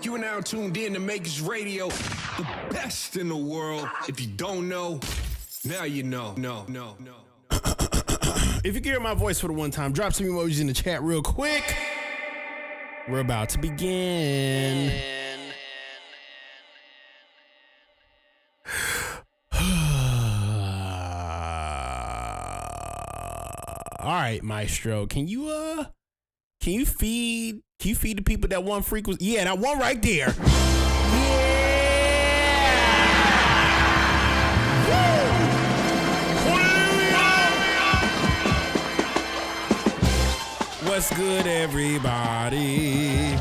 You are now tuned in to Makers Radio, the best in the world. If you don't know, now you know. No. If you can hear my voice for the one time, drop some emojis in the chat real quick. We're about to begin. All right, Maestro, can you feed the people that one frequency? Yeah, that one right there. What's good, everybody?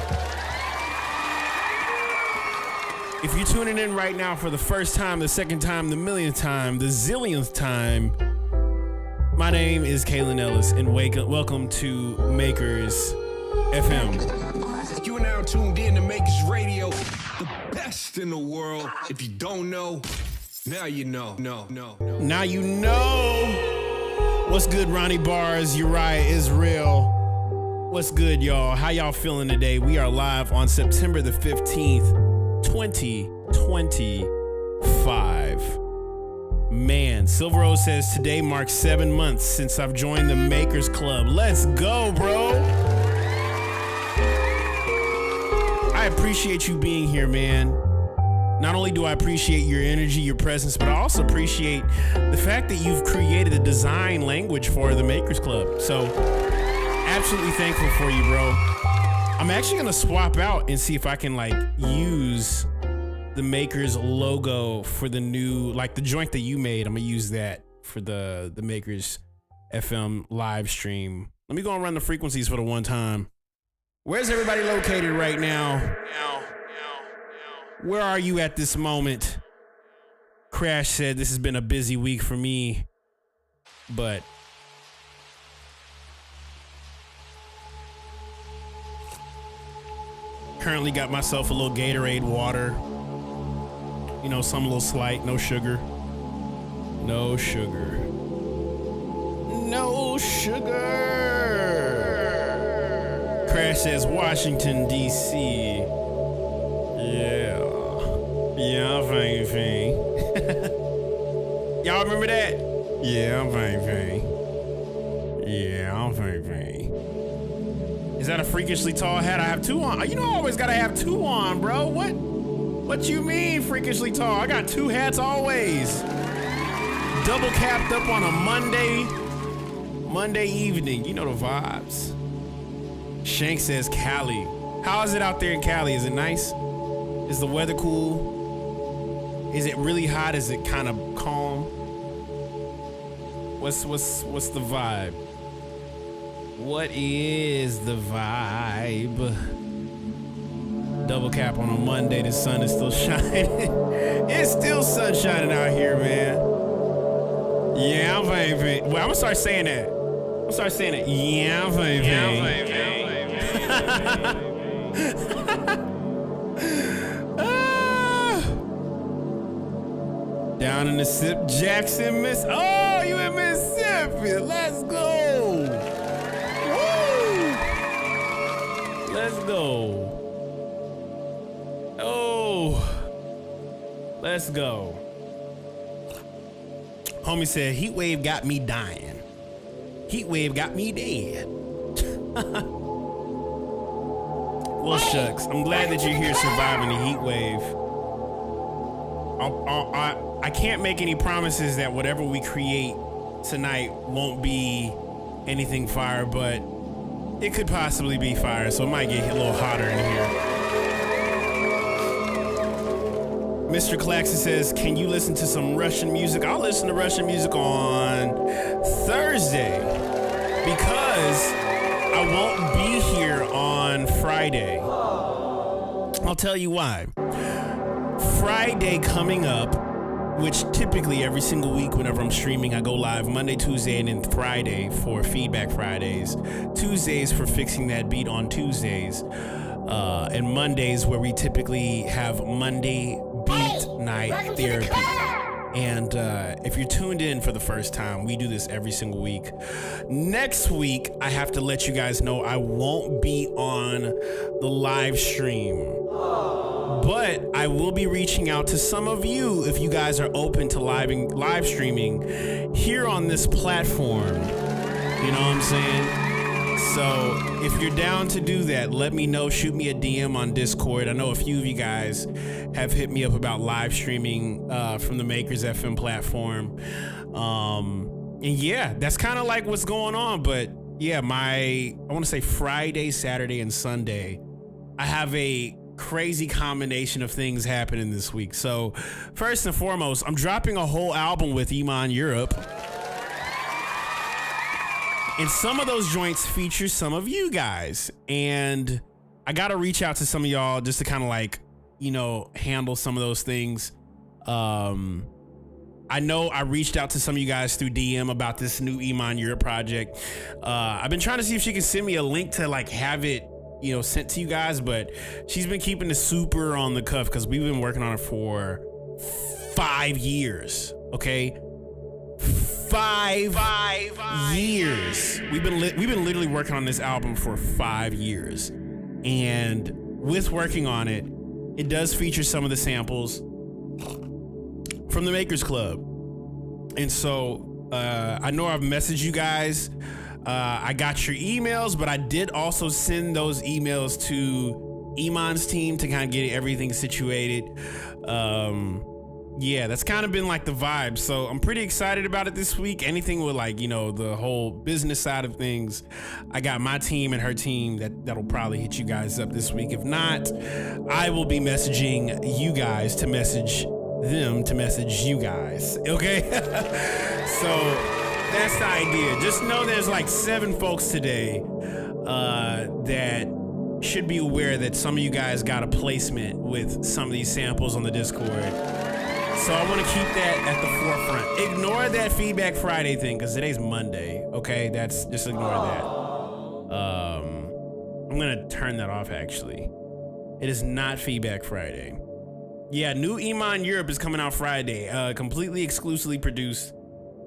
If you're tuning in right now for the first time, the second time, the millionth time, the zillionth time, my name is Kaelin Ellis, and welcome to Makers FM. You are now tuned in to Makers Radio, the best in the world. If you don't know, now you know. Now you know. What's good, Ronnie Bars, Uriah Israel? What's good, y'all? How y'all feeling today? We are live on September the 15th, 2025. Man, Silver Rose says today marks 7 months since I've joined the Makers Club. Let's go, bro. I appreciate you being here, man. Not only do I appreciate your energy, your presence, but I also appreciate the fact that you've created a design language for the Makers Club. So, absolutely thankful for you, bro. I'm actually gonna swap out and see if I can use the Makers logo for the new, the joint that you made. I'm gonna use that for the Makers FM live stream. Let me go and run the frequencies for the one time. Where's everybody located right now? Where are you at this moment? Crash said this has been a busy week for me, but currently got myself a little Gatorade water. You know, some little slight, no sugar. No sugar. No sugar. Crash says Washington, D.C. Yeah. Yeah, I'm fine. Y'all remember that? Yeah, I'm fine. Yeah, I'm fine. Is that a freakishly tall hat? I have two on. You know, I always gotta have two on, bro. What you mean freakishly tall? I got two hats always. Double capped up on a Monday evening. You know the vibes. Shank says Cali. How is it out there in Cali? Is it nice? Is the weather cool? Is it really hot? Is it kind of calm? What's the vibe? What is the vibe? Double cap on a Monday, the sun is still shining. It's still sun shining out here, man. Yeah, I'm vaping. Well, I'm gonna start saying that. Yeah, I'm vaping. Down in the Sip Jackson, Miss. Oh, you in Mississippi? Let's go. Woo! Let's go. Oh, let's go. Homie said, heat wave got me dying. Heat wave got me dead. Well, shucks. I'm glad that you're here surviving the heat wave. I can't make any promises that whatever we create tonight won't be anything fire, but it could possibly be fire, so it might get a little hotter in here. Mr. Claxon says, can you listen to some Russian music? I'll listen to Russian music on Thursday because I won't be here on Friday. I'll tell you why. Friday coming up, which typically every single week whenever I'm streaming, I go live Monday, Tuesday, and then Friday for Feedback Fridays. Tuesdays for Fixing That Beat on Tuesdays. And Mondays where we typically have Monday Beat Night Therapy. And if you're tuned in for the first time, we do this every single week. Next week, I have to let you guys know I won't be on the live stream. But I will be reaching out to some of you if you guys are open to live streaming here on this platform. You know what I'm saying? So if you're down to do that, let me know. Shoot me a DM on Discord. I know a few of you guys have hit me up about live streaming from the Makers FM platform. And yeah, that's kind of like what's going on. But yeah, I want to say Friday, Saturday, and Sunday, I have a crazy combination of things happening this week. So first and foremost, I'm dropping a whole album with Iman Europe. And some of those joints feature some of you guys. And I got to reach out to some of y'all just to kind of like, you know, handle some of those things. I know I reached out to some of you guys through DM about this new Iman Europe project. I've been trying to see if she can send me a link to like have it, you know, sent to you guys, but she's been keeping it super on the cuff because we've been working on it for 5 years. Okay. 5 years. We've been literally working on this album for 5 years, and with working on it, it does feature some of the samples from the Makers Club. And so I know I've messaged you guys. I got your emails, but I did also send those emails to Iman's team to kind of get everything situated. Yeah, that's kind of been like the vibe. So I'm pretty excited about it this week. Anything with like, you know, the whole business side of things, I got my team and her team that'll probably hit you guys up this week. If not, I will be messaging you guys to message them to message you guys. Okay. So that's the idea. Just know there's like 7 folks today that should be aware that some of you guys got a placement with some of these samples on the Discord. So I want to keep that at the forefront. Ignore that Feedback Friday thing because today's Monday. Okay, just ignore that. I'm gonna turn that off. Actually, it is not Feedback Friday. Yeah, new Iman Europe is coming out Friday. Completely exclusively produced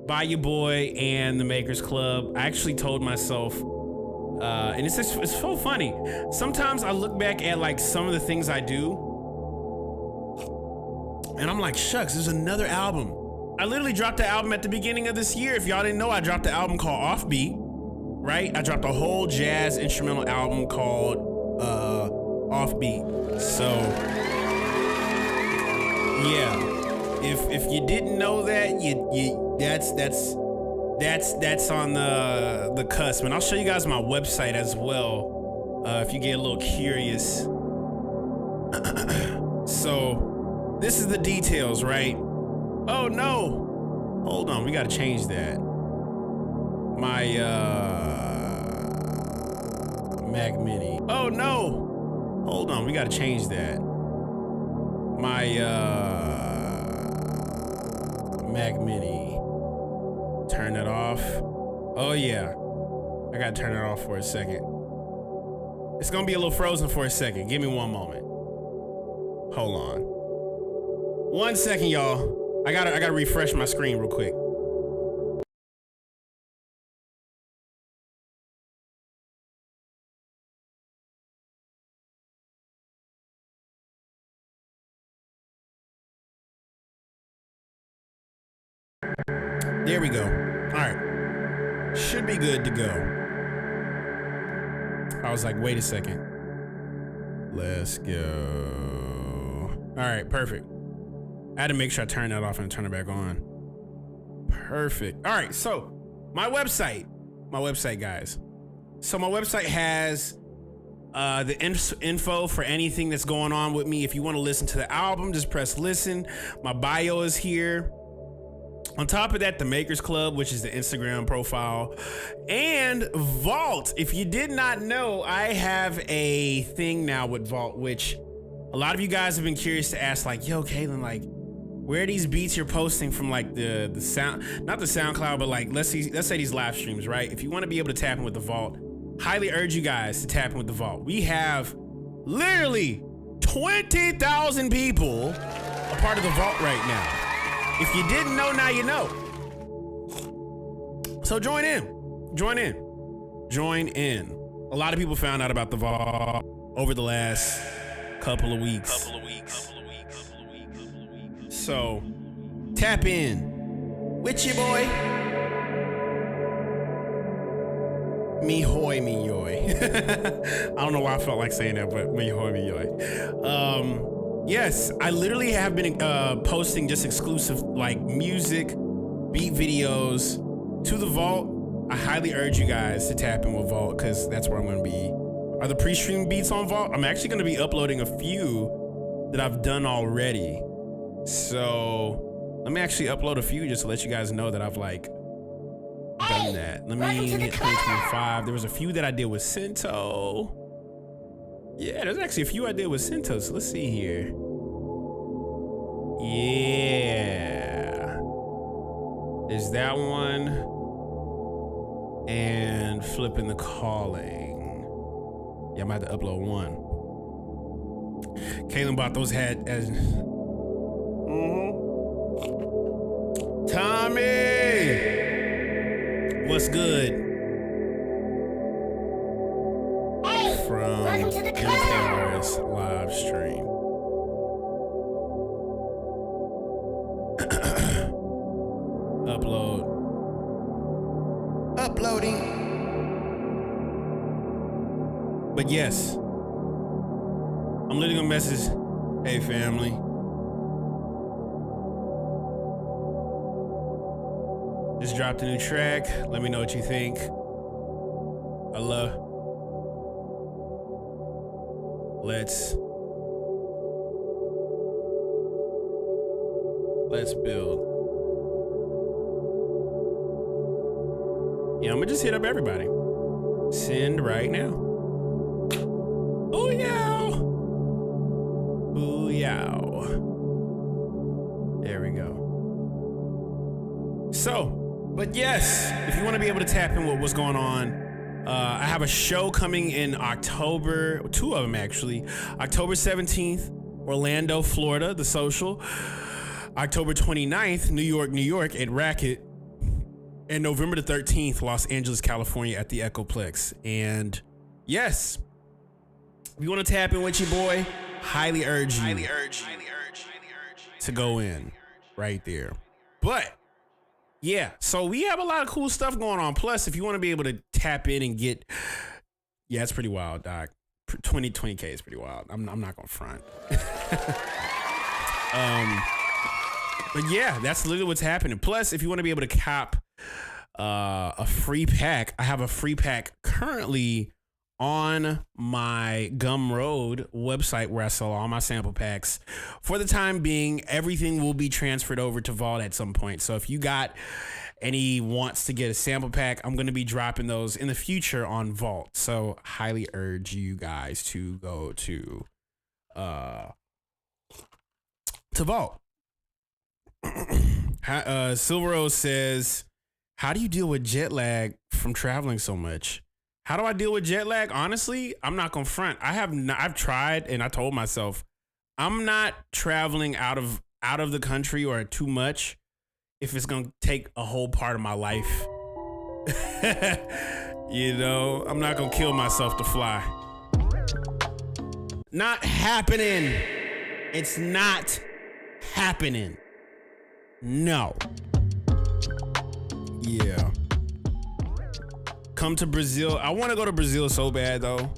by your boy and the Makers Club. I actually told myself, and it's so funny. Sometimes I look back at like some of the things I do. And I'm like, shucks, there's another album. I literally dropped the album at the beginning of this year. If y'all didn't know, I dropped the album called Offbeat, right? I dropped a whole jazz instrumental album called Offbeat. So, yeah, if you didn't know that, that's on the cusp. And I'll show you guys my website as well, if you get a little curious. So. This is the details, right? Oh no! Hold on, we gotta change that. My Mac Mini. Oh no! Hold on, we gotta change that. My Mac Mini. Turn it off. Oh yeah. I gotta turn it off for a second. It's gonna be a little frozen for a second. Give me one moment. Hold on. 1 second, y'all. I gotta refresh my screen real quick. There we go. All right. Should be good to go. I was like, wait a second. Let's go. All right, perfect. I had to make sure I turn that off and turn it back on. Perfect. All right, so my website, guys. So my website has the info for anything that's going on with me. If you want to listen to the album, just press listen. My bio is here. On top of that, the Makers Club, which is the Instagram profile, and Vault. If you did not know, I have a thing now with Vault, which a lot of you guys have been curious to ask, like, yo, Kaelin, like, where are these beats you're posting from, like the sound, not the SoundCloud, but like let's say these live streams, right? If you want to be able to tap in with the Vault, highly urge you guys to tap in with the Vault. We have literally 20,000 people a part of the Vault right now. If you didn't know, now you know. So join in. A lot of people found out about the Vault over the last couple of weeks. So tap in with your boy. Me hoy me yoy. I don't know why I felt like saying that, but me hoy me yoy. Yes, I literally have been posting just exclusive like music, beat videos to the Vault. I highly urge you guys to tap in with Vault because that's where I'm going to be. Are the pre-stream beats on Vault? I'm actually going to be uploading a few that I've done already. So let me actually upload a few just to let you guys know that I've like done that. Let me hit 2025. There was a few that I did with Cento. Yeah, there's actually a few I did with Cento. So let's see here. Yeah. There's that one. And Flipping the Calling. Yeah, I'm about to upload one. Kaelin bought those hat as Tommy! What's good? From MKR's live stream. Uploading. But yes, I'm leaving a message. Hey family. Just dropped a new track. Let me know what you think. Let's build. Yeah, I'm gonna just hit up everybody. Send right now. Ooh yow. Ooh yow. There we go. So, but yes, if you want to be able to tap in with what's going on, I have a show coming in October, 2 of them actually. October 17th, Orlando, Florida, The Social. October 29th, New York at Racket. And November the 13th, Los Angeles, California at the Echoplex. And yes, if you want to tap in with your boy, highly urge you to go in right there. But yeah, so we have a lot of cool stuff going on. Plus, if you want to be able to tap in and get, yeah, it's pretty wild, Doc. 20K is pretty wild. I'm not gonna front. But yeah, that's literally what's happening. Plus, if you want to be able to cop a free pack, I have a free pack currently on my Gumroad website where I sell all my sample packs. For the time being, everything will be transferred over to Vault at some point. So if you got any wants to get a sample pack, I'm going to be dropping those in the future on Vault. So highly urge you guys to go to Vault. Silver Rose says, how do you deal with jet lag from traveling so much? How do I deal with jet lag? Honestly, I'm not gonna front. I've tried, and I told myself I'm not traveling out of the country or too much if it's gonna take a whole part of my life. You know, I'm not gonna kill myself to fly. Not happening. It's not happening. No. Yeah. Come to Brazil. I want to go to Brazil so bad though.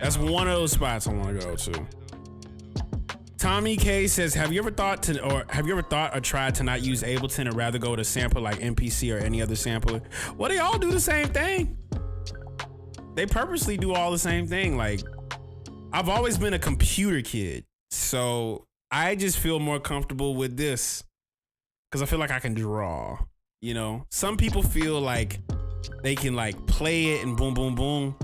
That's one of those spots I want to go to. Tommy K says, have you ever thought or tried to not use Ableton and rather go to sampler like MPC or any other sampler? Well, they all do the same thing. They purposely do all the same thing. Like, I've always been a computer kid, so I just feel more comfortable with this because I feel like I can draw. You know, some people feel like they can like play it and boom, boom, boom.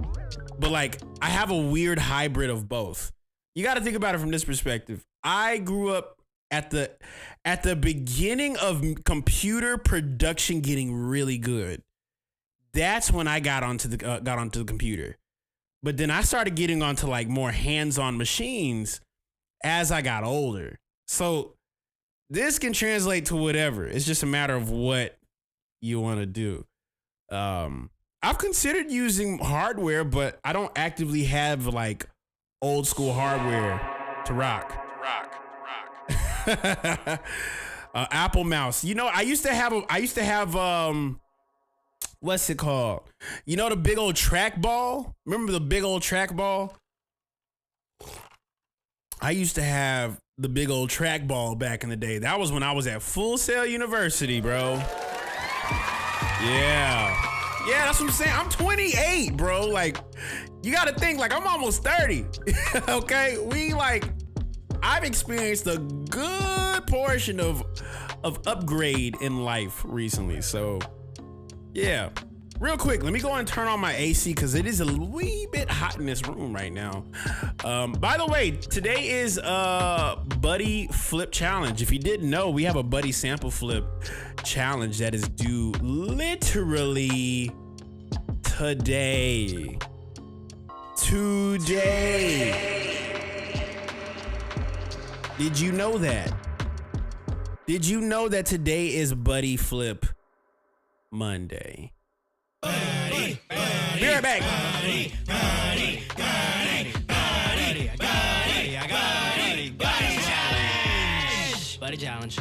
But like, I have a weird hybrid of both. You got to think about it from this perspective. I grew up at the beginning of computer production getting really good. That's when I got onto the computer. But then I started getting onto like more hands-on machines as I got older. So this can translate to whatever. It's just a matter of what you want to do. I've considered using hardware, but I don't actively have like old school hardware to rock. Apple mouse. You know, I used to have what's it called? You know the big old track ball? Remember the big old track ball? I used to have the big old track ball back in the day. That was when I was at Full Sail University, bro. Yeah. Yeah, that's what I'm saying. I'm 28, bro. Like, you gotta think, like, I'm almost 30. Okay? I've experienced a good portion of upgrade in life recently. So, yeah. Real quick, let me go and turn on my AC because it is a wee bit hot in this room right now. By the way, today is a Buddy Flip Challenge. If you didn't know, we have a Buddy Sample Flip Challenge that is due literally today. Did you know that? Did you know that today is Buddy Flip Monday? Be right back. Buddy challenge.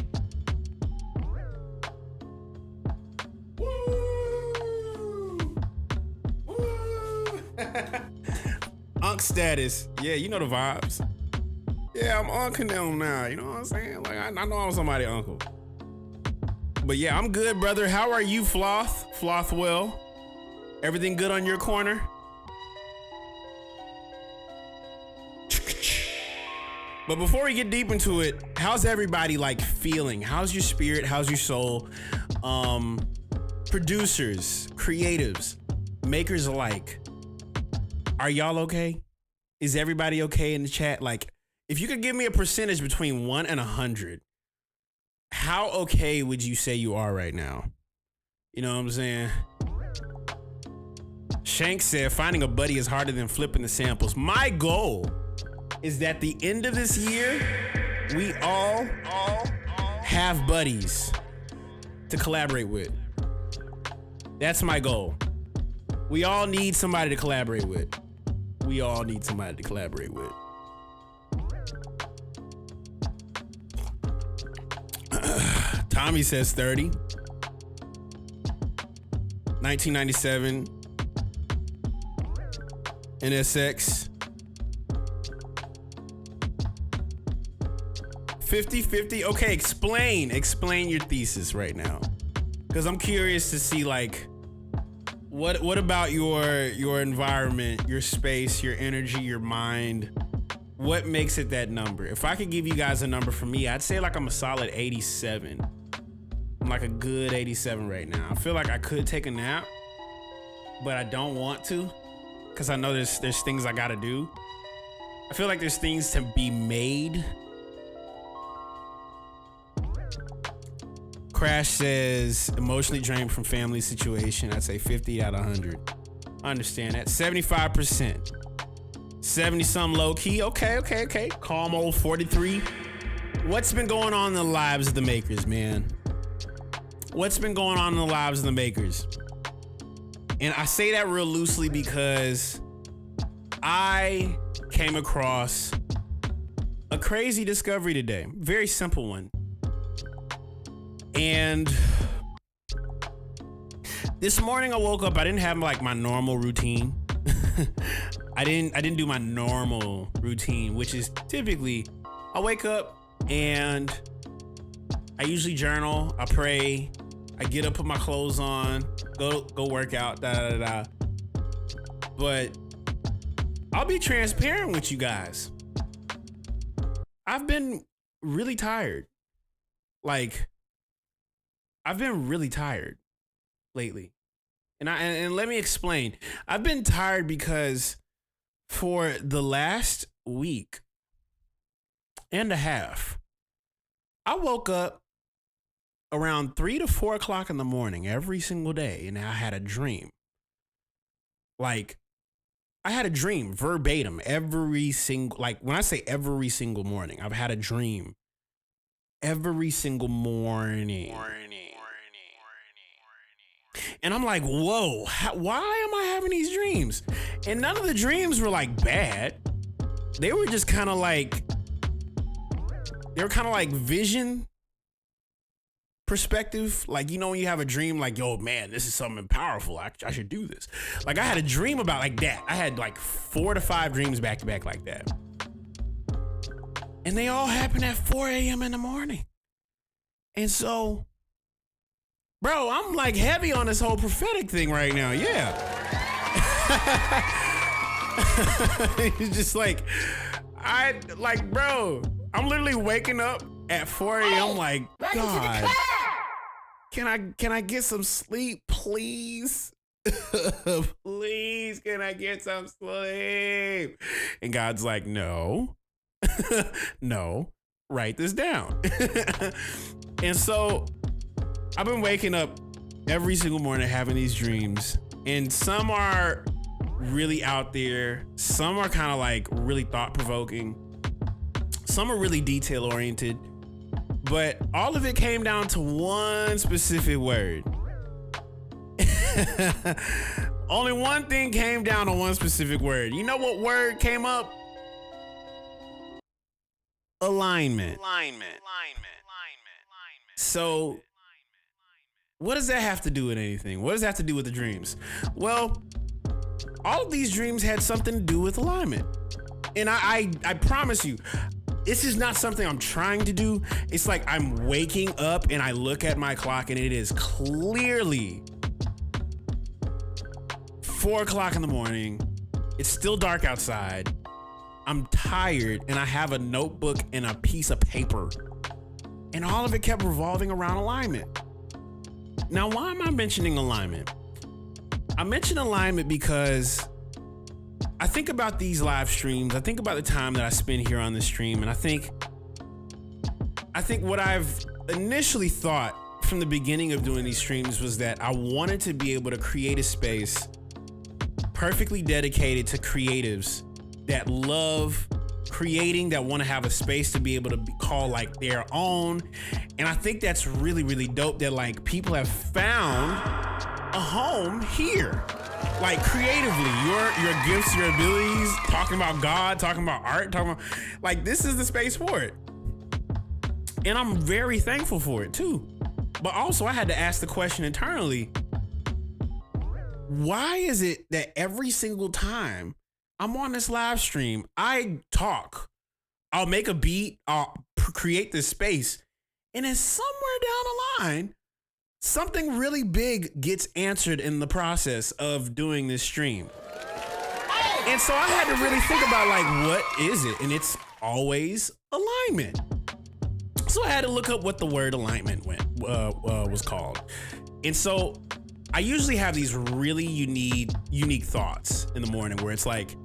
Unk status. Yeah, you know the vibes. Yeah, I'm uncle now. You know what I'm saying? Like, I know I'm somebody's uncle. But yeah, I'm good, brother. How are you, Floth? Flothwell? Everything good on your corner? But before we get deep into it, how's everybody like feeling? How's your spirit? How's your soul? Producers, creatives, makers alike. Are y'all okay? Is everybody okay in the chat? Like, if you could give me a percentage between 1 and 100, how okay would you say you are right now? You know what I'm saying? Shank said, finding a buddy is harder than flipping the samples. My goal is that the end of this year, we all have buddies to collaborate with. That's my goal. We all need somebody to collaborate with. We all need somebody to collaborate with. Tommy says 30. 1997. NSX. 50-50. Okay, explain your thesis right now. Because I'm curious to see, like, what about your environment, your space, your energy, your mind? What makes it that number? If I could give you guys a number for me, I'd say like I'm a solid 87. I'm like a good 87 right now. I feel like I could take a nap, but I don't want to because I know there's things I gotta do. I feel like there's things to be made. Crash says emotionally drained from family situation. I'd say 50 out of 100. I understand that. 75%. 70 some low key. Okay. Calm old 43. What's been going on in the lives of the makers, man? What's been going on in the lives of the makers? And I say that real loosely because I came across a crazy discovery today. Very simple one. And this morning I woke up, I didn't have like my normal routine. I didn't do my normal routine, which is typically I wake up and I usually journal, I pray, I get up, put my clothes on, go work out, But I'll be transparent with you guys. I've been really tired. Like, I've been really tired lately. And let me explain. I've been tired because for the last week and a half, I woke up around 3 to 4 o'clock in the morning every single day, and I had a dream. Like, I had a dream verbatim every single, like when I say every single morning, I've had a dream every single morning. And I'm like, whoa, why am I having these dreams? And none of the dreams were like bad. They were just kind of like, vision perspective. Like, you know, when you have a dream like, yo, man, this is something powerful. I should do this. Like, I had a dream about like that. I had like 4 to 5 dreams back to back like that. And they all happened at 4 a.m. in the morning. And so, bro, I'm like heavy on this whole prophetic thing right now. Yeah. It's just like, bro, I'm literally waking up at 4 a.m. like, God, can I get some sleep, please? Please, can I get some sleep? And God's like, no, no, write this down. And so I've been waking up every single morning having these dreams, and some are really out there. Some are kind of like really thought provoking. Some are really detail oriented, but all of it came down to one specific word. Only one thing came down to one specific word. You know what word came up? Alignment. So, what does that have to do with anything? What does that have to do with the dreams? Well, all of these dreams had something to do with alignment. And I promise you, this is not something I'm trying to do. It's like I'm waking up and I look at my clock and it is clearly 4 o'clock in the morning. It's still dark outside. I'm tired and I have a notebook and a piece of paper. And all of it kept revolving around alignment. Now, why am I mentioning alignment? I mention alignment because I think about these live streams. I think about the time that I spend here on the stream, and I think what I've initially thought from the beginning of doing these streams was that I wanted to be able to create a space perfectly dedicated to creatives that love creating, that want to have a space to be able to call like their own. And I think that's really, really dope that like people have found a home here. Like creatively, your gifts, your abilities, talking about God, talking about art, talking about like this is the space for it. And I'm very thankful for it too. But also I had to ask the question internally, why is it that every single time I'm on this live stream, I talk, I'll make a beat, I'll create this space, and then somewhere down the line, something really big gets answered in the process of doing this stream. And so I had to really think about like, what is it? And it's always alignment. So I had to look up what the word alignment was called. And so I usually have these really unique thoughts in the morning where it's like,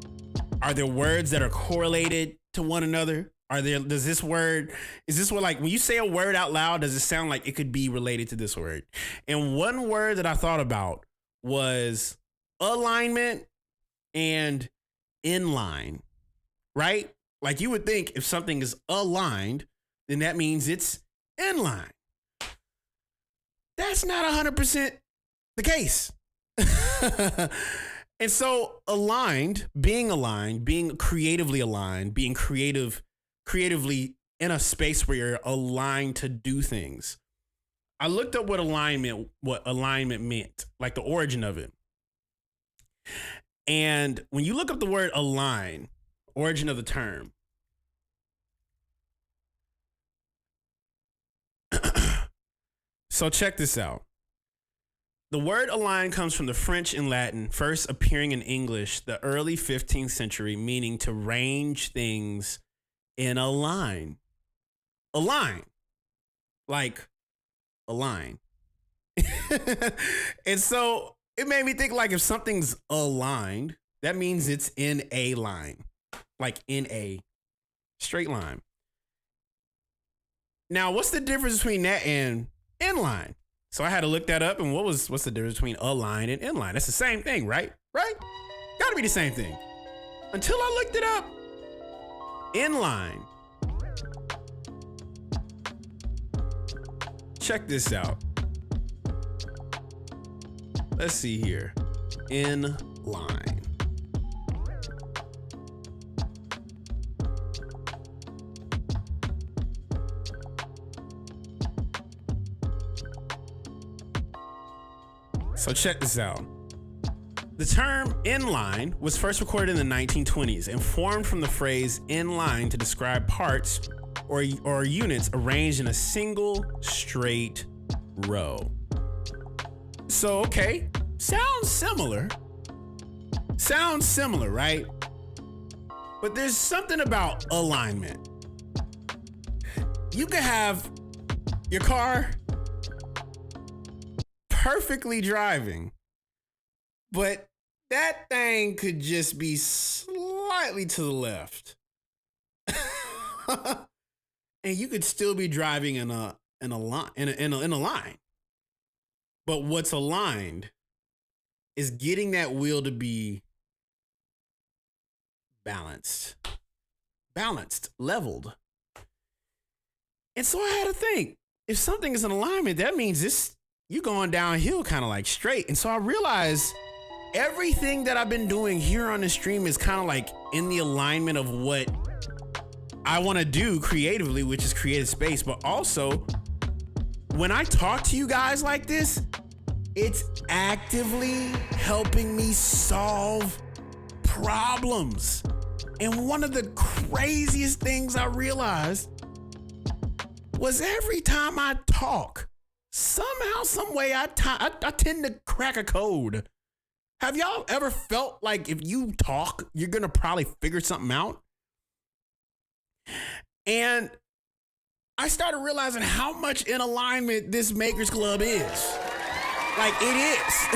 are there words that are correlated to one another? Is this what like when you say a word out loud, does it sound like it could be related to this word? And one word that I thought about was alignment and inline, right? Like you would think if something is aligned, then that means it's in line. That's not 100% the case. And so being creatively aligned, being creatively in a space where you're aligned to do things. I looked up what alignment meant, like the origin of it. And when you look up the word align, origin of the term, so check this out. The word align comes from the French and Latin, first appearing in English the early 15th century, meaning to range things in a line. A line. Like a line. And so it made me think like if something's aligned, that means it's in a line. Like in a straight line. Now, what's the difference between that and inline? So I had to look that up, and what's the difference between align and inline? That's the same thing, right? Right? Gotta be the same thing. Until I looked it up. Inline. Check this out. Let's see here. Inline. So check this out. The term inline was first recorded in the 1920s and formed from the phrase inline to describe parts or units arranged in a single straight row. So, okay, sounds similar, right? But there's something about alignment. You could have your car perfectly driving, but that thing could just be slightly to the left. And you could still be driving in a line. But what's aligned is getting that wheel to be balanced, leveled. And so I had to think, if something is in alignment, that means you're going downhill kind of like straight. And so I realized everything that I've been doing here on the stream is kind of like in the alignment of what I want to do creatively, which is create a space. But also, when I talk to you guys like this, it's actively helping me solve problems. And one of the craziest things I realized was every time I talk, somehow, some way, I tend to crack a code. Have y'all ever felt like if you talk, you're going to probably figure something out? And I started realizing how much in alignment this Makers Club is. Like, it is.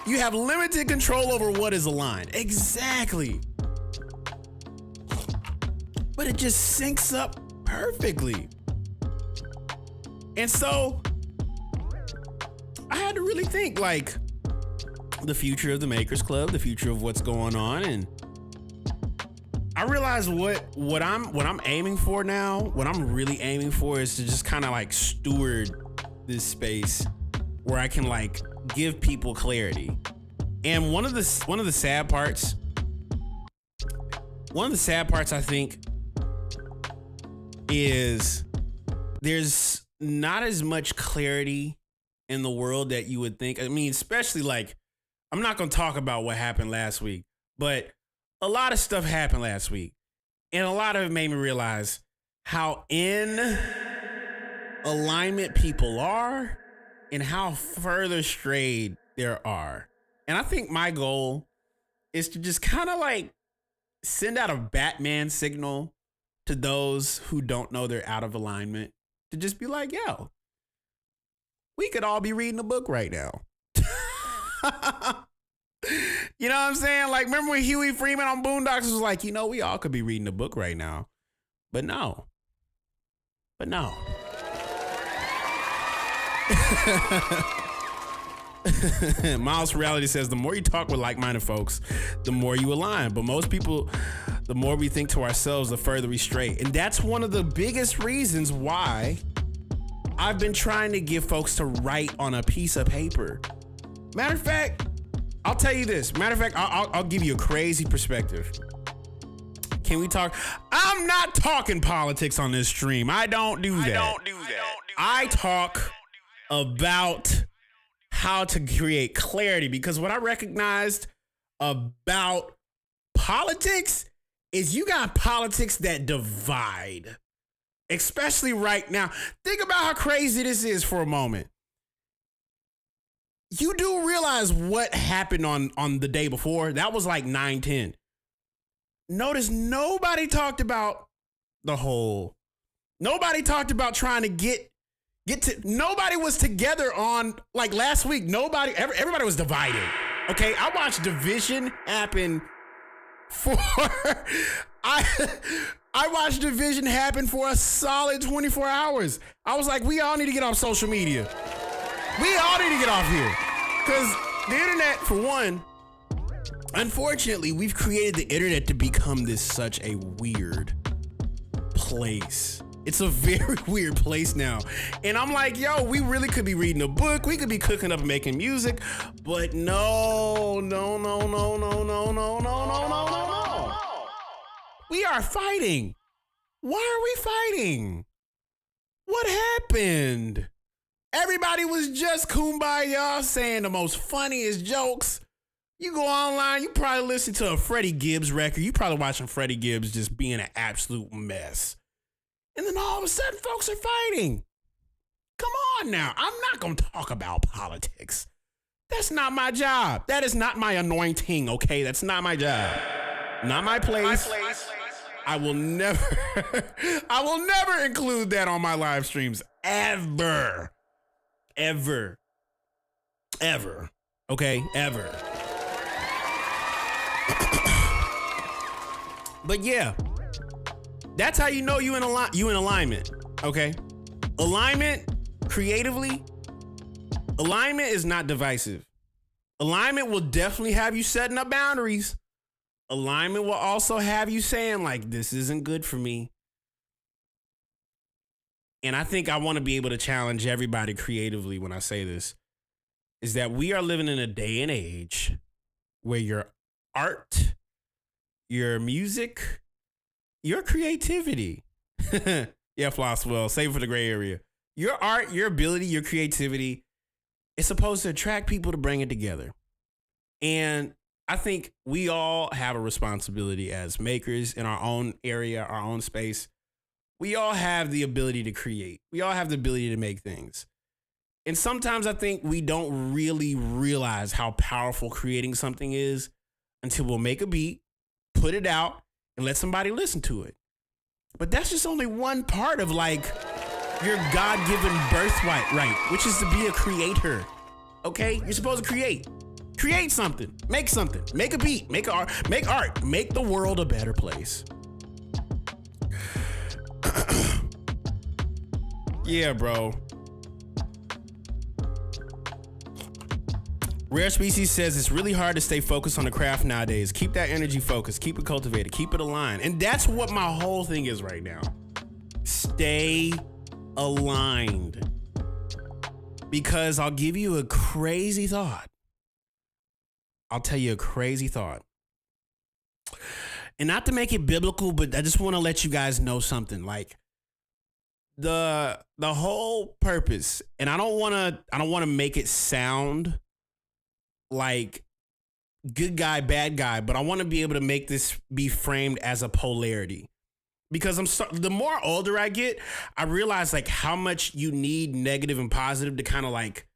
You have limited control over what is aligned. Exactly. But it just syncs up perfectly. And so I had to really think, like, the future of the Makers Club, the future of what's going on. And I realized what I'm aiming for now, what I'm really aiming for is to just kind of like steward this space where I can like give people clarity. And one of the sad parts I think is there's not as much clarity in the world that you would think. I mean, especially like, I'm not going to talk about what happened last week, but a lot of stuff happened last week. And a lot of it made me realize how in alignment people are and how further strayed there are. And I think my goal is to just kind of like send out a Batman signal to those who don't know they're out of alignment, to just be like, yo, we could all be reading a book right now. You know what I'm saying? Like, remember when Huey Freeman on Boondocks was like, you know, we all could be reading a book right now. But no. Miles Reality says, the more you talk with like-minded folks, the more you align. But most people, the more we think to ourselves, the further we stray. And that's one of the biggest reasons why I've been trying to get folks to write on a piece of paper. Matter of fact, I'll tell you this. Matter of fact, I'll give you a crazy perspective. Can we talk? I'm not talking politics on this stream. I don't do that. I talk about how to create clarity, because what I recognized about politics is you got politics that divide, especially right now. Think about how crazy this is for a moment. You do realize what happened on the day before? That was like 9/10. Notice nobody talked about the whole. Nobody talked about trying to get to. Nobody was together on, like, last week. Everybody was divided. Okay, I watched division happen for. I watched division happen for a solid 24 hours. I was like, we all need to get off social media. We all need to get off here. Because the internet, for one, unfortunately, we've created the internet to become such a weird place. It's a very weird place now. And I'm like, yo, we really could be reading a book. We could be cooking up and making music. But no. We are fighting. Why are we fighting? What happened? Everybody was just kumbaya saying the most funniest jokes. You go online, you probably listen to a Freddie Gibbs record. You probably watching Freddie Gibbs just being an absolute mess. And then all of a sudden, folks are fighting. Come on now. I'm not going to talk about politics. That's not my job. That is not my anointing, okay? That's not my job. Not my place. I will never include that on my live streams. Ever. Okay? Ever. But yeah, that's how you know you in alignment, okay? Alignment, creatively, alignment is not divisive. Alignment will definitely have you setting up boundaries. Alignment will also have you saying, like, this isn't good for me. And I think I want to be able to challenge everybody creatively when I say this, is that we are living in a day and age where your art, your music, your creativity. Yeah, Flosswell, save for the gray area. Your art, your ability, your creativity is supposed to attract people to bring it together. And I think we all have a responsibility as makers in our own area, our own space. We all have the ability to create. We all have the ability to make things. And sometimes I think we don't really realize how powerful creating something is until we'll make a beat, put it out, and let somebody listen to it. But that's just only one part of like your God-given birthright, right? Which is to be a creator. Okay? You're supposed to create. Create something. Make something. Make a beat. Make art. Make the world a better place. Yeah, bro. Rare Species says it's really hard to stay focused on the craft nowadays. Keep that energy focused. Keep it cultivated. Keep it aligned. And that's what my whole thing is right now. Stay aligned. Because I'll give you a crazy thought. I'll tell you a crazy thought. And not to make it biblical, but I just want to let you guys know something. Like the whole purpose, and I don't want to make it sound like good guy, bad guy, but I want to be able to make this be framed as a polarity. Because the more older I get, I realize like how much you need negative and positive to kind of like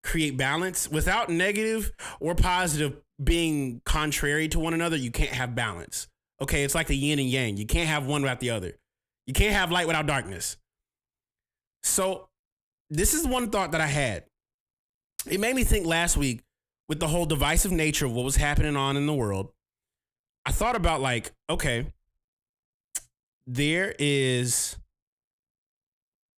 create balance. Without negative or positive being contrary to one another, you can't have balance. Okay, it's like the yin and yang. You can't have one without the other. You can't have light without darkness. So this is one thought that I had. It made me think last week with the whole divisive nature of what was happening on in the world. I thought about like, okay, there is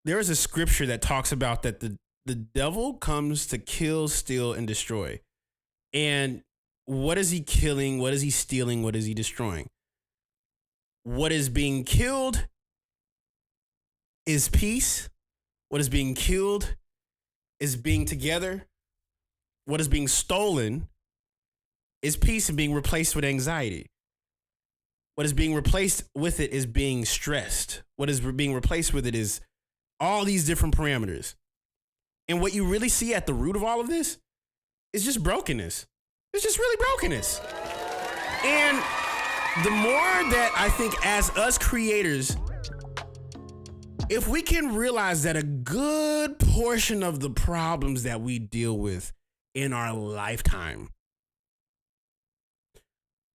a scripture that talks about that the devil comes to kill, steal, and destroy. And what is he killing? What is he stealing? What is he destroying? What is being killed is peace. What is being killed is being together. What is being stolen is peace and being replaced with anxiety. What is being replaced with it is being stressed. What is being replaced with it is all these different parameters. And what you really see at the root of all of this is just brokenness. It's just really brokenness. And the more that I think as us creators, if we can realize that a good portion of the problems that we deal with in our lifetime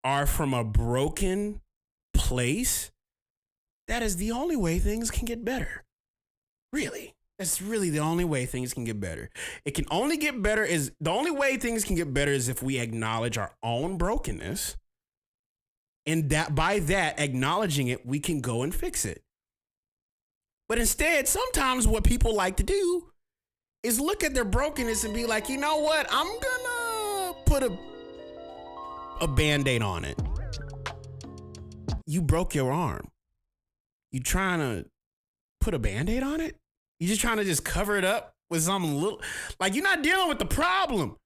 are from a broken place, that is the only way things can get better. Really. That's really the only way things can get better. It can only get better the only way things can get better is if we acknowledge our own brokenness. And that by that acknowledging it, we can go and fix it. But instead, sometimes what people like to do is look at their brokenness and be like, you know what? I'm gonna put a Band-Aid on it. You broke your arm. You trying to put a Band-Aid on it? You just trying to just cover it up with some little, like you're not dealing with the problem.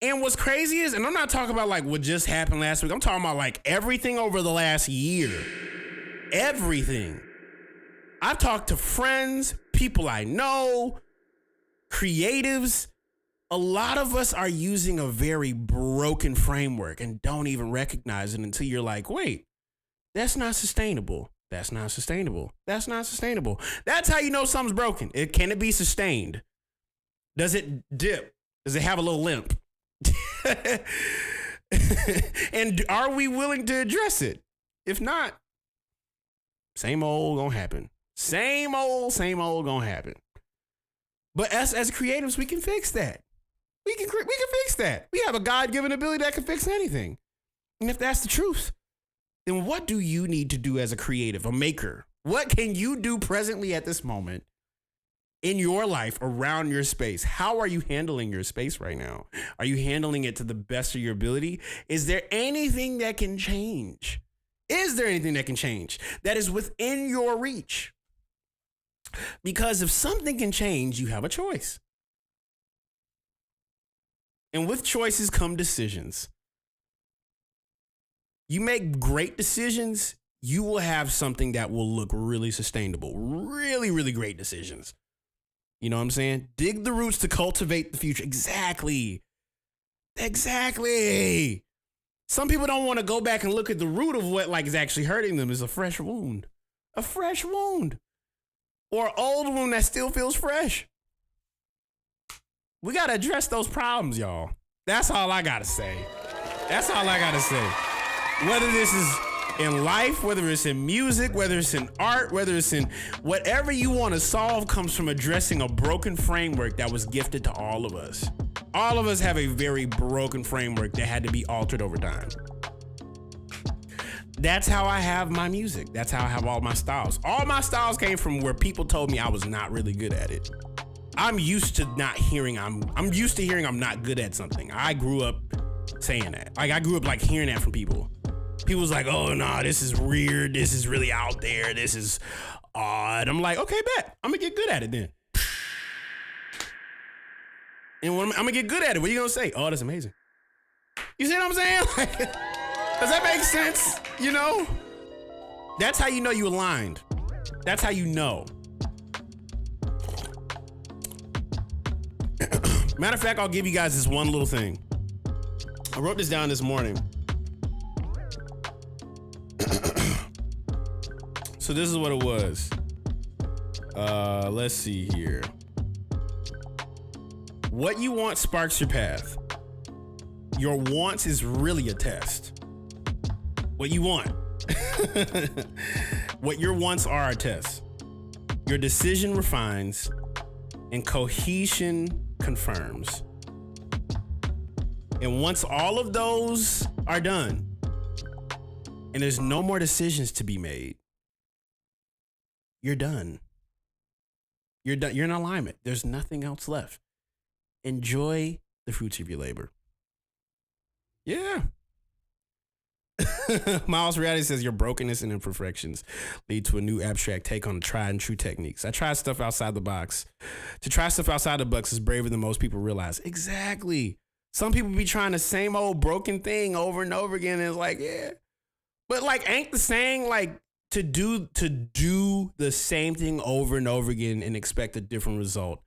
And what's crazy is, and I'm not talking about like what just happened last week. I'm talking about like everything over the last year. Everything. I've talked to friends, people I know, creatives, a lot of us are using a very broken framework and don't even recognize it until you're like, wait, that's not sustainable. That's not sustainable. That's not sustainable. That's how you know something's broken. Can it be sustained? Does it dip? Does it have a little limp? And are we willing to address it? If not, same old gonna happen. Same old gonna happen. But as creatives, we can fix that. We can fix that. We have a God-given ability that can fix anything. And if that's the truth, then what do you need to do as a creative, a maker? What can you do presently at this moment in your life around your space? How are you handling your space right now? Are you handling it to the best of your ability? Is there anything that can change? Is there anything that can change that is within your reach? Because if something can change, you have a choice. And with choices come decisions. You make great decisions, you will have something that will look really sustainable. Really, really great decisions. You know what I'm saying? Dig the roots to cultivate the future. Exactly. Some people don't want to go back and look at the root of what is actually hurting them is a fresh wound. A fresh wound. Or an old wound that still feels fresh. We got to address those problems, y'all. That's all I got to say. Whether this is in life, whether it's in music, whether it's in art, whether it's in whatever you want to solve comes from addressing a broken framework that was gifted to all of us. All of us have a very broken framework that had to be altered over time. That's how I have my music. That's how I have all my styles. All my styles came from where people told me I was not really good at it. I'm used to hearing I'm not good at something. I grew up saying that. I grew up hearing that from people. People was like, oh, no, this is weird. This is really out there. This is odd. I'm like, okay, bet. I'm going to get good at it then. And when I'm going to get good at it, what are you going to say? Oh, that's amazing. You see what I'm saying? Does that make sense? You know? That's how you know you aligned. That's how you know. Matter of fact, I'll give you guys this one little thing. I wrote this down this morning. So this is what it was. Let's see here. What you want sparks your path. Your wants is really a test. What you want. What your wants are a test. Your decision refines and cohesion confirms. And once all of those are done and there's no more decisions to be made, you're done. You're done. You're in alignment. There's nothing else left. Enjoy the fruits of your labor. Yeah. Miles Reality says your brokenness and imperfections lead to a new abstract take on tried and true techniques. I try stuff outside the box. To try stuff outside the box is braver than most people realize. Exactly. Some people be trying the same old broken thing over and over again. And it's like, yeah. But ain't the saying to do the same thing over and over again and expect a different result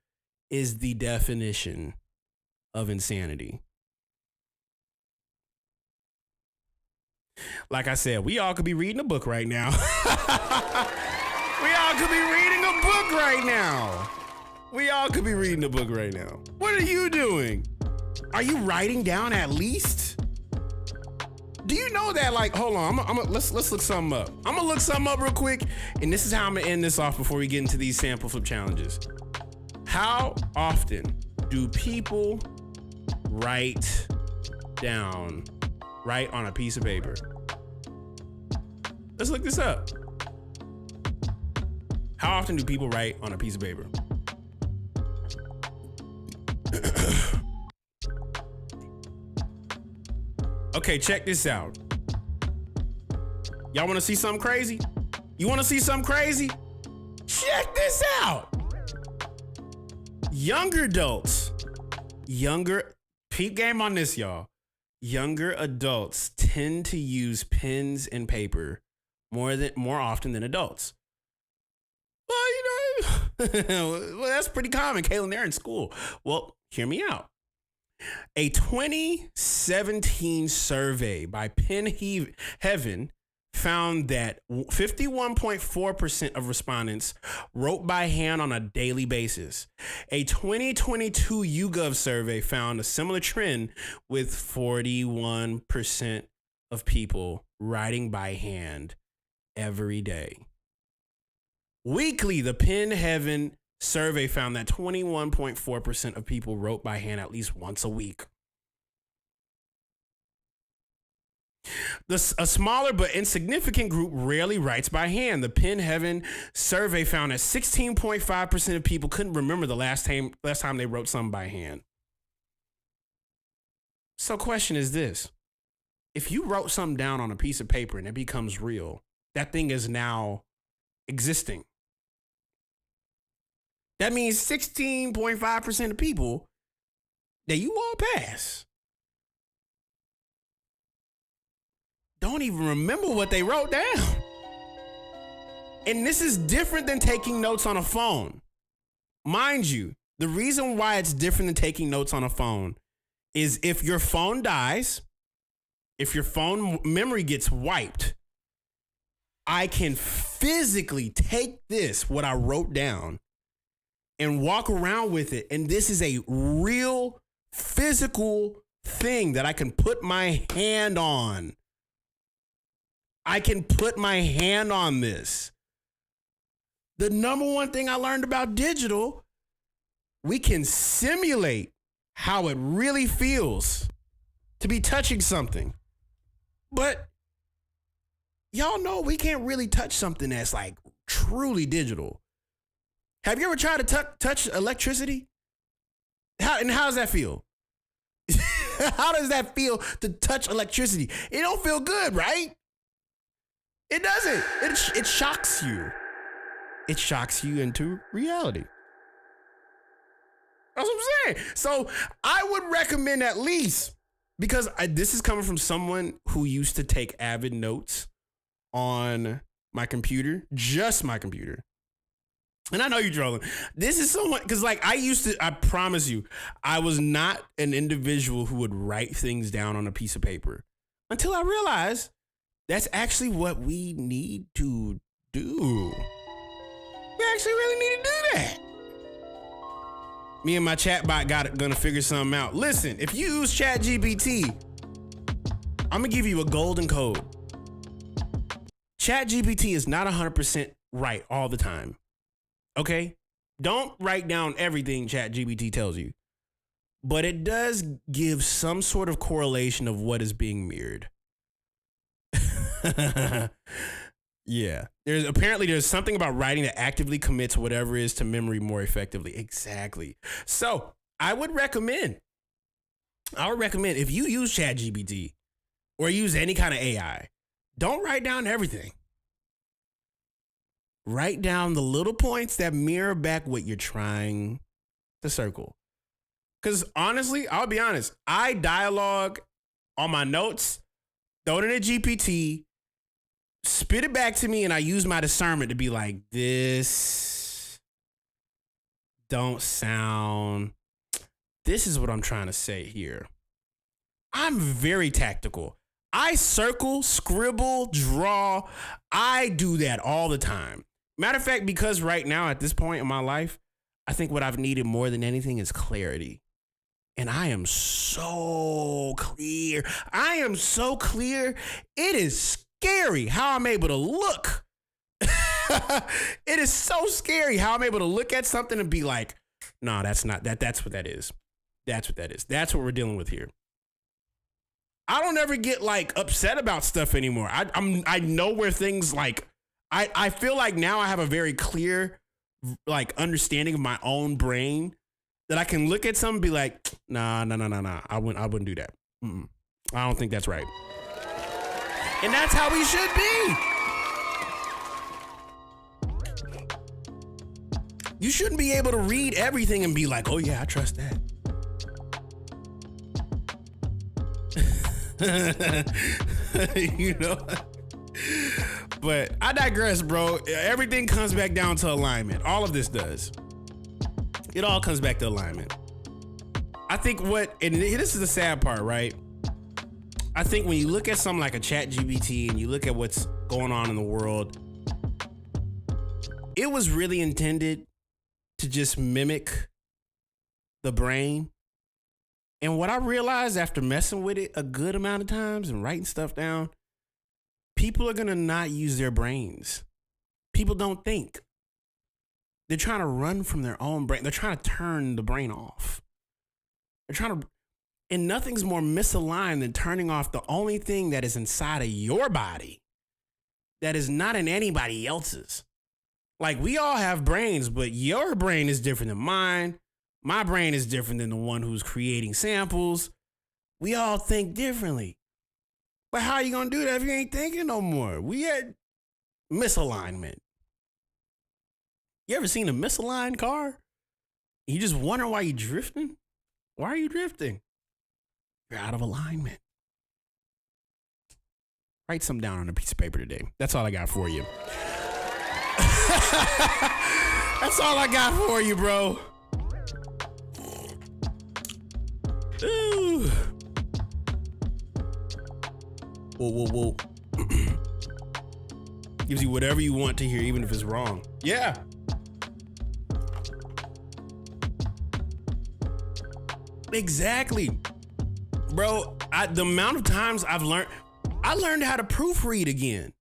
is the definition of insanity. Like I said, we all could be reading a book right now. What are you doing? Are you writing down at least? Do you know that, hold on, let's look something up. I'm gonna look something up real quick, and this is how I'm gonna end this off before we get into these sample flip challenges. How often do people write on a piece of paper? Let's look this up. How often do people write on a piece of paper? Okay, check this out. Y'all want to see something crazy? You want to see something crazy? Check this out. Younger adults, peep game on this, y'all. Younger adults tend to use pens and paper more often than adults. Well, Well, that's pretty common. Kaelin, they're in school. Well, hear me out. A 2017 survey by Heaven found that 51.4% of respondents wrote by hand on a daily basis. A 2022 YouGov survey found a similar trend with 41% of people writing by hand every day. Weekly, the Heaven survey found that 21.4% of people wrote by hand at least once a week. A smaller but insignificant group rarely writes by hand. The Heaven survey found that 16.5% of people couldn't remember the last time they wrote something by hand. So question is this. If you wrote something down on a piece of paper and it becomes real, that thing is now existing. That means 16.5% of people that you all pass don't even remember what they wrote down. And this is different than taking notes on a phone. Mind you, the reason why it's different than taking notes on a phone is if your phone dies, if your phone memory gets wiped, I can physically take what I wrote down, and walk around with it. And this is a real physical thing that I can put my hand on. I can put my hand on this. The number one thing I learned about digital, we can simulate how it really feels to be touching something. But y'all know we can't really touch something that's like truly digital. Have you ever tried to touch electricity? How does that feel? How does that feel to touch electricity? It don't feel good, right? It doesn't. It shocks you. It shocks you into reality. That's what I'm saying. So I would recommend at least, because this is coming from someone who used to take avid notes on my computer, just my computer. And I know you're trolling. This is someone, because like I promise you, I was not an individual who would write things down on a piece of paper until I realized that's actually what we need to do. We actually really need to do that. Me and my chatbot gonna figure something out. Listen, if you use ChatGPT, I'm gonna give you a golden code. ChatGPT is not 100% right all the time. Okay? Don't write down everything ChatGPT tells you. But it does give some sort of correlation of what is being mirrored. Yeah. There's something about writing that actively commits whatever is to memory more effectively. Exactly. So I would recommend if you use ChatGPT or use any kind of AI, don't write down everything. Write down the little points that mirror back what you're trying to circle. Because honestly, I'll be honest, I dialogue on my notes, throw it in a GPT, spit it back to me, and I use my discernment to be like, this don't sound, this is what I'm trying to say here. I'm very tactical. I circle, scribble, draw. I do that all the time. Matter of fact, because right now at this point in my life, I think what I've needed more than anything is clarity. And I am so clear. It is scary how I'm able to look. It is so scary how I'm able to look at something and be like, no, that's not that. That's what that is. That's what that is. That's what we're dealing with here. I don't ever get like upset about stuff anymore. I know where things like, I feel like now I have a very clear like understanding of my own brain that I can look at something and be like, nah. I wouldn't do that. I don't think that's right. And that's how we should be. You shouldn't be able to read everything and be like, oh yeah, I trust that. You know? But I digress, bro. Everything comes back down to alignment. All of this does. It all comes back to alignment. I think and this is the sad part, right? I think when you look at something like a ChatGPT and you look at what's going on in the world, it was really intended to just mimic the brain. And what I realized after messing with it a good amount of times and writing stuff down, people are going to not use their brains. People don't think. They're trying to run from their own brain. They're trying to turn the brain off. And nothing's more misaligned than turning off the only thing that is inside of your body that is not in anybody else's. Like, we all have brains, but your brain is different than mine. My brain is different than the one who's creating samples. We all think differently. But how are you going to do that if you ain't thinking no more? We had misalignment. You ever seen a misaligned car? You just wonder why you're drifting? Why are you drifting? You're out of alignment. Write something down on a piece of paper today. That's all I got for you. That's all I got for you, bro. Ooh. Whoa. Gives you whatever you want to hear, even if it's wrong. Yeah. Exactly. Bro, the amount of times I learned how to proofread again.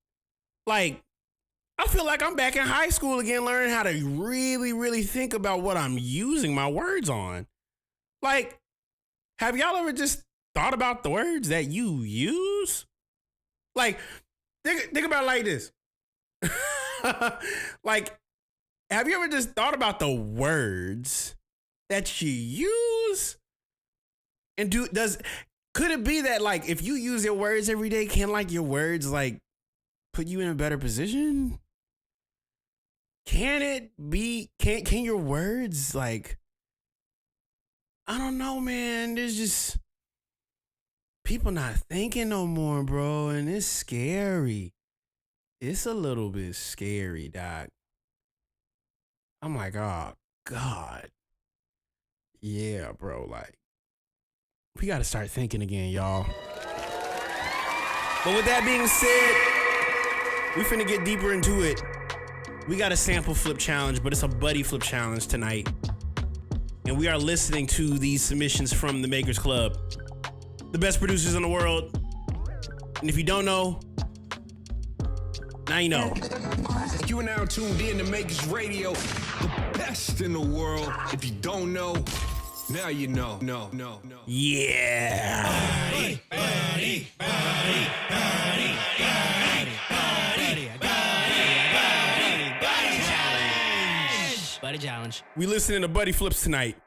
Like, I feel like I'm back in high school again, learning how to really, really think about what I'm using my words on. Like, have y'all ever just thought about the words that you use? Like, think about it like this. Like, have you ever just thought about the words that you use? And could it be that, like, if you use your words every day, can, like, your words, like, put you in a better position? Can your words, like, I don't know, man. There's just people not thinking no more, bro. And it's scary. It's a little bit scary, doc. I'm like, oh, God. Yeah, bro. Like, we got to start thinking again, y'all. But with that being said, we finna get deeper into it. We got a sample flip challenge, but it's a buddy flip challenge tonight. And we are listening to these submissions from the Makers Club, the best producers in the world. And if you don't know, now you know. You are now tuned in to Makers Radio, the best in the world. If you don't know, now you know. No. Yeah. Buddy. Buddy challenge. We listening to buddy flips tonight.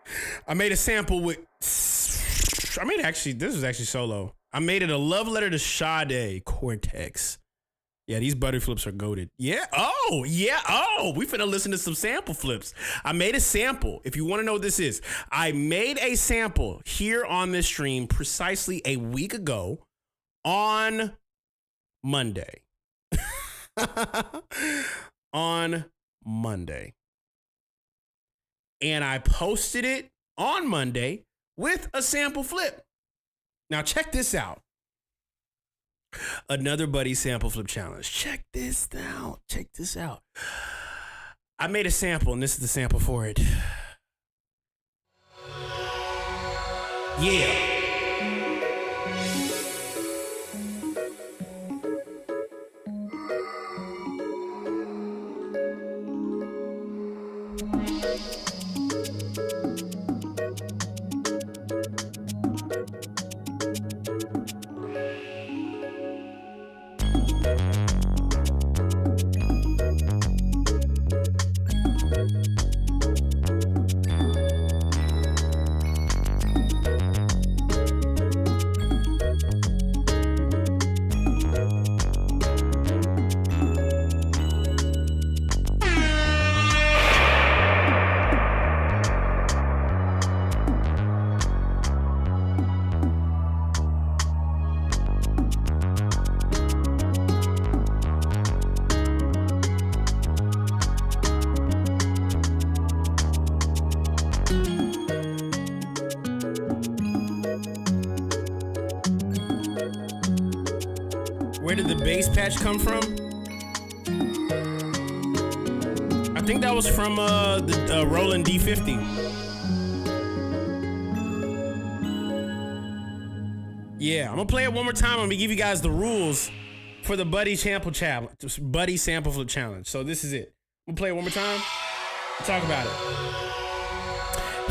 I made a sample with. This was actually solo. I made it a love letter to Sade Cortex. Yeah, these buddy flips are goated. Yeah. Oh, we finna listen to some sample flips. I made a sample. If you want to know what this is, I made a sample here on this stream precisely a week ago on Monday. On Monday. And I posted it on Monday with a sample flip. Now check this out. Another buddy sample flip challenge. Check this out. I made a sample, and this is the sample for it. Yeah. where did the bass patch come from? I think that was from the Roland D50. Yeah, I'm gonna play it one more time. I'm gonna give you guys the rules for the Buddy Sample Challenge, Buddy Sample Flip Challenge. So this is it. I'm gonna play it one more time. We'll talk about it.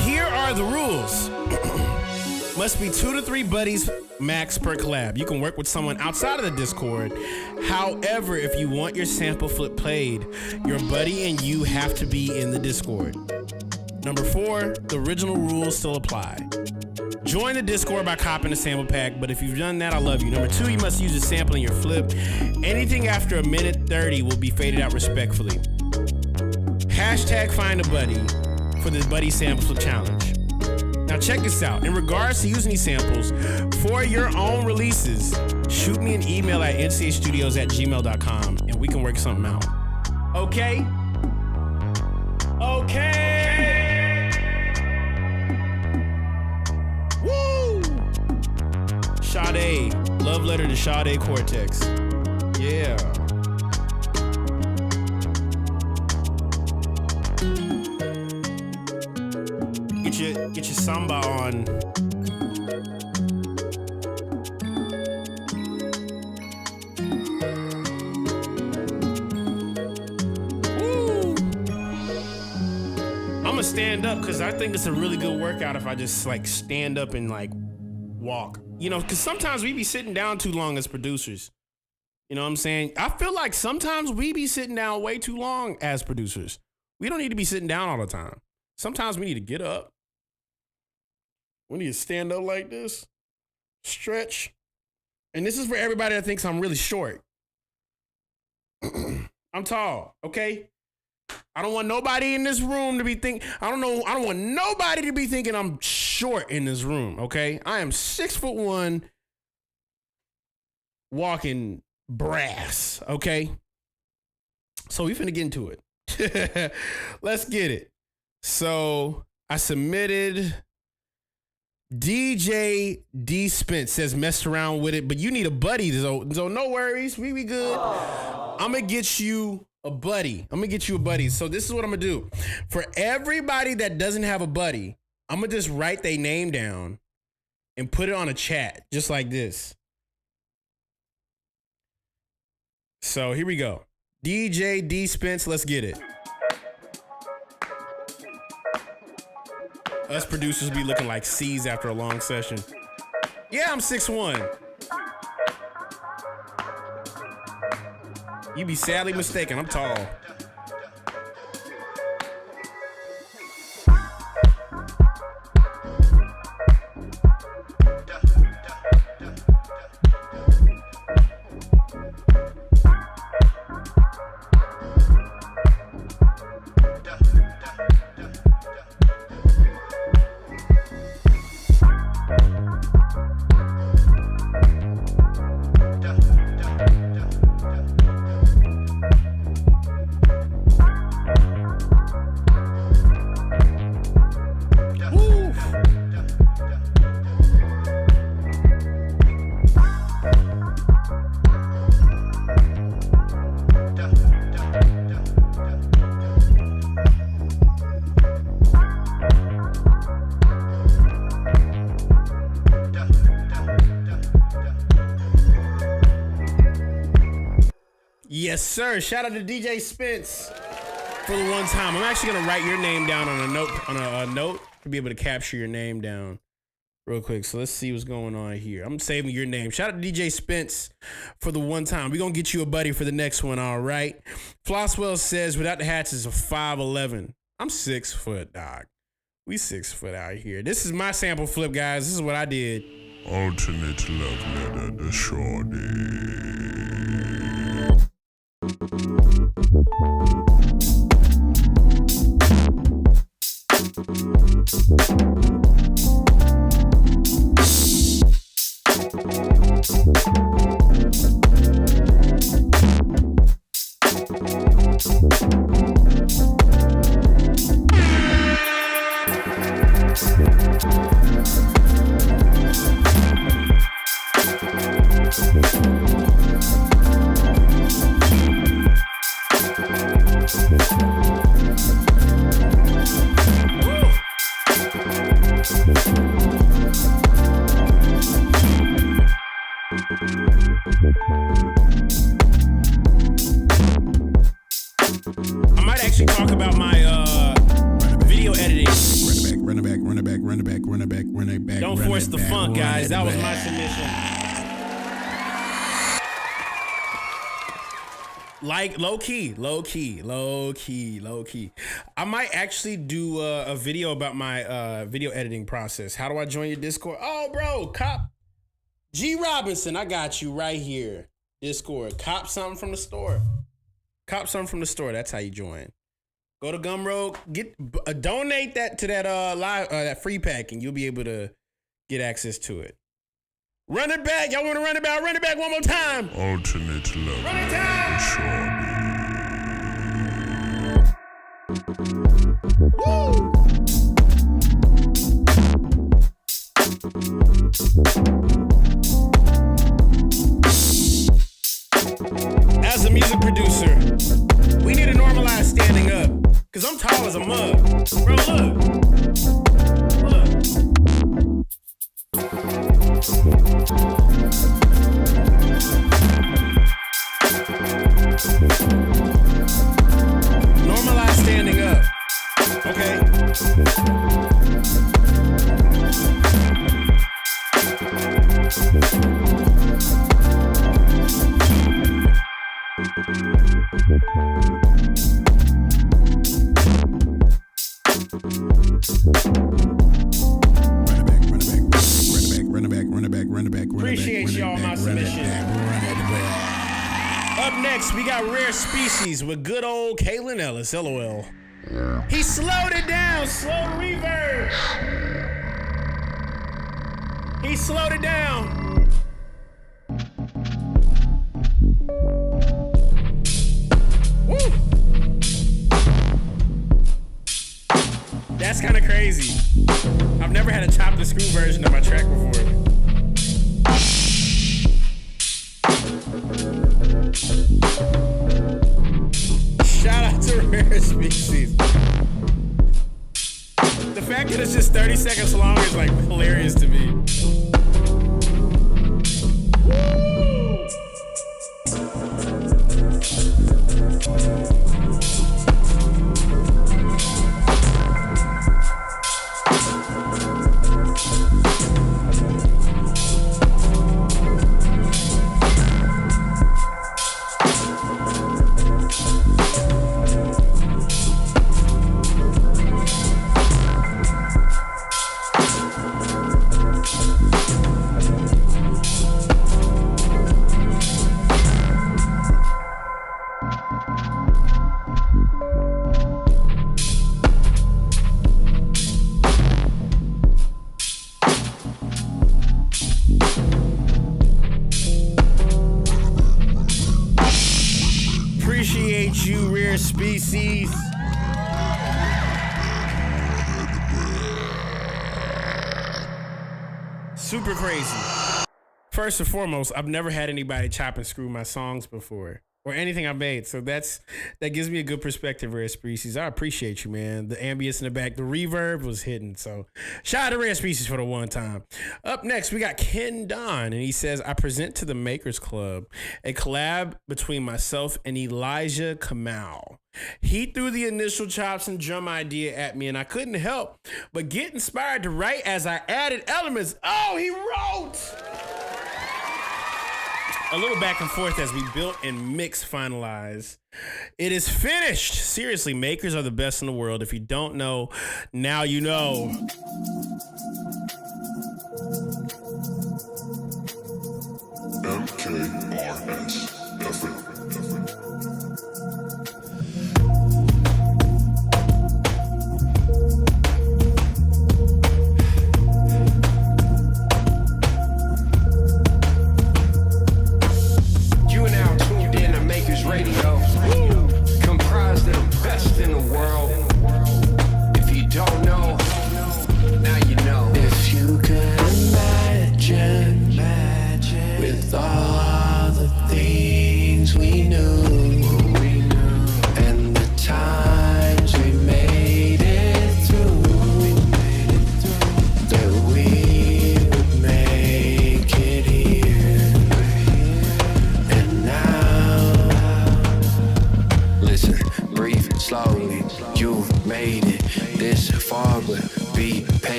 Here are the rules. Must be 2 to 3 buddies max per collab. You can work with someone outside of the Discord. However, if you want your sample flip played, your buddy and you have to be in the Discord. Number 4, the original rules still apply. Join the Discord by copying the sample pack, but if you've done that, I love you. Number 2, you must use a sample in your flip. Anything after 1:30 will be faded out respectfully. Hashtag find a buddy for this Buddy Sample Flip Challenge. Now check this out. In regards to using these samples for your own releases, shoot me an email at nchstudios@gmail.com and we can work something out. Okay? Okay! Woo! Sade. Love letter to Sade Cortex. Yeah. Get your samba on. Woo! I'm gonna stand up because I think it's a really good workout if I just like stand up and like walk. You know, because sometimes we be sitting down too long as producers. You know what I'm saying? I feel like sometimes we be sitting down way too long as producers. We don't need to be sitting down all the time. Sometimes we need to get up. We need to stand up like this, stretch. And this is for everybody that thinks I'm really short. I'm tall, okay? I don't want nobody in this room to be I don't want nobody to be thinking I'm short in this room, okay? I am 6'1", walking brass, okay? So we finna get into it. Let's get it. So I submitted. DJ D Spence says messed around with it, but you need a buddy, so no worries, we good. I'm gonna get you a buddy. So this is what I'm gonna do. For everybody that doesn't have a buddy, I'm gonna just write their name down and put it on a chat, just like this. So here we go. DJ D Spence, let's get it. Us producers be looking like C's after a long session. Yeah, I'm 6'1". You be sadly mistaken, I'm tall. Yes, sir. Shout out to DJ Spence for the one time. I'm actually gonna write your name down on a note to be able to capture your name down real quick. So let's see what's going on here. I'm saving your name. Shout out to DJ Spence for the one time. We're gonna get you a buddy for the next one. All right. Flosswell says without the hats is a 5'11". I'm 6 foot, dog. We 6 foot out here. This is my sample flip, guys. This is what I did. Alternate love letter to Shorty. I might actually talk about my video editing. Run it back. Don't force the funk, guys. That was my submission. Like low key. I might actually do a video about my video editing process. How do I join your Discord? Oh, bro, Cop G Robinson, I got you right here. Discord. Cop something from the store. That's how you join. Go to Gumroad, donate that to that live that free pack, and you'll be able to get access to it. Run it back, y'all want to run it back? Run it back one more time. Alternate love. Run it down. Woo! As a music producer, we need to normalize standing up. Cause I'm tall as a mug. Bro, look. Normalize standing up. Okay. Run it back. Appreciate y'all my submission. Up next, we got Rare Species with good old Kaelin Ellis, LOL. He slowed it down, slow reverb. He slowed it down. Woo! That's kind of crazy. I've never had a chop and screw version of my track before. Shout out to Rare Species. The fact that it's just 30 seconds long is like hilarious to me. Appreciate you, Rare Species. Super crazy. First and foremost, I've never had anybody chop and screw my songs before or anything I made. So that gives me a good perspective, Rare Species. I appreciate you, man. The ambience in the back, the reverb was hidden. So shout out to Rare Species for the one time. Up next, we got Ken Don, and he says, I present to the Makers Club a collab between myself and Elijah Kamal. He threw the initial chops and drum idea at me, and I couldn't help but get inspired to write as I added elements. Oh, he wrote! A little back and forth as we built and mixed, finalized. It is finished. Seriously, makers are the best in the world. If you don't know, now you know. MKRS FM. Radio, comprised of the best in the world. If you don't know, now you know.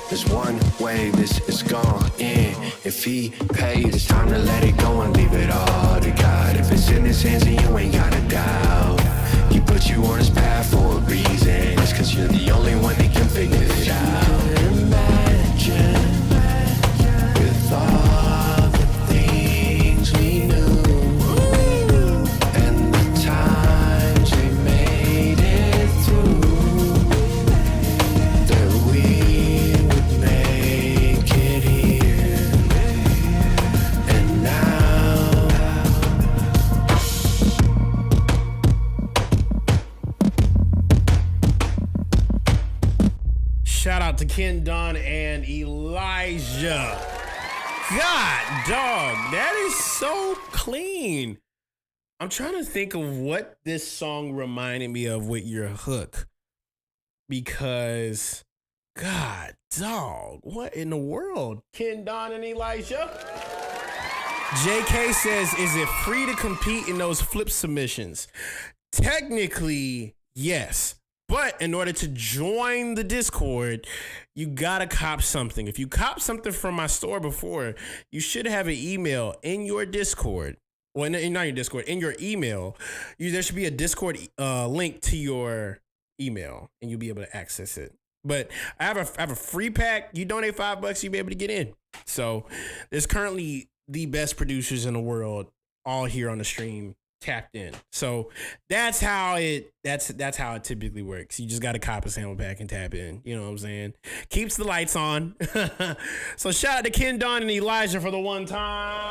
There's one way this is gone in. If he paid, it's time to let it go and leave it all to God. If it's in his hands and you ain't gotta doubt, he put you on his path for a reason. It's cause you're the only one that can figure it out. Imagine with all the things we knew and the times we made it through, that we would make it here and now. Shout out to Ken Don and Elijah. God, dog, that is so clean. I'm trying to think of what this song reminded me of with your hook. Because, God, dog, what in the world? Ken Don and Elijah? JK says, is it free to compete in those flip submissions? Technically, yes. But in order to join the Discord, you gotta cop something. If you cop something from my store before, you should have an email in your Discord. Well, not your Discord, in your email. There should be a Discord link to your email, and you'll be able to access it. But I have a free pack. You donate $5, you'll be able to get in. So there's currently the best producers in the world all here on the stream, tapped in. So that's how it typically works. You just got to cop a sample pack and tap in. You know what I'm saying? Keeps the lights on. So shout out to Ken Don and Elijah for the one time.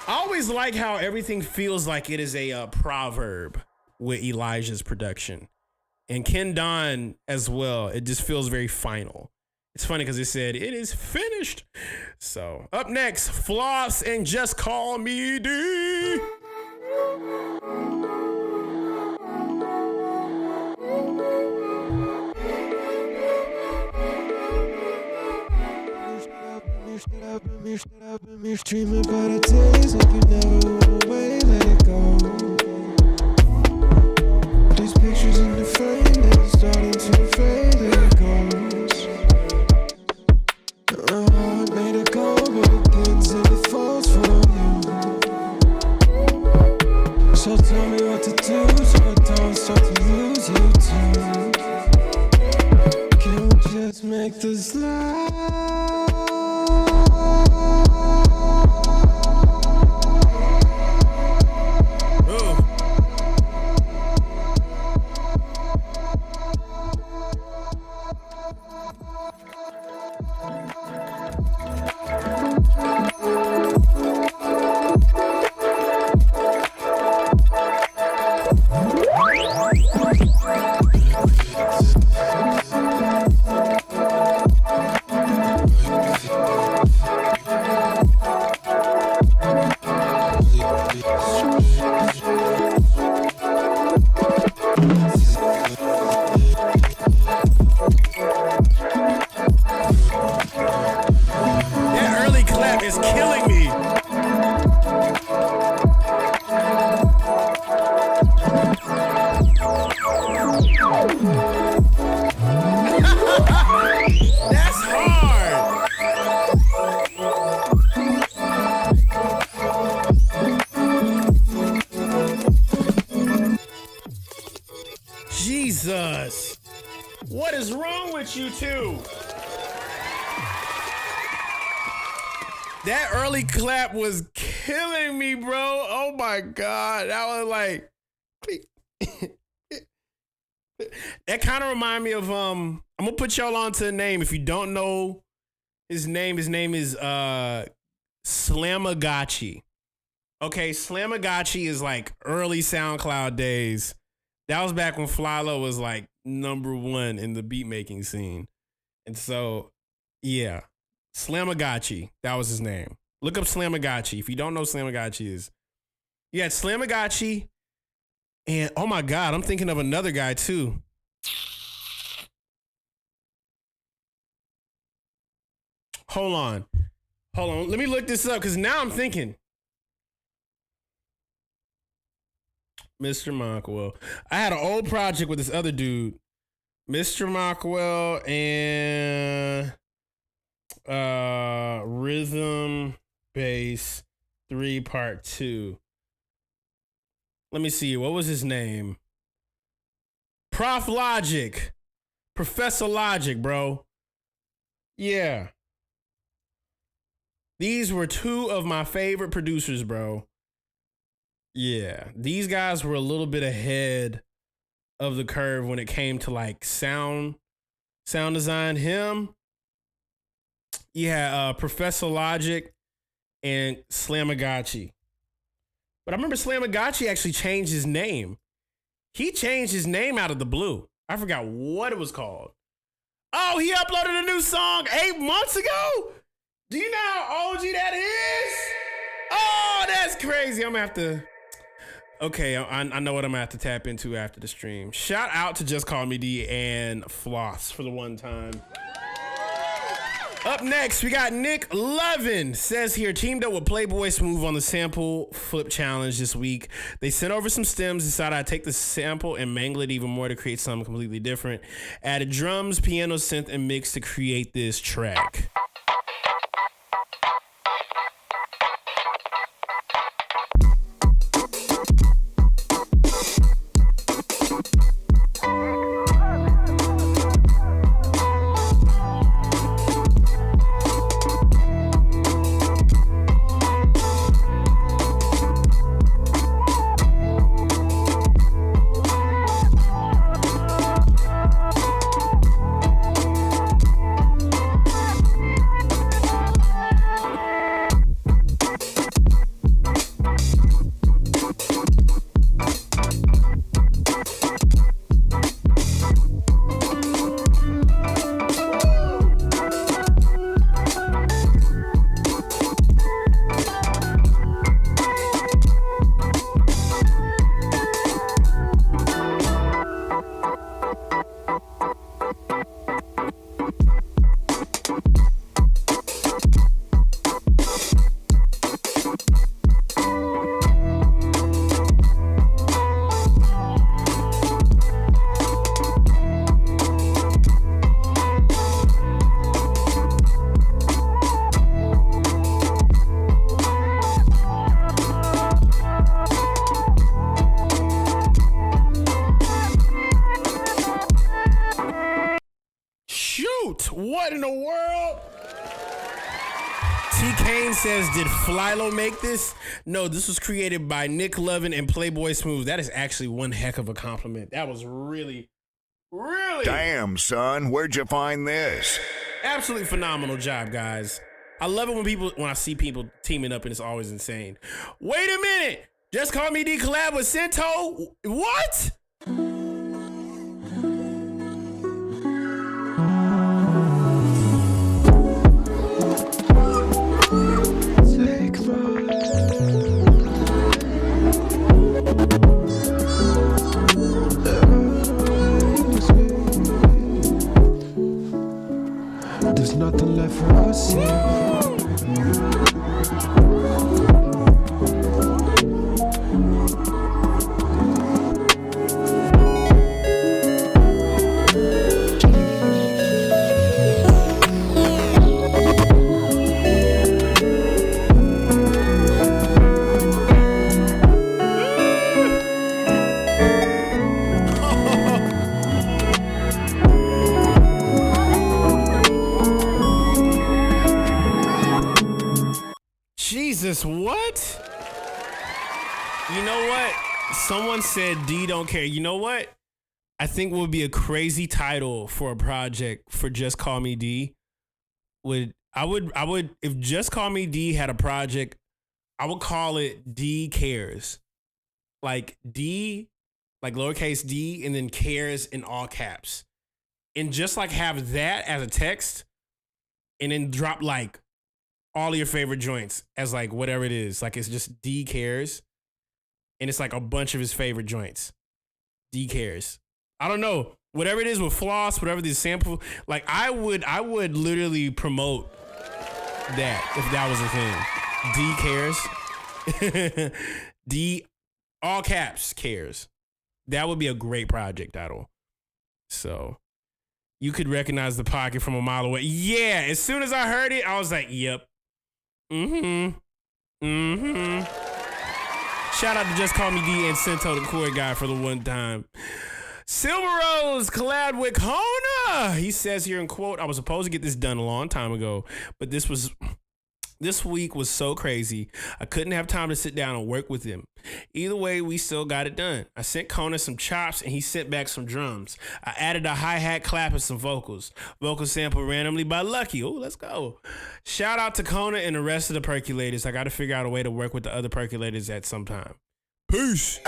I always like how everything feels like it is a proverb with Elijah's production. And Ken Don as well. It just feels very final. It's funny because it said, it is finished. So up next, Floss and Just Call Me D. Dreaming about the days like you never went away, let it go. These pictures in the frame, they're starting to fade, there it goes. My heart made it go, but it bends and it falls for you. So tell me what to do, so I don't start to lose you too. Can we just make this last? Jesus. What is wrong with you two? That early clap was killing me, bro. Oh my God. I was like, that kind of remind me of, I'm gonna put y'all on to a name. If you don't know his name is Slamagachi. Okay, Slamagachi is like early SoundCloud days. That was back when Flylo was like #1 in the beat making scene. And so, yeah, Slamagachi, that was his name. Look up Slamagachi. If you don't know who Slamagachi is. You had Slamagachi, and oh my God, I'm thinking of another guy too. Hold on. Let me look this up because now I'm thinking. Mr. Monkwell. I had an old project with this other dude. Mr. Mockwell and Rhythm Bass 3 Part 2. Let me see. What was his name? Prof Logic. Professor Logic, bro. Yeah. These were two of my favorite producers, bro. Yeah. These guys were a little bit ahead of the curve when it came to like sound design. Professor Logic and Slamagachi. But I remember Slamagachi actually changed his name. He changed his name out of the blue. I forgot what it was called. Oh, he uploaded a new song 8 months ago? Do you know how OG that is? Oh, that's crazy. I'm gonna have to... Okay, I know what I'm gonna have to tap into after the stream. Shout out to Just Call Me D and Floss for the one time. Up next, we got Nick Levin. Says here, teamed up with Playboy Smooth on the sample flip challenge this week. They sent over some stems, decided I'd take the sample and mangle it even more to create something completely different. Added drums, piano, synth, and mix to create this track. What in the world? T. Kane says, did Flylo make this? No, this was created by Nick Levin and Playboy Smooth. That is actually one heck of a compliment. That was really... Damn, son, where'd you find this? Absolutely phenomenal job, guys. I love it when I see people teaming up and it's always insane. Wait a minute. Just Call Me D collab with Cento? What? There's nothing left for us here. Jesus, what? You know what? Someone said D don't care. You know what? I think would be a crazy title for a project for Just Call Me D. I would if Just Call Me D had a project, I would call it D Cares. Like D, like lowercase d, and then cares in all caps. And just like have that as a text, and then drop like all of your favorite joints as like whatever it is. Like it's just D Cares. And it's like a bunch of his favorite joints. D Cares. I don't know. Whatever it is with Floss, whatever the sample, like I would literally promote that if that was a thing. D Cares. D, all caps, Cares. That would be a great project title. So You could recognize the pocket from a mile away. Yeah, as soon as I heard it, I was like, yep. Shout out to Just Call Me D and Cento the Chord Guy for the one time. Silver Rose collabed with Kona. He says here in quote, I was supposed to get this done a long time ago, but this week was so crazy. I couldn't have time to sit down and work with him. Either way, we still got it done. I sent Kona some chops and he sent back some drums. I added a hi-hat clap and some vocals. Vocal sample randomly by Lucky. Oh, let's go. Shout out to Kona and the rest of the percolators. I got to figure out a way to work with the other percolators at some time. Peace.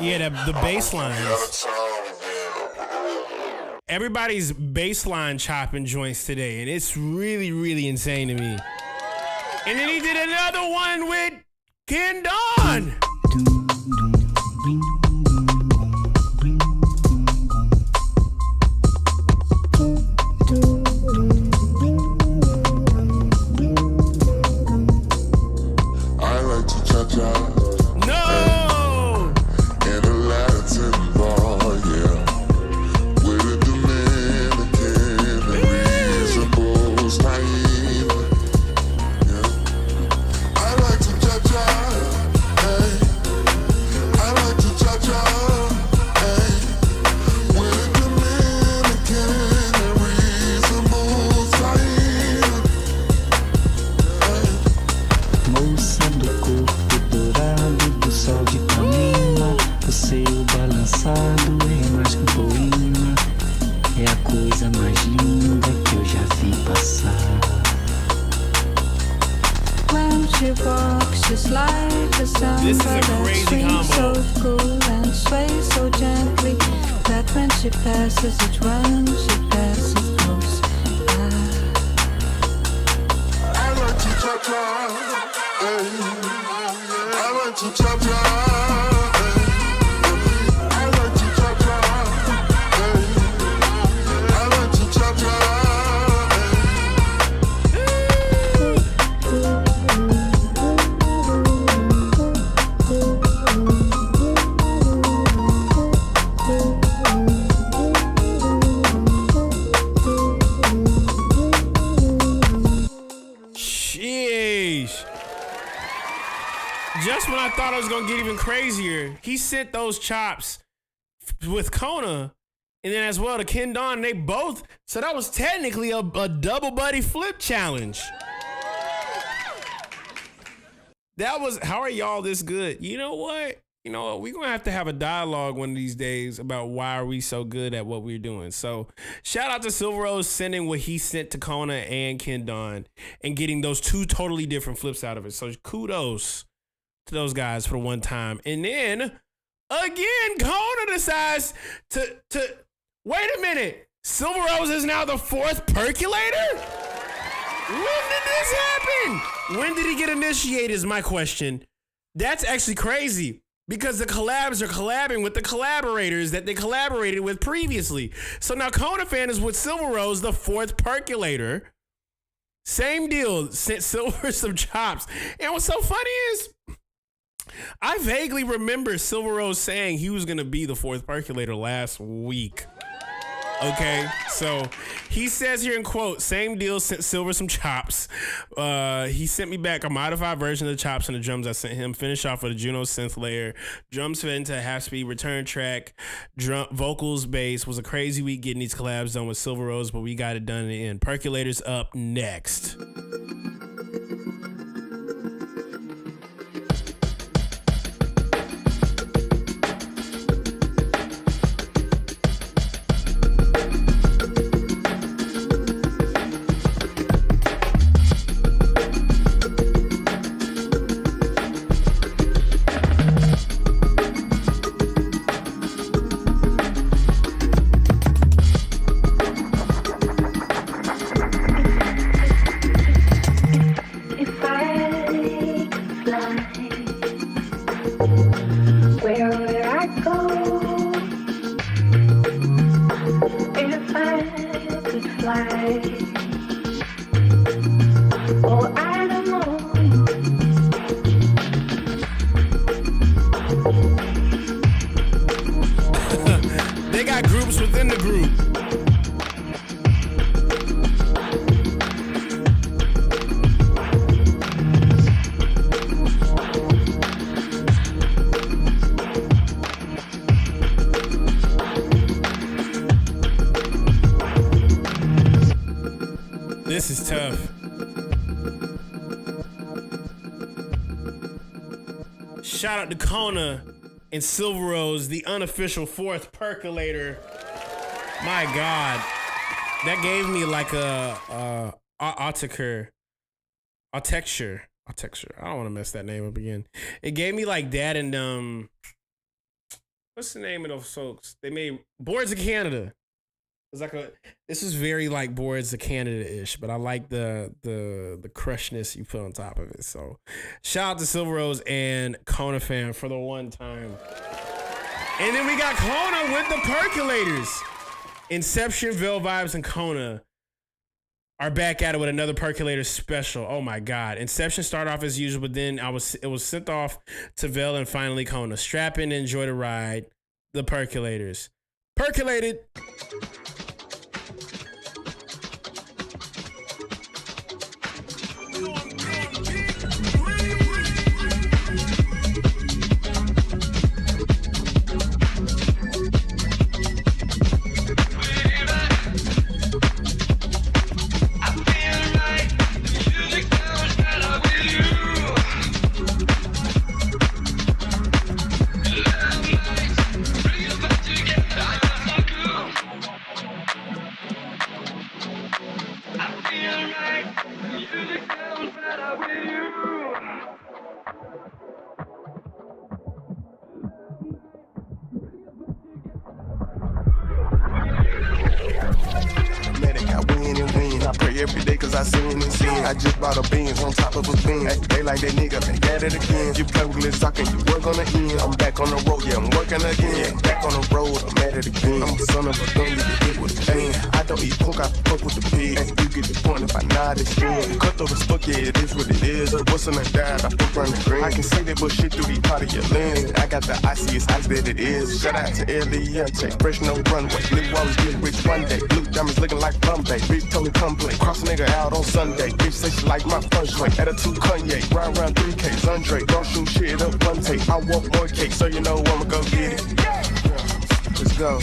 Yeah, the bass lines. Everybody's baseline chopping joints today, and it's really, really insane to me. And then he did another one with Ken Don. I like to cha-cha. No! In a Latin bar, yeah. With a Dominican and reasonable style. Yeah. I like to cha-cha, hey. I like to cha-cha, hey. With a Dominican and reasonable style. Moça do corpo dourado do sol de Ipanema, o seu balançado é mais que poema, é a coisa mais linda que eu já vi passar. When she walks, she's like a samba This is a that crazy swings combo. so cool and sways so gently that when she passes, it runs, she passes close. I like to cha-cha, hey. I like to cha-cha, hey. I like to cha-cha, hey. I like to cha-cha, Sheesh. Just when I thought I was gonna get even crazier, he sent those chops with Kona, and then as well to Ken Don. They both, so that was technically a double buddy flip challenge. That was, how are y'all this good? You know what? you know what, we're going to have a dialogue one of these days about why are we so good at what we're doing. So shout out to Silver Rose sending what he sent to Kona and Ken Don and getting those two totally different flips out of it. So kudos to those guys for one time. And then again, Kona decides to wait a minute. Silver Rose is now the fourth percolator? When did this happen? When did he get initiated is my question. That's actually crazy because the collabs are collabing with the collaborators that they collaborated with previously. So now Kona Fan is with Silver Rose, the fourth percolator. Same deal, sent Silver some chops. And what's so funny is I vaguely remember Silver Rose saying he was going to be the fourth percolator last week. Okay, so he says here in quote, same deal, sent Silver some chops. He sent me back a modified version of the chops and the drums I sent him. Finish off with a Juno synth layer. Drums fed into a half-speed return track. Vocals, bass. Was a crazy week getting these collabs done with Silver Rose, but we got it done in the end. Percolator's up next. They got groups within the group. This is tough. Shout out to Kona and Silver Rose, the unofficial fourth percolator. My God, that gave me like a architecture. I don't want to mess that name up again. It gave me like that and what's the name of those folks? They made Boards of Canada. It's like this is very like Boards of Canada-ish, but I like the crushness you put on top of it. So shout out to Silver Rose and Kona Fan for the one time. And then we got Kona with the percolators. Inception, Veil Vibes, and Kona are back at it with another percolator special. Oh my God. Inception started off as usual, but then it was sent off to Veil and finally Kona. Strap in and enjoy the ride. The percolators. Percolated. I just bought a Benz on top of a Benz. They like that nigga, back at it again. You play with this talking, you work on the end. I'm back on the road, yeah, I'm working again. Back on the road, I'm at it again. I'm the son of a gun, you get hit with a fan. I don't eat pork, I fuck with the pig. And you get the point if I nod it's good. Cut through the fuck, yeah, it is what it is. What's in the diet, I fuck around the green. I can see that bullshit through the part of your lens. I got the iciest ice that it is. Shout out to Eliante, fresh no runway. Live always get rich one day. Blue diamonds looking like Bombay. Bitch told me come play. Cross a nigga out on Sunday. Bitch say she like my fun way. Attitude Kanye, ride around 3Ks. Andre, don't shoot shit up one take. I want more cake, so you know I'ma go get it. Let's go.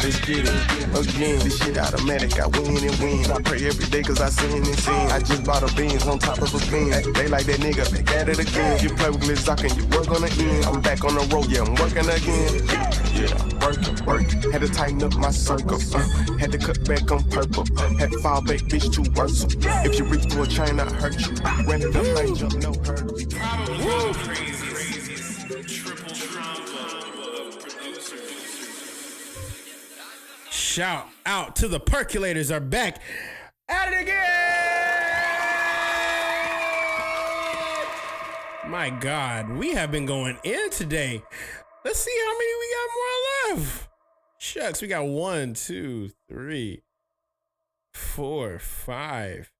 Let's get it again. This shit automatic. I win and win. I pray every day cause I sin and sin. I just bought a Benz on top of a Benz. They like that nigga, back at it again. You play with Glizzock and you work on the end. I'm back on the road, yeah, I'm working again. Yeah, working. Had to tighten up my circle. Had to cut back on purple. Had to fall back, bitch, too worse. If you reach for a chain, I hurt you. Ran it up, I jump, no hurt. Shout out to the Percolators are back at it again. My God, we have been going in today. Let's see how many we got more left. Shucks, we got 1, 2, 3, 4, 5,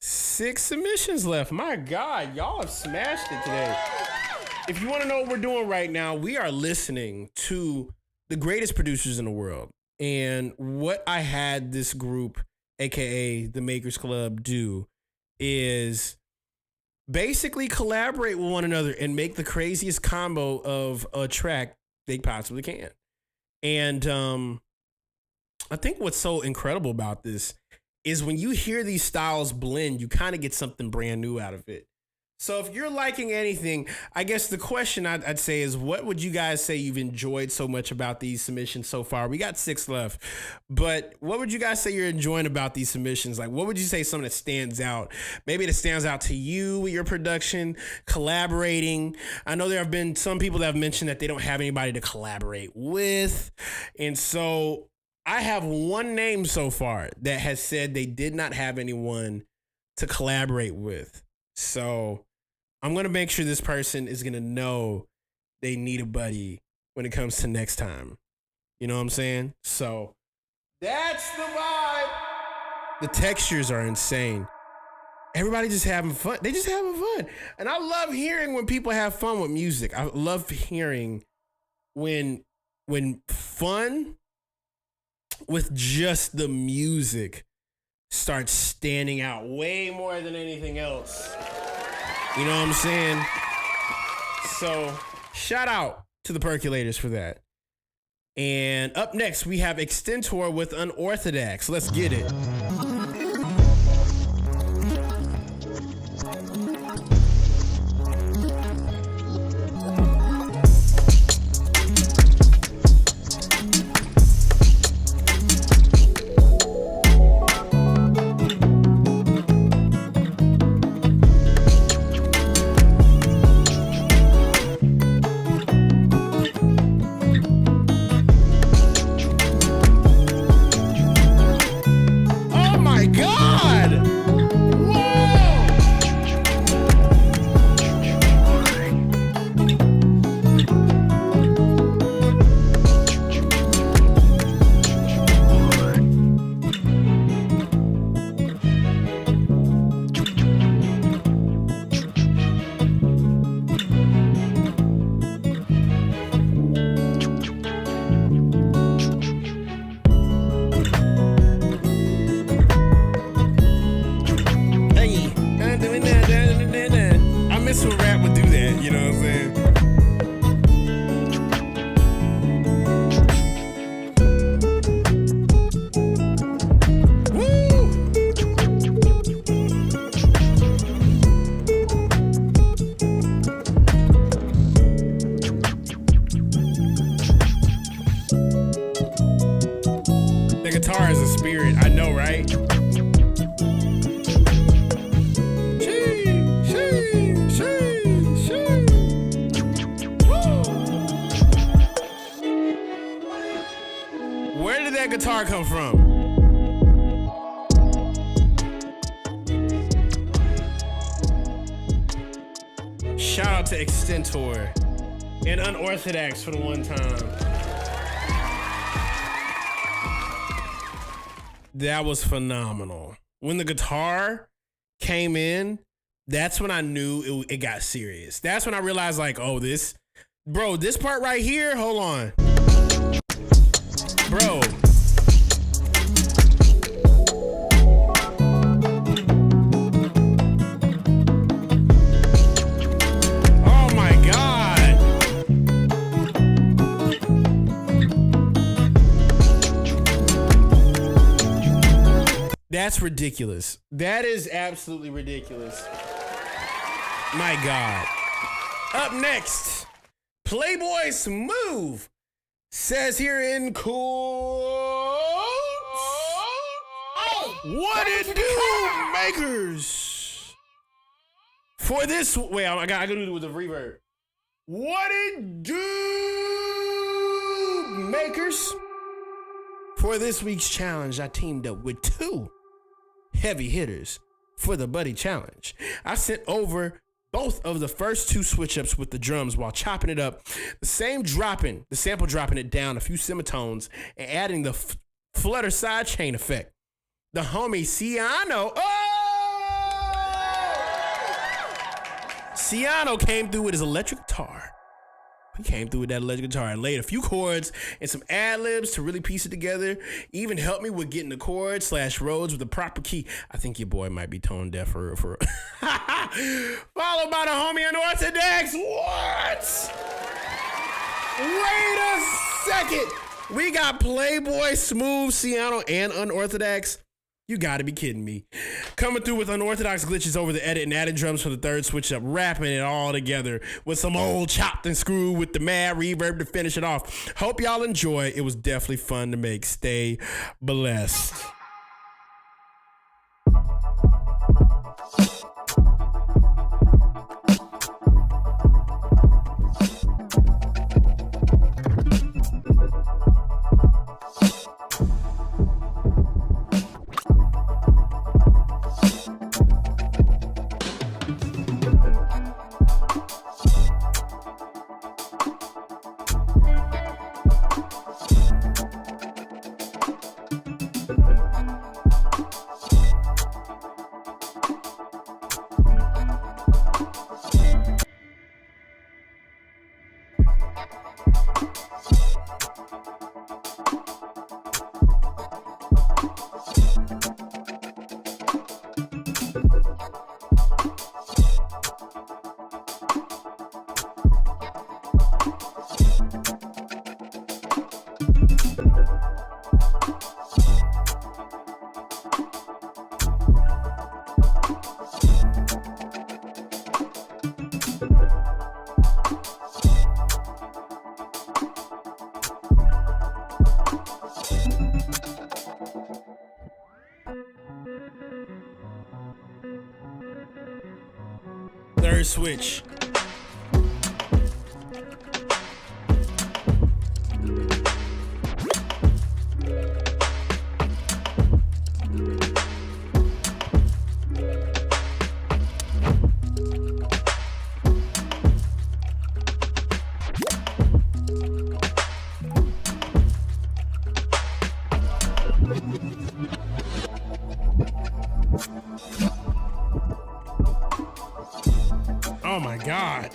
6 submissions left. My God, y'all have smashed it today. If you want to know what we're doing right now, we are listening to the greatest producers in the world. And what I had this group, aka the Makers Club, do is basically collaborate with one another and make the craziest combo of a track they possibly can. And I think what's so incredible about this is when you hear these styles blend, you kind of get something brand new out of it. So if you're liking anything, I guess the question I'd say is, what would you guys say you've enjoyed so much about these submissions so far? We got 6 left, but what would you guys say you're enjoying about these submissions? Like, what would you say something that stands out? Maybe that stands out to you with your production, collaborating. I know there have been some people that have mentioned that they don't have anybody to collaborate with. And so I have one name so far that has said they did not have anyone to collaborate with. So I'm going to make sure this person is going to know they need a buddy when it comes to next time. You know what I'm saying? So that's the vibe. The textures are insane. Everybody just having fun. They just having fun. And I love hearing when people have fun with music. I love hearing when fun with just the music starts standing out way more than anything else. You know what I'm saying? So shout out to the Percolators for that. And up next, we have Extentor with Unorthodox. Let's get it. guitar is a spirit. I know, right? Where did that guitar come from? Shout out to Extentor and Unorthodox for the one time. That was phenomenal. When the guitar came in, that's when I knew it got serious. That's when I realized, like, oh, this part right here, hold on. Bro. Oh my God. That's ridiculous. That is absolutely ridiculous. My God. Up next, Playboy Smooth says here in quotes, what it do, makers? For this, wait, I gotta do it with the reverb. What it do, makers? For this week's challenge, I teamed up with two heavy hitters for the Buddy Challenge. I sent over both of the first two switch-ups with the drums while chopping it up, the sample dropping it down a few semitones and adding the flutter sidechain effect. The homie Ciano, Ciano came through with his electric guitar. He came through with that electric guitar and laid a few chords and some ad-libs to really piece it together. Even helped me with getting the chords / roads with the proper key. I think your boy might be tone deaf for Followed by the homie Unorthodox. What? Wait a second. We got Playboy, Smooth, Ciano, and Unorthodox. You gotta be kidding me. Coming through with unorthodox glitches over the edit and added drums for the third switch up, rapping it all together with some old chopped and screwed with the mad reverb to finish it off. Hope y'all enjoy. It was definitely fun to make. Stay blessed. Third switch. Oh my God.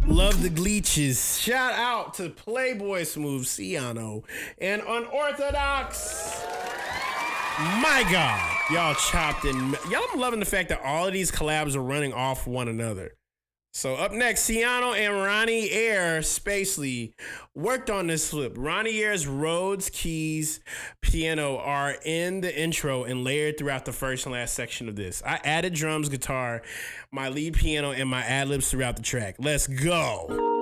Love the glitches. Shout out to Playboy Smooth, Ciano, and Unorthodox. My God. Y'all chopped in. Y'all, I'm loving the fact that all of these collabs are running off one another. So up next, Ciano and Ronnie Air Spacely worked on this flip. Ronnie Air's Rhodes, keys, piano are in the intro and layered throughout the first and last section of this. I added drums, guitar, my lead piano, and my ad-libs throughout the track. Let's go.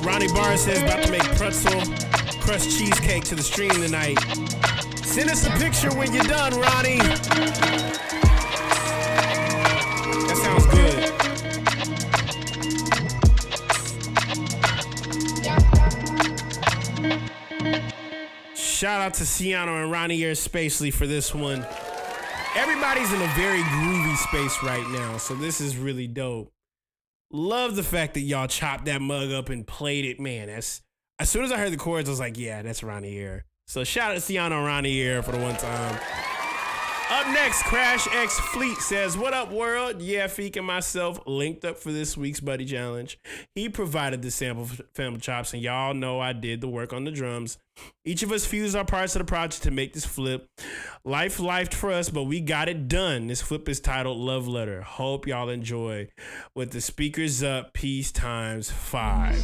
Ronnie Barr says about to make pretzel crust cheesecake to the stream tonight. Send us a picture when you're done, Ronnie. That sounds good. Shout out to Ciano and Ronnie Air Spacely for this one. Everybody's in a very groovy space right now, so this is really dope. Love the fact that y'all chopped that mug up and played it. Man, as soon as I heard the chords, I was like, yeah, that's Ronnie Air. So shout out to Ciano and Ronnie Air for the one time. Up next, Crash X Fleet says, what up, world? Yeah, Feek and myself linked up for this week's Buddy Challenge. He provided the sample chops, and y'all know I did the work on the drums. Each of us fused our parts of the project to make this flip. Life lifed for us, but we got it done. This flip is titled Love Letter. Hope y'all enjoy. With the speakers up, peace times 5.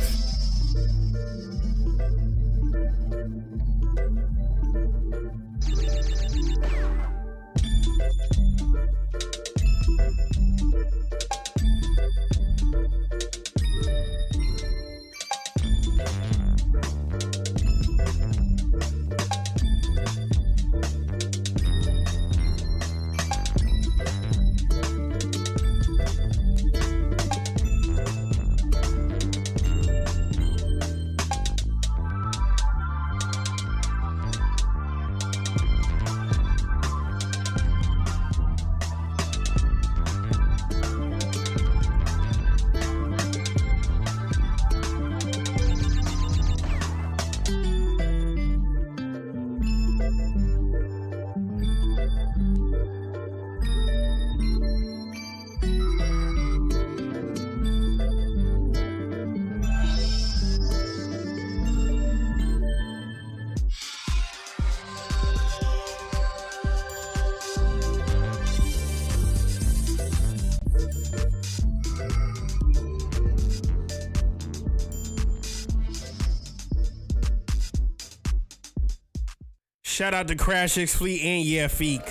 Shout out to Crash X Fleet and Yeah Feek.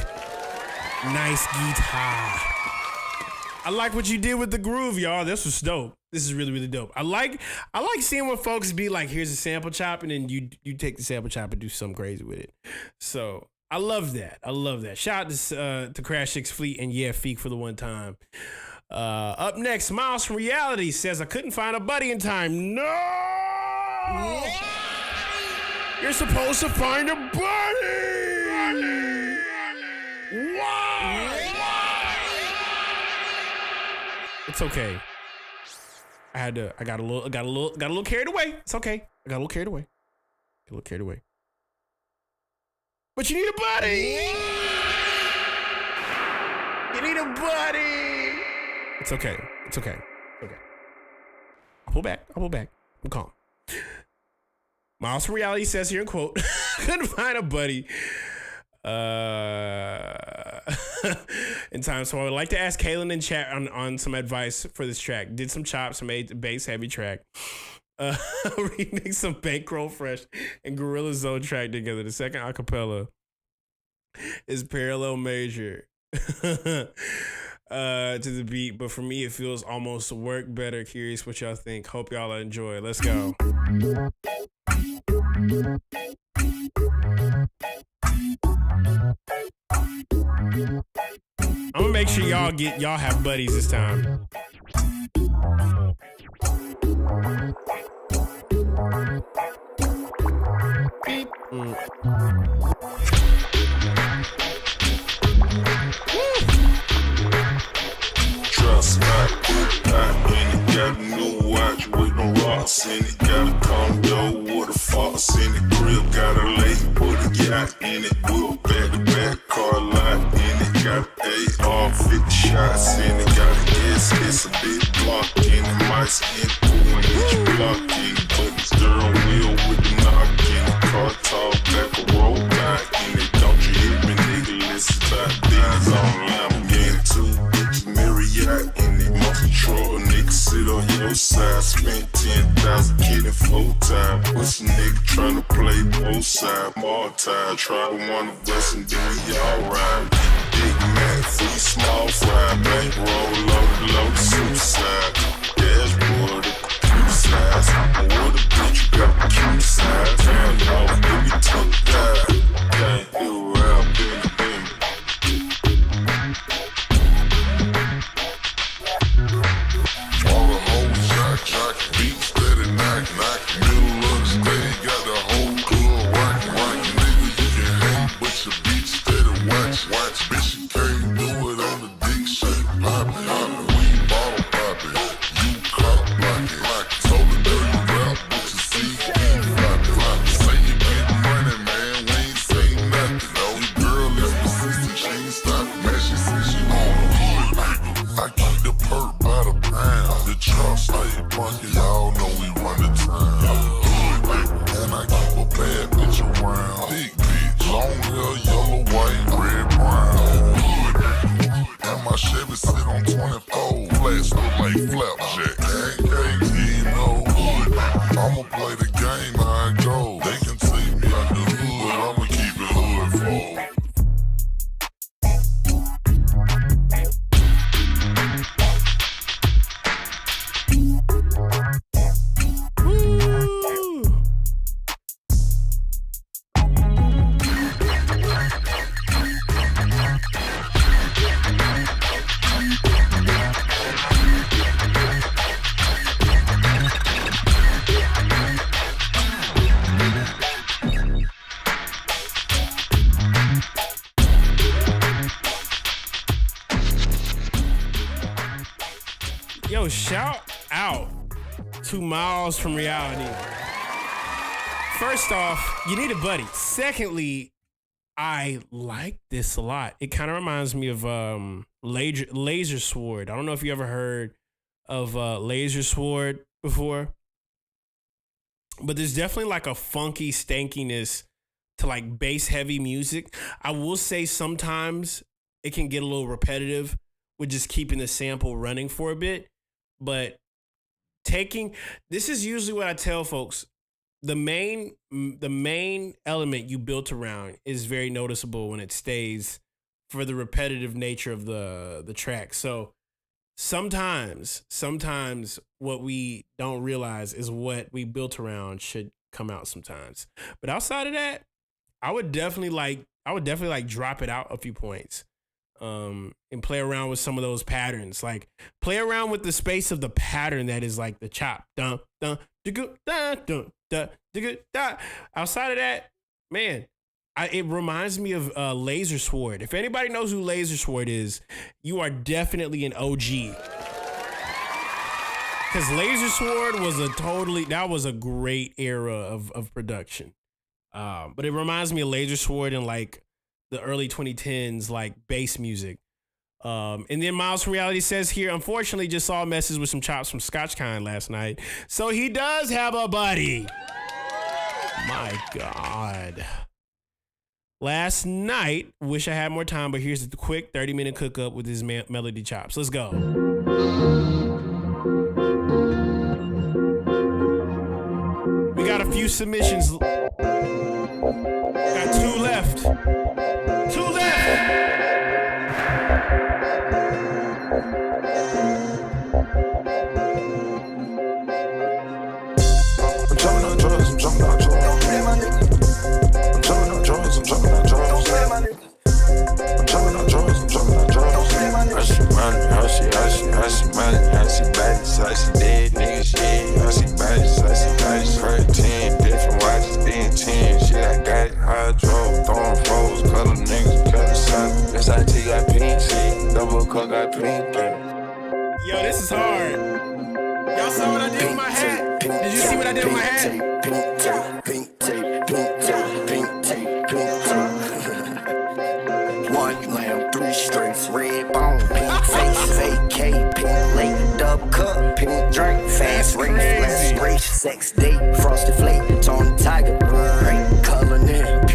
Nice guitar. I like what you did with the groove, y'all. This was dope. This is really, really dope. I like seeing when folks be like, here's a sample chop, and then you take the sample chop and do something crazy with it. So I love that. I love that. Shout out to Crash X Fleet and Yeah Feek for the one time. Up next, Miles from Reality says, I couldn't find a buddy in time. No! You're supposed to find a buddy! Why? It's okay. I got a little carried away. It's okay. I got a little carried away. But you need a buddy! You need a buddy! It's okay. I'll pull back. I'm calm. Miles from Reality says here in quote, couldn't find a buddy in time. So I would like to ask Kaelin in chat on some advice for this track. Did some chops, made a bass heavy track. Remix some Bankroll Fresh and Gorilla Zone track together. The second acapella is parallel major to the beat, but for me it feels almost work better. Curious what y'all think. Hope y'all enjoy. Let's go. I'm gonna make sure y'all have buddies this time. Trust not, got a new watch with no rocks in it. Got a condo with a fox in it. Crib got a lake with a yacht in it. Wheel back to back, car lot in it. Got AR 50 shots in it. Got a guess it's a big block in it. Mice in it, pulling each block in it. Put the steering wheel with the knock in it. Car tall, back a roll back in it. Don't you hear me, nigga? Listen to things on Lamborghini 2 bitches, Marriott in it. My control, nigga, sit on your side. Spent 10,000 kidding full time. What's a nigga tryna play both sides? Multi, try one of us and then we all ride. Big Mac, free small fry. Bankroll, load, suicide. Dashboard, two sides. With a knocking. Middle of the stage, got the whole club rocking. Nigga, you can hang, but your bitch steady watch. Bitch, you can't do it on the dick shit. Poppin', we bottle poppin'. You cop blockin'. So the dirty rap, but you see, floppin'. Say you get money, man, we ain't say nothing. No, your girl is persistent, she ain't stoppin'. Man, she said she on the hood, nigga. I keep the perk by the pound. The trunk stay funky, y'all know we run the town. Hood, nigga, and I keep a bad bitch around. Big bitch, long hair, yellow, white, red, brown. Hood, nigga, and my Chevy sit on 24. Flats look like flapjack. Pancakes, you know. Hood, nigga, I'ma play the game how it goes. They can take me out the hood, I'ma keep it hood for. Yo, shout out to Miles from Reality. First off, you need a buddy. Secondly, I like this a lot. It kind of reminds me of Laser Sword. I don't know if you ever heard of Laser Sword before, but there's definitely like a funky stankiness to like bass heavy music. I will say sometimes it can get a little repetitive with just keeping the sample running for a bit. But this is usually what I tell folks. The main element you built around is very noticeable when it stays for the repetitive nature of the track. So sometimes what we don't realize is what we built around should come out sometimes. But outside of that, I would definitely like drop it out a few points. And play around with some of those patterns. Like play around with the space of the pattern that is like the chop. Dun, dun, dun, dun, dun, dun, dun, dun. Outside of that, man, it reminds me of Laser Sword. If anybody knows who Laser Sword is, you are definitely an OG. Because Laser Sword was a great era of production. But it reminds me of Laser Sword and like the early 2010s, like bass music. And then Miles from Reality says here, unfortunately, just saw a message with some chops from Scotchkind last night. So he does have a buddy. My God. Last night, wish I had more time, but here's the quick 30-minute cook up with his melody chops. Let's go. We got a few submissions. Got two left. I'm jumping on drugs, I'm jumping on drugs. I'm jumping on drugs, I'm jumping on drugs. I'm jumping on drugs, I'm jumping on drugs. How she running, how she running, how she bad, how she dead, nigga shit. How she bad, her 10 different watches, then 10 shit. I got it, how I drove, throwing foes, color niggas, color shots. That's how I take got pink shit, double cup got pink. Yo, this is hard. Y'all saw what I did with my hat? Did you see what I did with my hat? Pink tape, pink tape, pink tape, pink tape, pink tape. One lamb, three strings, red bone, pink face, vacate, pink lake, dub cup, pink drink, fast race, last race, sex date, frosted flake, Tony Tiger, rain color in.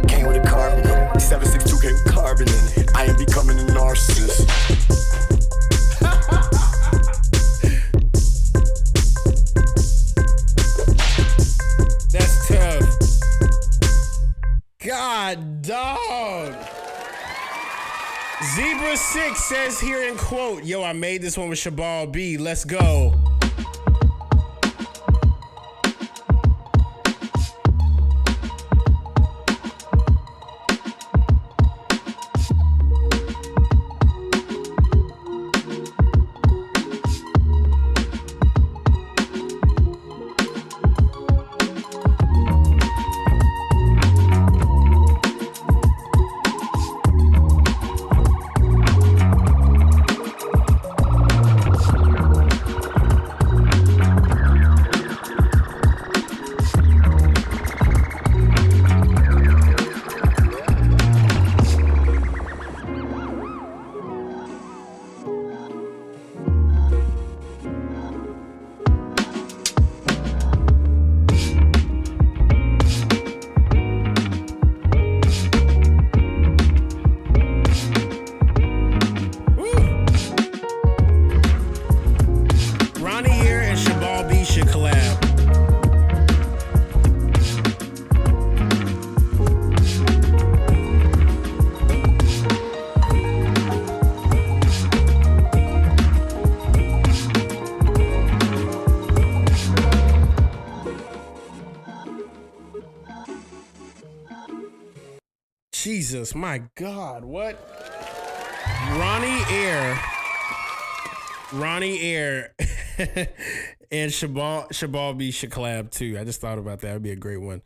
Came with a carbon in it, 762 came with carbon in it. I am becoming a narcissist. That's tough. God, dog. Zebra 6 says here in quote, yo, I made this one with Shabal B. Let's go. Jesus, my God, what? Ronnie Air, and Shabal B. Shaklab too. I just thought about that. That'd be a great one.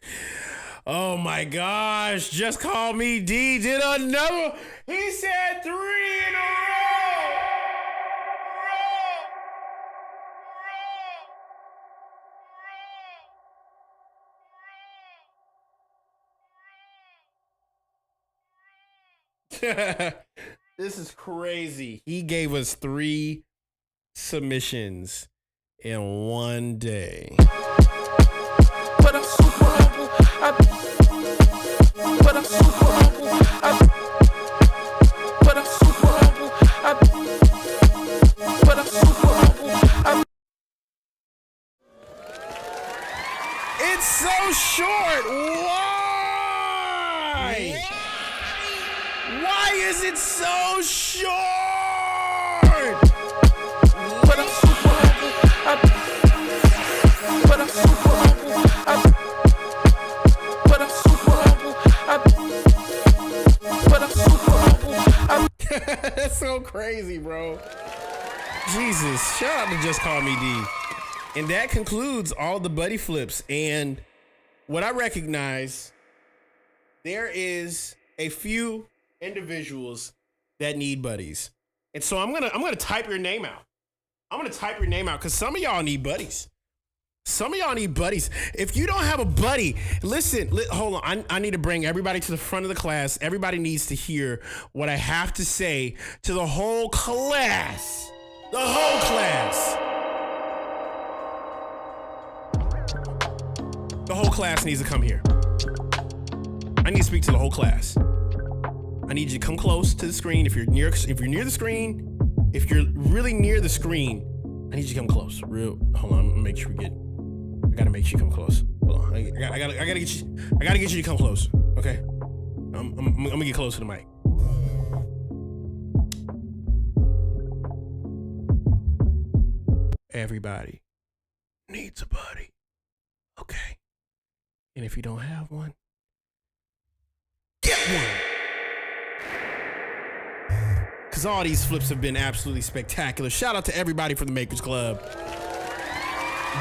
Oh my gosh, Just Call Me D did another. He said 3 in a row. This is crazy. He gave us 3 submissions in one day. But I'm super humble. But I'm super humble. But I'm super humble. But I'm super humble. It's so short. Why? Why is it so short? But I'm super humble. But I'm super humble. But I'm super humble. But I'm super humble. That's so crazy, bro. Jesus, shout out to Just Call Me D. And that concludes all the buddy flips. And what I recognize, there is a few individuals that need buddies. And so I'm gonna type your name out. I'm gonna type your name out because some of y'all need buddies. Some of y'all need buddies. If you don't have a buddy, listen, hold on. I need to bring everybody to the front of the class. Everybody needs to hear what I have to say to the whole class. The whole class. The whole class needs to come here. I need to speak to the whole class. I need you to come close to the screen. If you're near the screen, if you're really near the screen, I need you to come close. Hold on, I'm gonna make sure we get. I gotta make sure you come close. Hold on, I gotta get you. I gotta get you to come close. Okay, I'm gonna get close to the mic. Everybody needs a buddy. Okay. And if you don't have one, get one. Because all these flips have been absolutely spectacular. Shout out to everybody from the Makers Club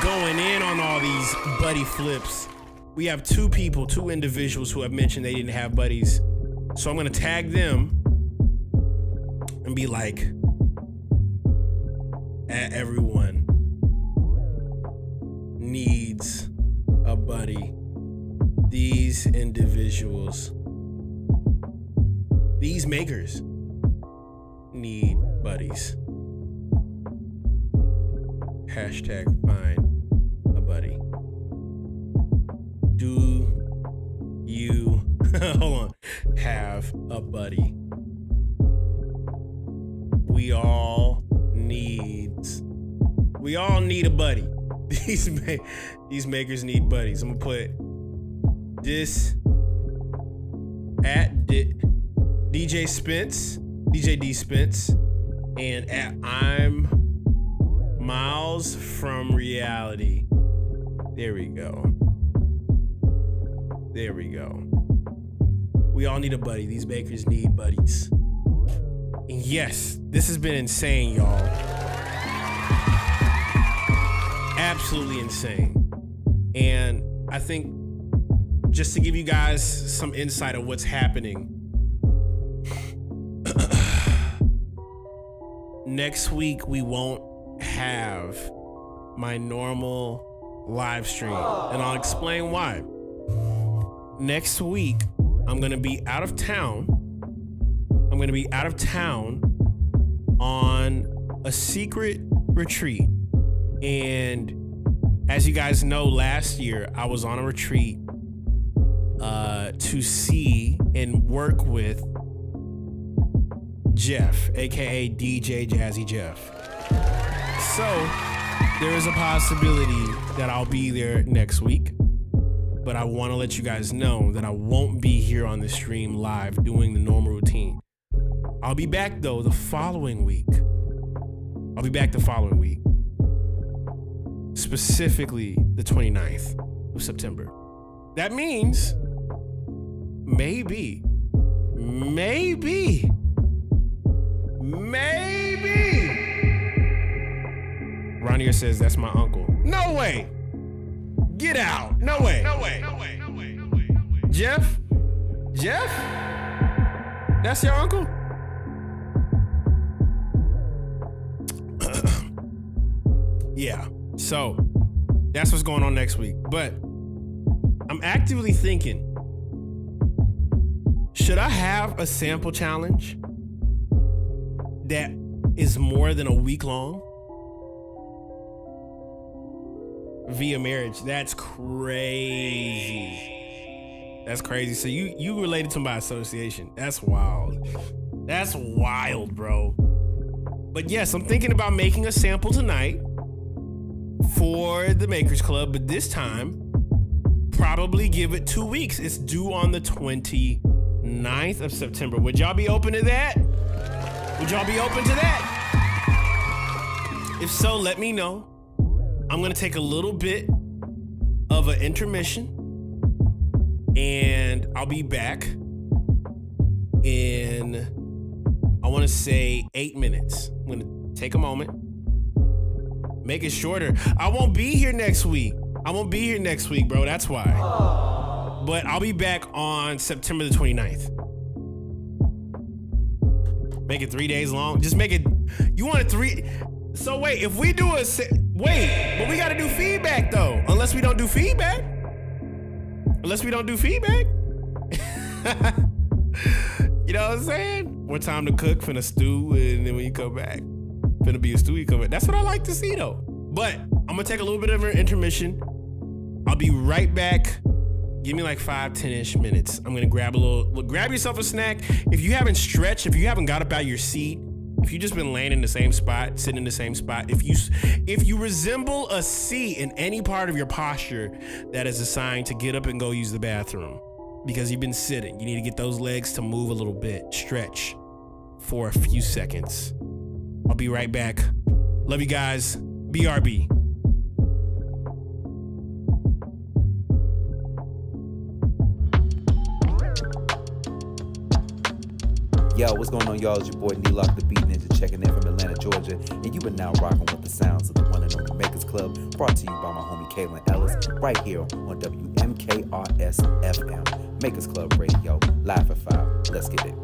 going in on all these buddy flips. We have 2 individuals who have mentioned they didn't have buddies. So I'm going to tag them and be like, everyone needs a buddy. These individuals, these makers need buddies. Hashtag find a buddy. Do you, hold on, have a buddy? We all need a buddy. These makers need buddies. I'm gonna put this at DJ Spence, DJ D Spence, and at I'm Miles from Reality. There we go. There we go. We all need a buddy. These makers need buddies. And yes, this has been insane, y'all. Absolutely insane. And I think just to give you guys some insight of what's happening, next week we won't have my normal live stream, and I'll explain why. Next week, I'm gonna be out of town. I'm gonna be out of town on a secret retreat. And as you guys know, last year I was on a retreat to see and work with Jeff, aka DJ Jazzy Jeff. So there is a possibility that I'll be there next week, but I want to let you guys know that I won't be here on the stream live doing the normal routine. I'll be back though the following week. Specifically the 29th of September. That means maybe Maybe. Ronier says that's my uncle. No way. Get out. No way. Jeff? That's your uncle? Yeah. So that's what's going on next week. But I'm actively thinking, should I have a sample challenge that is more than a week long? Via marriage. That's crazy. So you related to my association. That's wild. That's wild, bro. But yes, I'm thinking about making a sample tonight for the Makers Club, but this time, probably give it 2 weeks. It's due on the 29th of September. Would y'all be open to that? If so, let me know. I'm gonna take a little bit of an intermission and I'll be back in, I wanna say 8 minutes. I'm gonna take a moment, make it shorter. I won't be here next week, bro, that's why. But I'll be back on September the 29th. Make it 3 days long. Just make it, you want it 3, so wait, if we do but we gotta do feedback though. Unless we don't do feedback. You know what I'm saying? More time to cook, finna stew, and then when you come back, finna be a stew, you come back. That's what I like to see though. But I'm gonna take a little bit of an intermission. I'll be right back. Give me like 5-10-ish minutes. I'm gonna grab yourself a snack. If you haven't stretched, if you haven't got up out of your seat, if you just been laying in the same spot, sitting in the same spot, if you resemble a C in any part of your posture that is assigned to get up and go use the bathroom because you've been sitting, you need to get those legs to move a little bit, stretch for a few seconds. I'll be right back. Love you guys. BRB. Yo, what's going on, y'all? It's your boy D-Lock, the Beat Ninja, checking in from Atlanta, Georgia. And you've been now rocking with the sounds of the one and only Makers Club, brought to you by my homie Kaelin Ellis, right here on WMKRS-FM. Makers Club Radio, live at 5. Let's get it.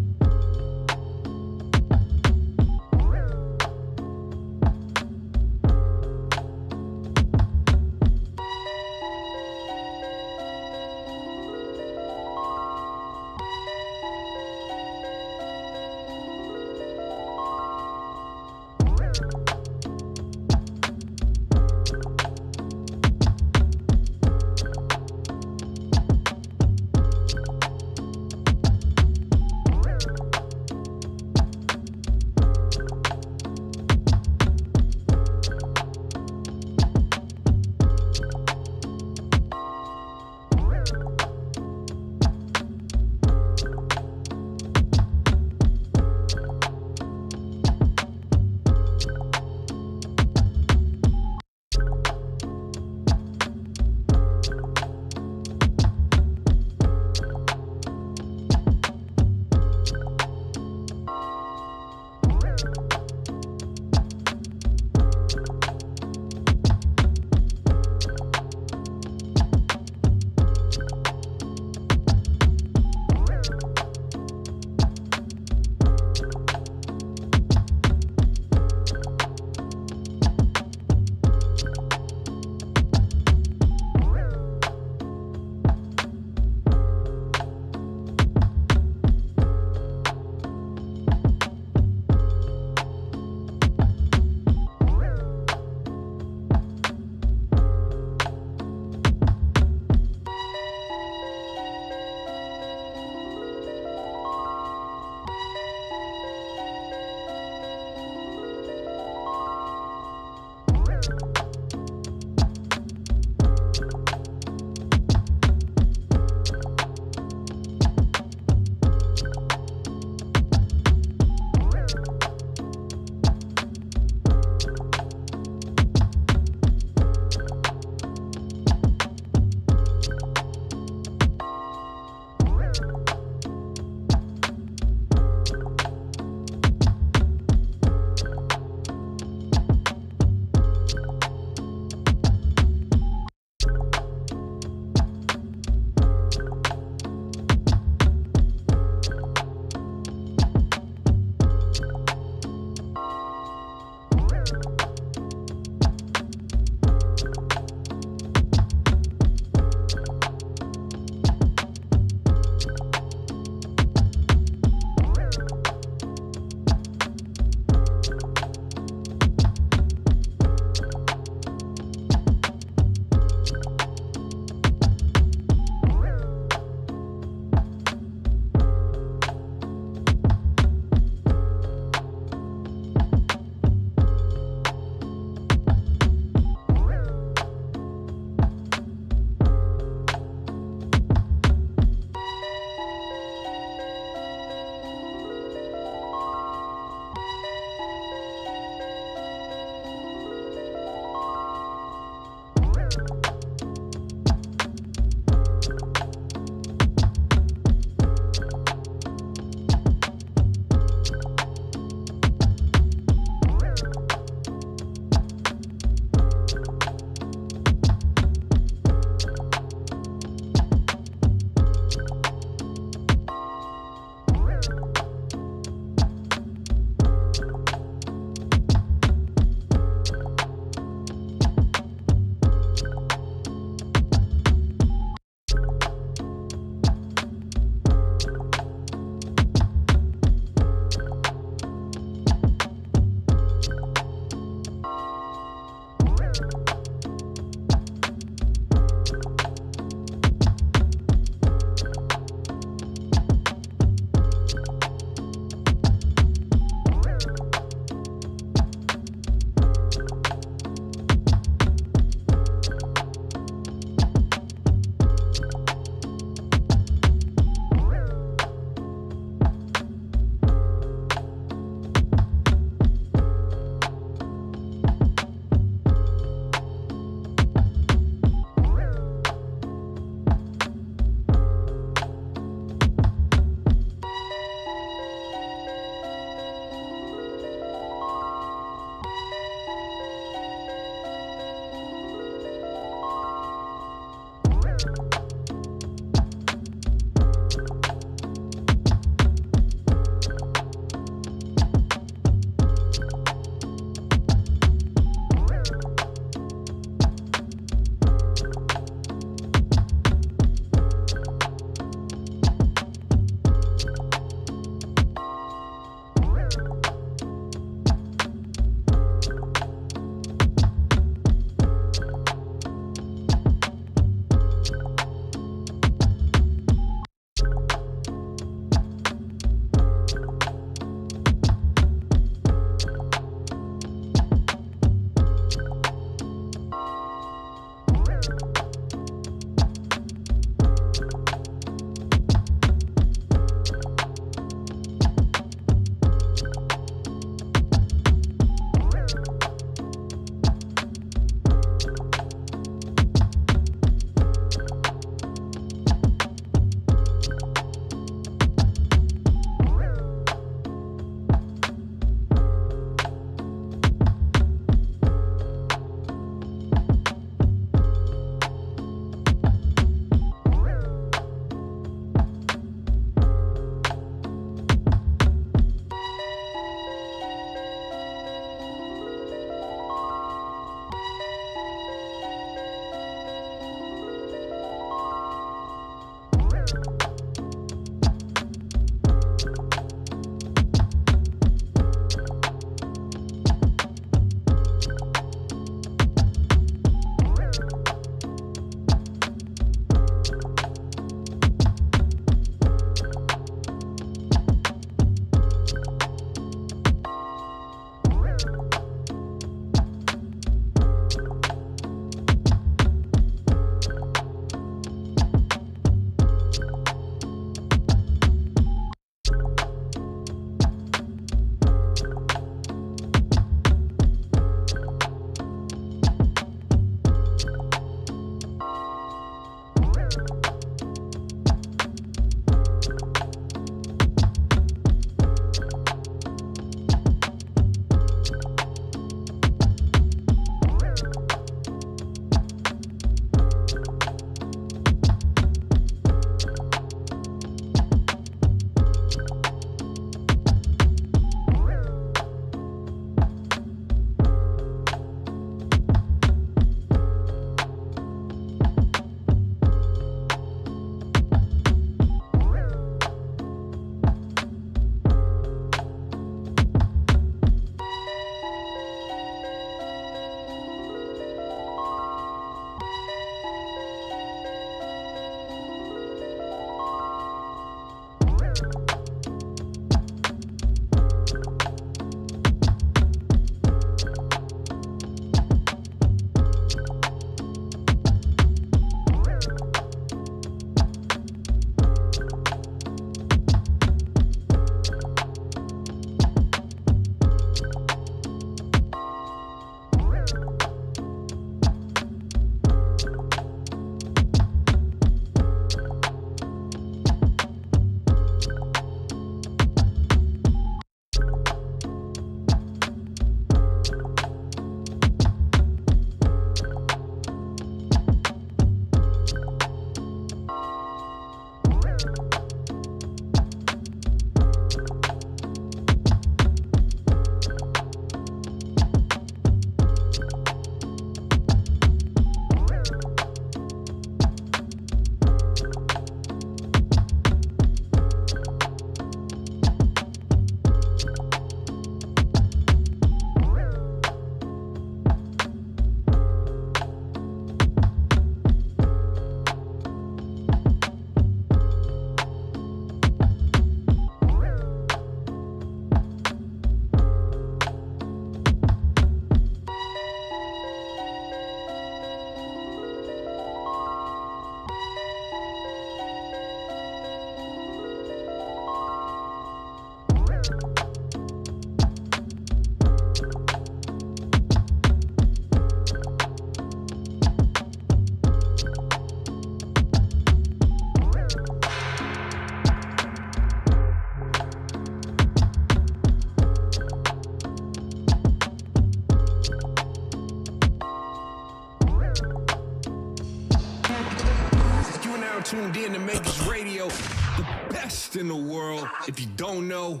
now tuned in to Makers Radio, the best in the world. If you don't know,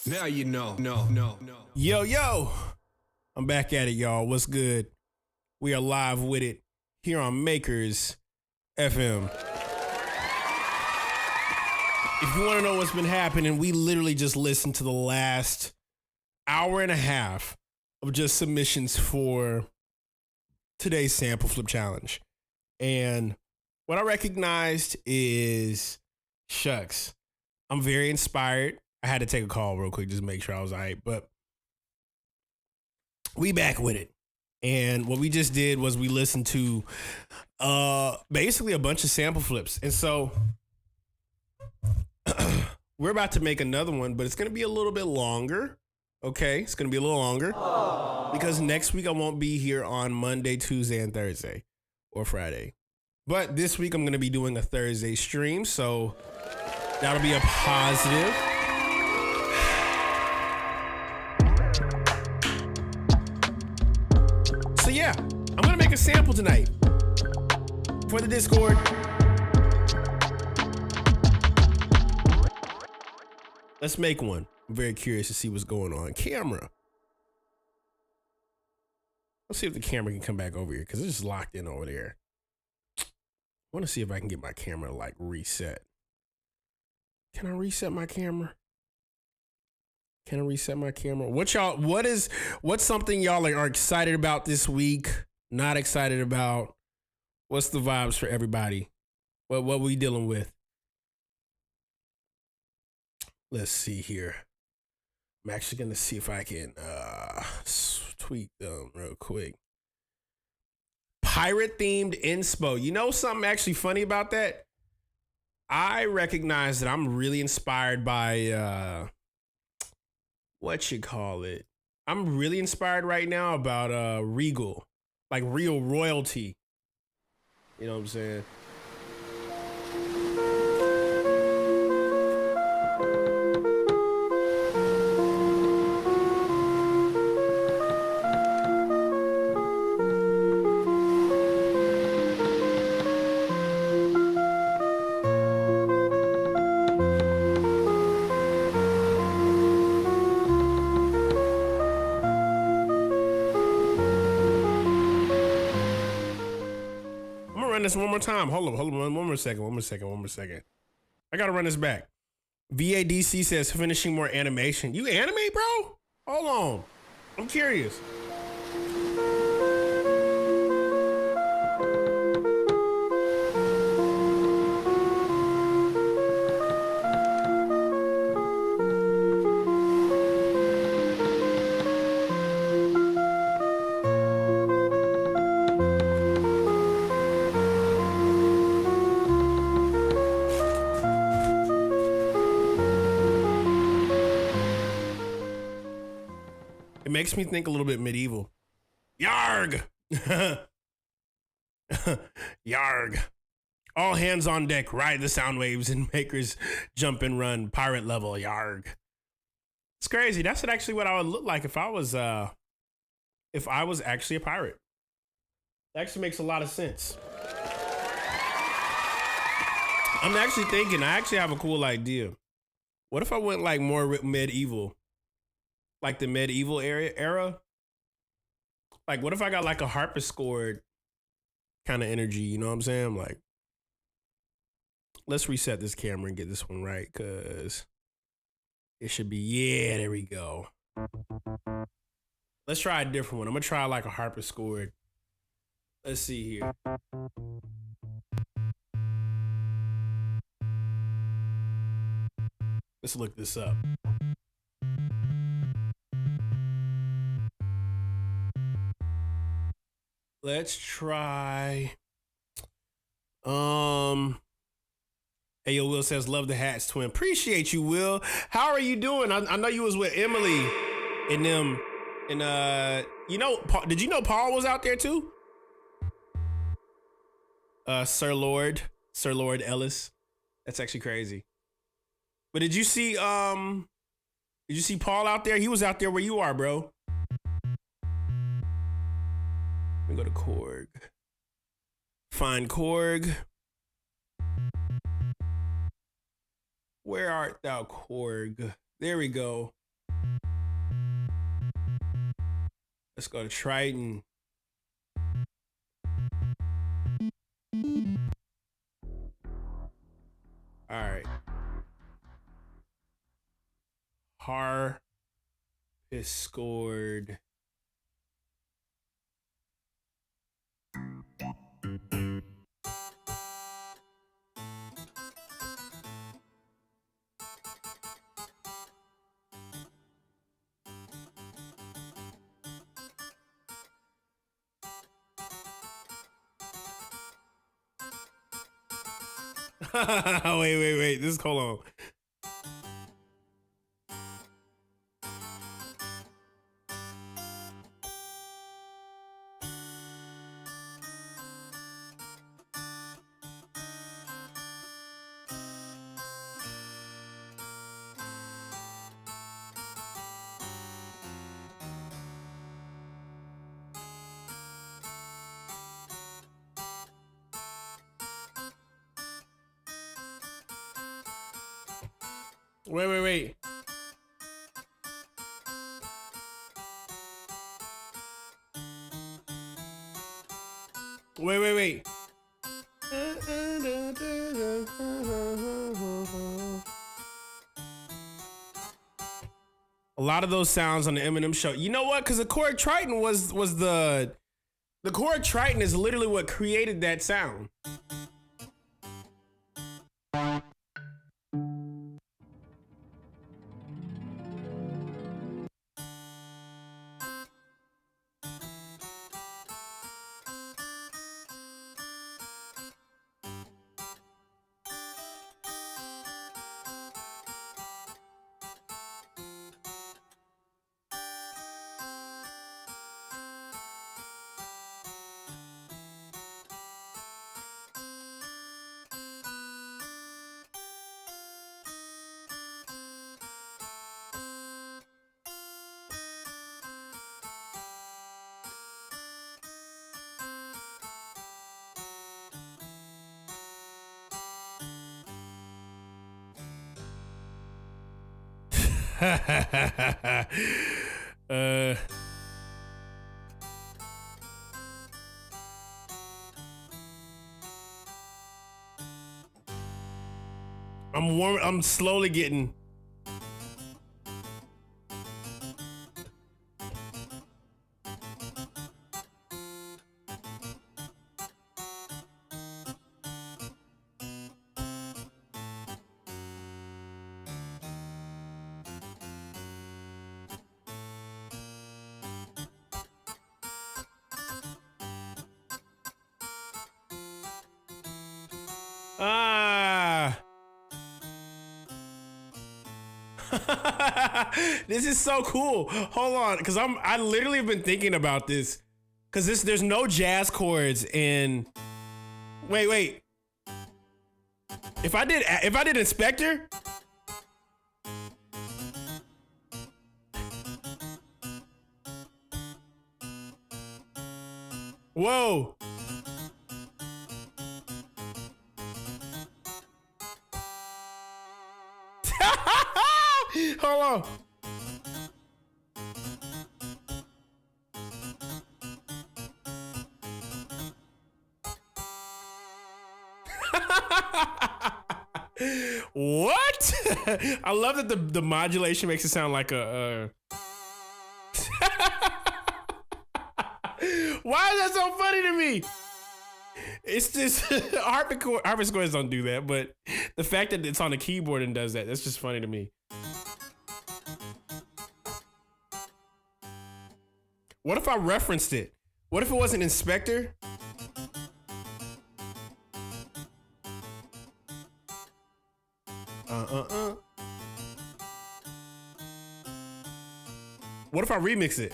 now you know. No. Yo, I'm back at it, y'all. What's good? We are live with it here on Makers FM. If you want to know what's been happening, we literally just listened to the last hour and a half of just submissions for today's sample flip challenge. And what I recognized is, shucks, I'm very inspired. I had to take a call real quick just to make sure I was all right, but we back with it. And what we just did was we listened to basically a bunch of sample flips. And so we're about to make another one, but it's going to be a little bit longer. Okay, it's going to be a little longer because next week I won't be here on Monday, Tuesday, and Thursday or Friday. But this week I'm going to be doing a Thursday stream, so that'll be a positive. So yeah, I'm going to make a sample tonight for the Discord. Let's make one. I'm very curious to see what's going on. Camera. Let's see if the camera can come back over here because it's just locked in over there. I want to see if I can get my camera like reset. Can I reset my camera? Can I reset my camera? What's something y'all are excited about this week? Not excited about? What's the vibes for everybody? What we dealing with? Let's see here. I'm actually going to see if I can tweak them real quick. Pirate-themed inspo. You know something actually funny about that? I recognize that I'm really inspired by, I'm really inspired right now about Regal. Like real royalty. You know what I'm saying? This one more time. Hold on. One more second. I gotta run this back. VADC says finishing more animation. You animate, bro? Hold on. I'm curious. Makes me think a little bit medieval. Yarg! Yarg. All hands on deck, ride the sound waves and makers jump and run, pirate level, yarg. It's crazy. That's actually what I would look like if I was actually a pirate. That actually makes a lot of sense. I'm actually thinking, I actually have a cool idea. What if I went like more medieval? Like the medieval era? Like, what if I got like a harpsichord kind of energy? You know what I'm saying? Like, let's reset this camera and get this one right, because it should be, yeah, there we go. Let's try a different one. I'm going to try like a harpsichord. Let's see here. Let's look this up. Let's try. Ayo Will says, love the hats, twin. Appreciate you, Will. How are you doing? I know you was with Emily and them. And you know, did you know Paul was out there too? Sir Lord Ellis. That's actually crazy. But did you see Paul out there? He was out there where you are, bro. Let me go to Korg. Find Korg. Where art thou, Korg? There we go. Let's go to Triton. All right. Har is scored. Wait. This hold on. Wait. Wait. A lot of those sounds on the Eminem show. You know what? Because the Korg Triton was the Korg Triton is literally what created that sound. I'm slowly getting. This is so cool. Hold on, because I literally have been thinking about this. Because there's no jazz chords in. Wait. If I did Inspector. Whoa. Hold on. What? I love that the modulation makes it sound like a Why is that so funny to me? It's just harpsichords don't do that, but the fact that it's on the keyboard and does that's just funny to me. What if I referenced it? What if it wasn't Inspector? What if I remix it?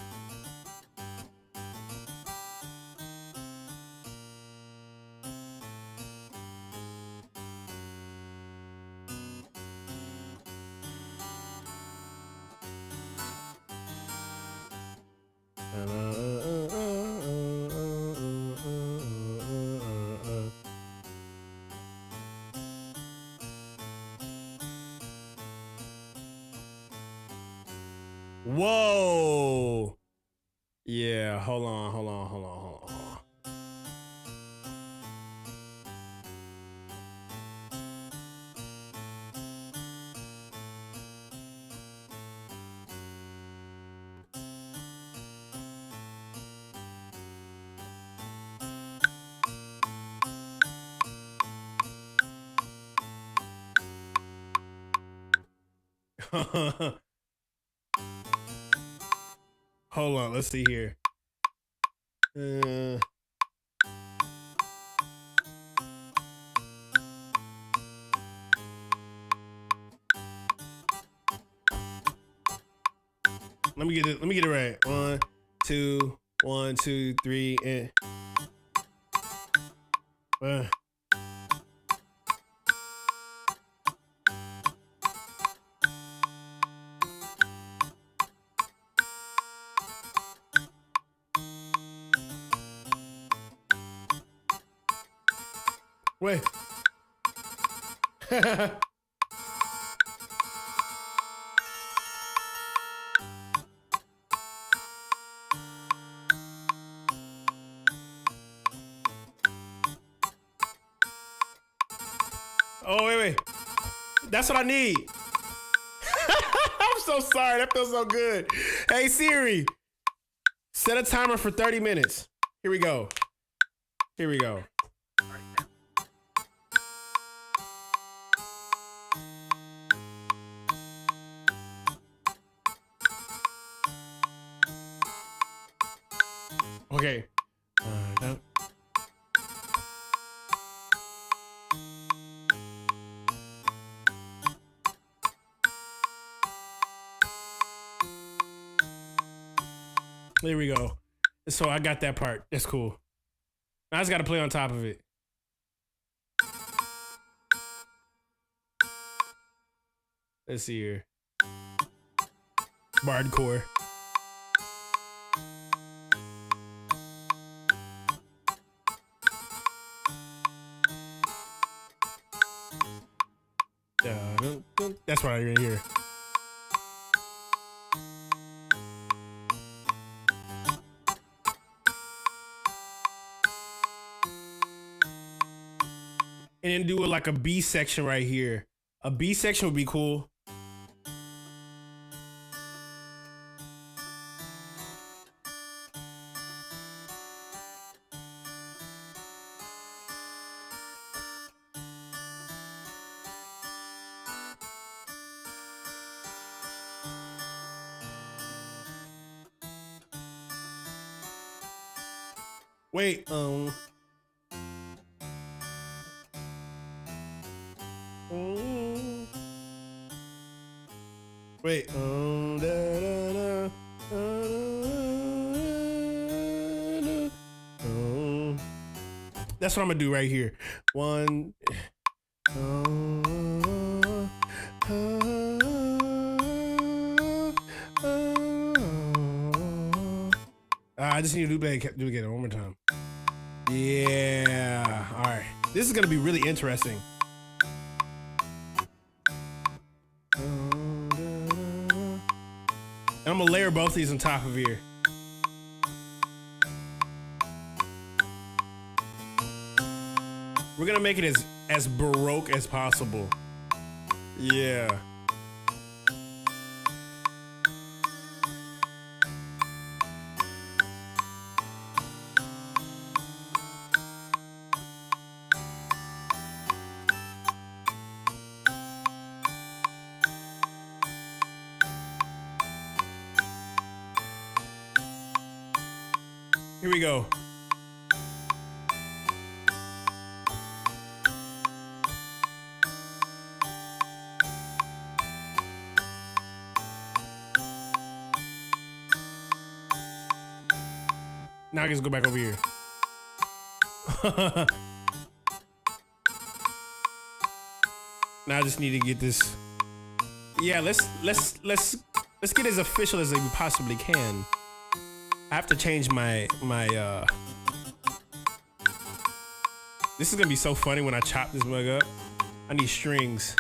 Whoa. Yeah, hold on. Hold on, let's see here. Let me get it right. 1, 2, 1, 2, 3, and wait. Oh, wait. That's what I need. I'm so sorry. That feels so good. Hey, Siri, set a timer for 30 minutes. Here we go. Okay. There we go. So I got that part. That's cool. I just got to play on top of it. Let's see here. Bardcore. That's what I hear here. And then do it like a B section right here. A B section would be cool. Wait, wait, that's what I'm gonna do right here. One. I just need to do it again one more time. Yeah. All right. This is gonna be really interesting. And I'm gonna layer both these on top of here. We're gonna make it as baroque as possible. Yeah. Here we go. Now I can just go back over here. Now I just need to get this. Yeah, let's get as official as we possibly can. I have to change my this is gonna be so funny when I chop this mug up. I need strings.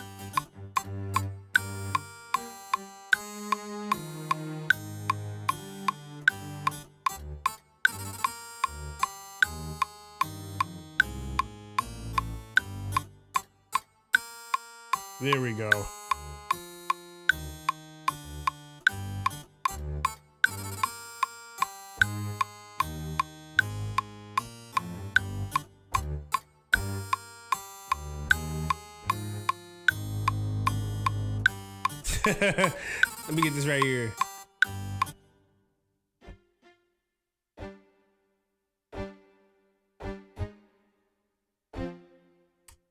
There we go. Let me get this right here.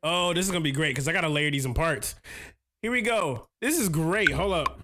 Oh, this is gonna be great because I gotta layer these in parts. Here we go. This is great. Hold up.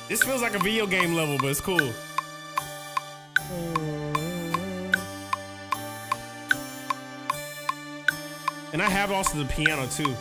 This feels like a video game level, but it's cool. And I have also the piano too.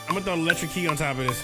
I'm gonna throw an electric key on top of this.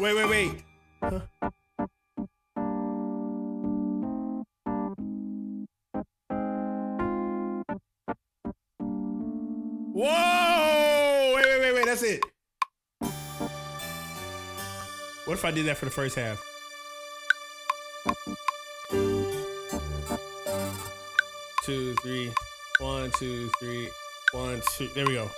Wait. Huh? Whoa! Wait. That's it. What if I did that for the first half? Two, three. 1, 2, 3. 1, 2. There we go.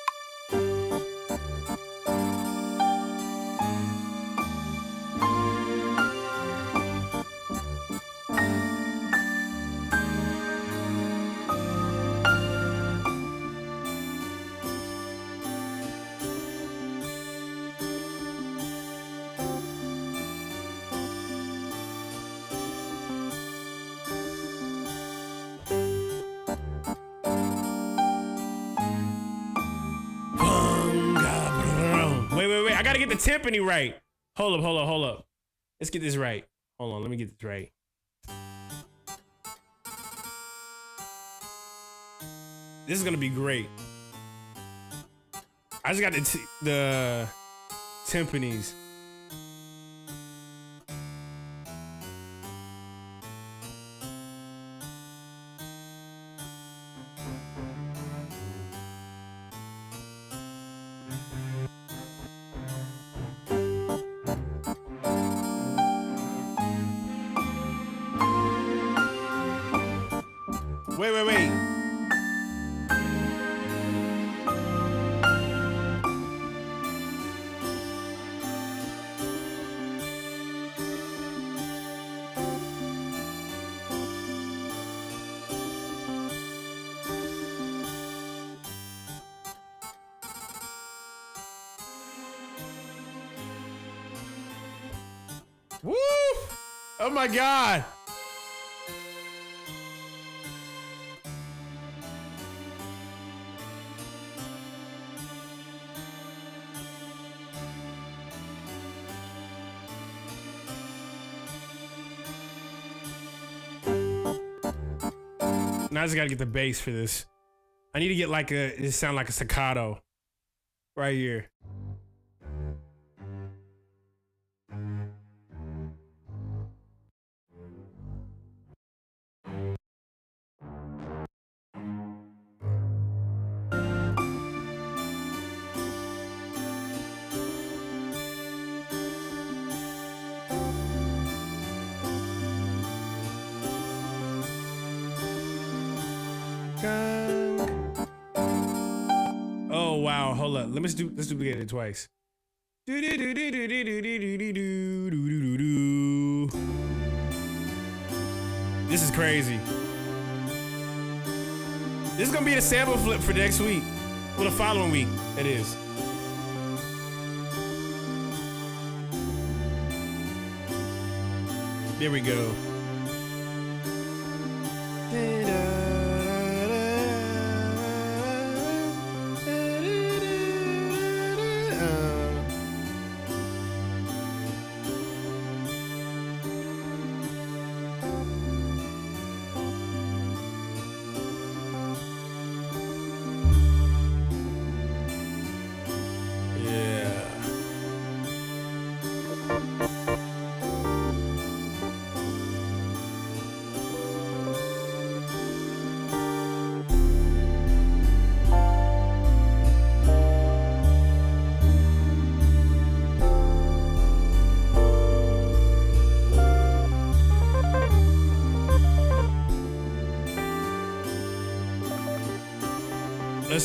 Wait. I gotta get the timpani right. Hold up. Let's get this right. Hold on, let me get this right. This is gonna be great. I just got the timpanis. Wait. Oh my God. Now I just gotta get the bass for this. I need to get like it sound like a staccato right here. Oh wow, hold up. Let's duplicate it twice. This is crazy. This is gonna be the sample flip for next week. Well, the following week, it is. There we go.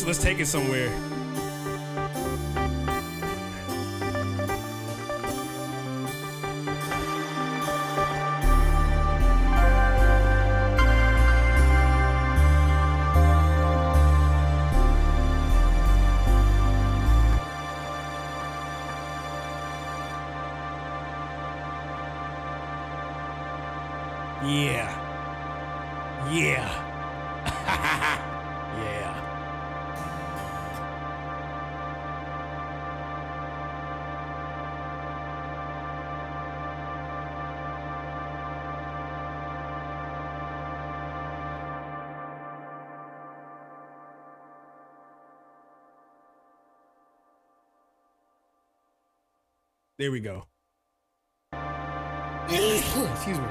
Let's take it somewhere. Yeah. Yeah. Yeah. There we go. Excuse me.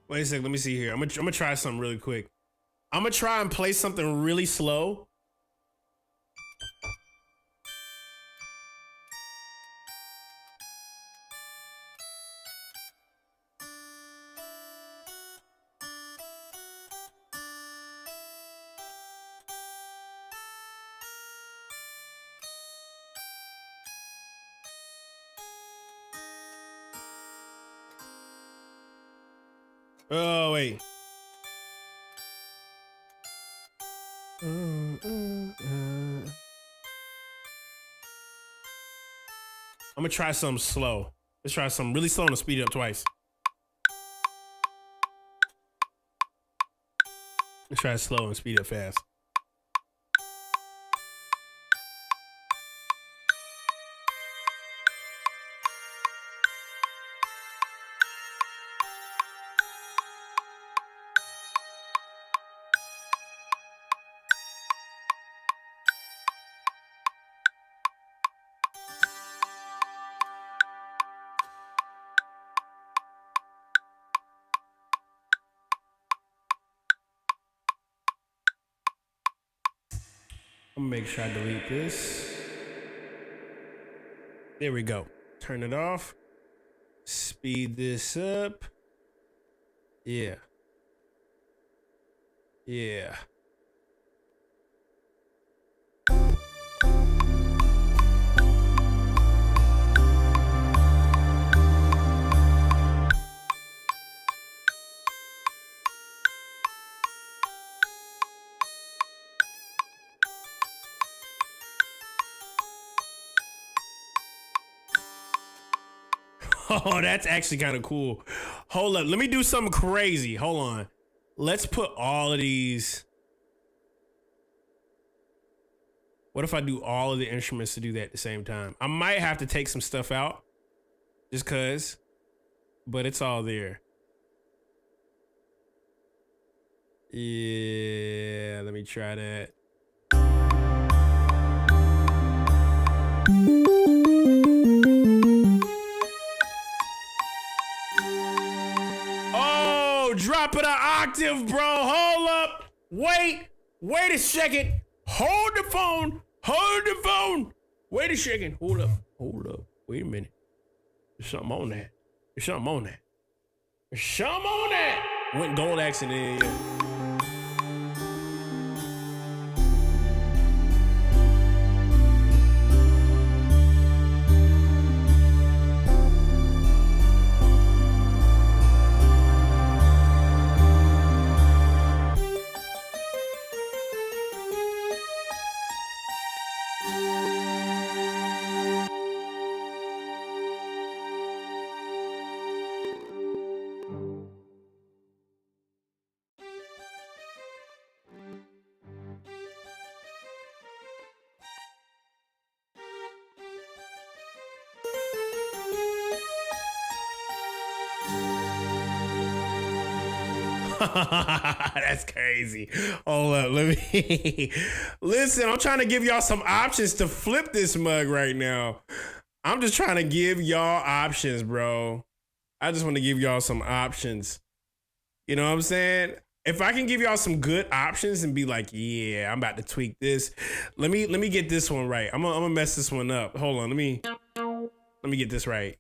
Wait a second, let me see here. I'm gonna try something really quick. I'm gonna try and play something really slow. Oh, wait. I'm gonna try something slow. Let's try something really slow and speed it up twice. Let's try it slow and speed it up fast. I'm gonna make sure I delete this. There we go. Turn it off. Speed this up. Yeah. Yeah. Oh, that's actually kind of cool. Hold up. Let me do something crazy. Hold on. Let's put all of these. What if I do all of the instruments to do that at the same time? I might have to take some stuff out just cause, but it's all there. Yeah, let me try that. Oh, drop it an octave, bro. Hold up. Wait a second. Hold the phone. Wait a second. Hold up. Wait a minute. There's something on that. Went gold accident. That's crazy. Hold up, let me listen. I'm trying to give y'all some options to flip this mug right now. I'm just trying to give y'all options, bro. I just want to give y'all some options. You know what I'm saying? If I can give y'all some good options and be like, yeah, I'm about to tweak this. Let me get this one right. I'm gonna mess this one up. Hold on, let me get this right.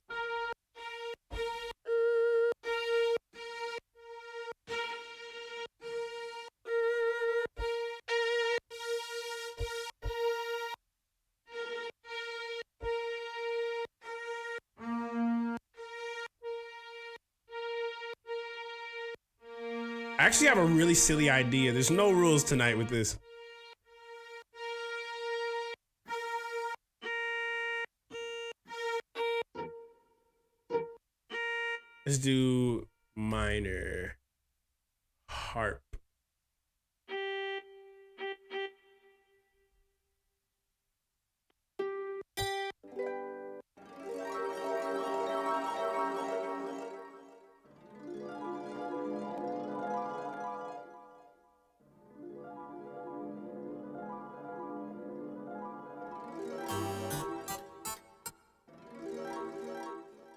I actually have a really silly idea. There's no rules tonight with this. Let's do minor harp.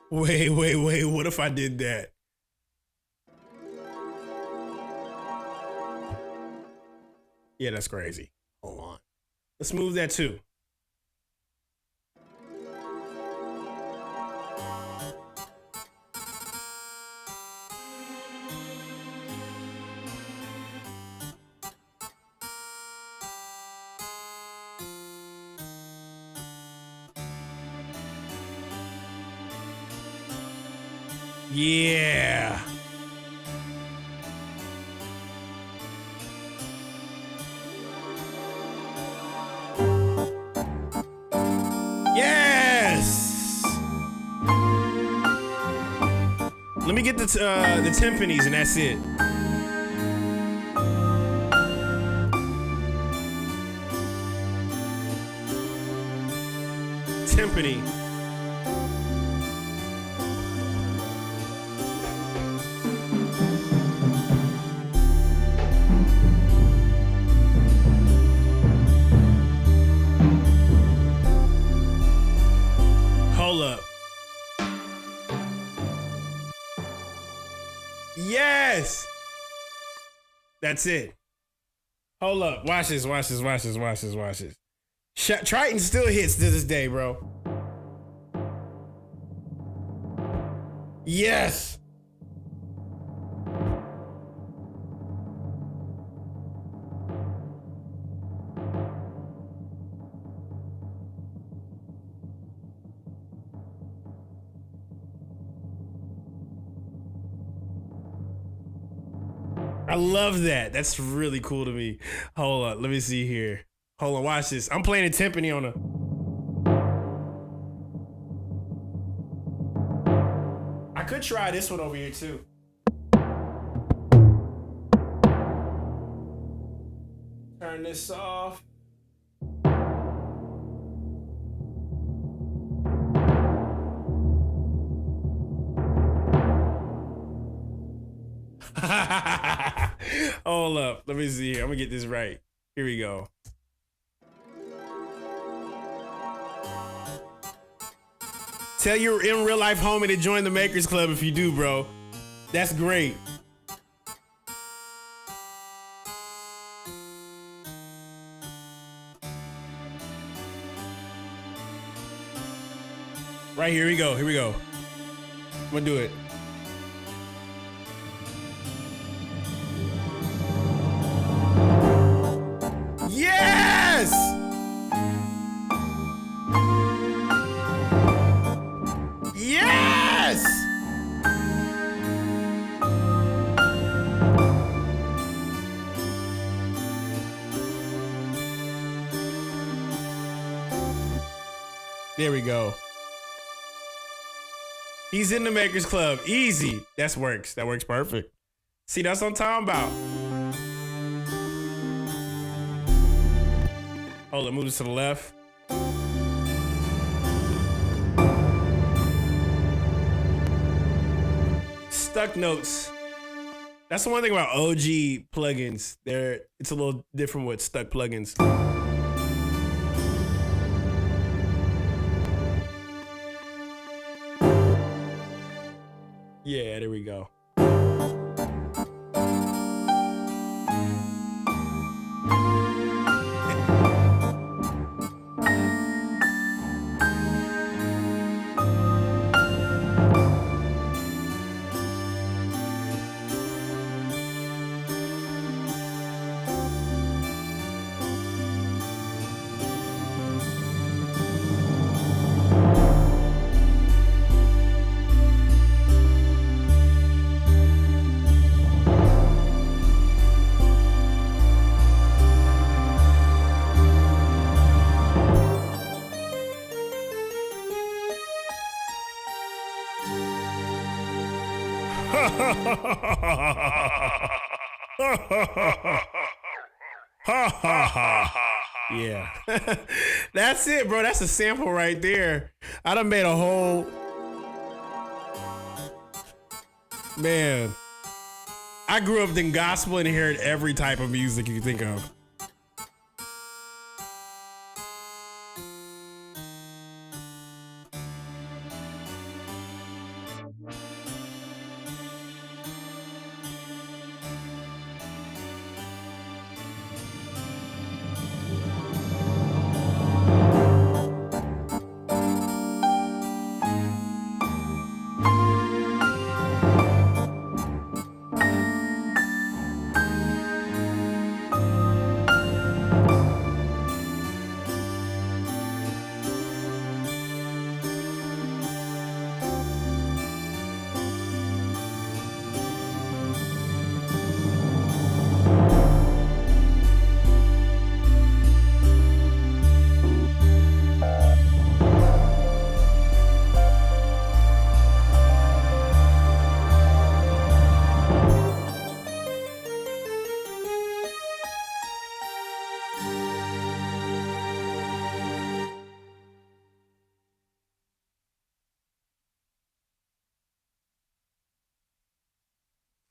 Wait, what if I did that? Yeah, that's crazy. Hold on. Let's move that too. Yeah. Yes. Let me get the timpanis and that's it. Timpani. Hold up. Yes. That's it. Hold up. Watch this. Triton still hits to this day, bro. Yes. I love that. That's really cool to me. Hold on, let me see here. Hold on, watch this. I'm playing a timpani on a. could try this one over here too. Turn this off. Hold up. Let me see here. I'm gonna get this right. Here we go. Tell your in real life homie to join the Makers Club if you do, bro. That's great. Right, here we go. Here we go. I'm gonna do it. Yes! Yes! There we go. He's in the Makers Club. Easy. That works. That works perfect. See, that's what I'm talking about. Hold on, move this to the left. Stuck notes. That's the one thing about OG plugins. It's a little different with stuck plugins. Yeah, there we go. Yeah. That's it, bro. That's a sample right there. I done made a whole... Man. I grew up in gospel and heard every type of music you can think of.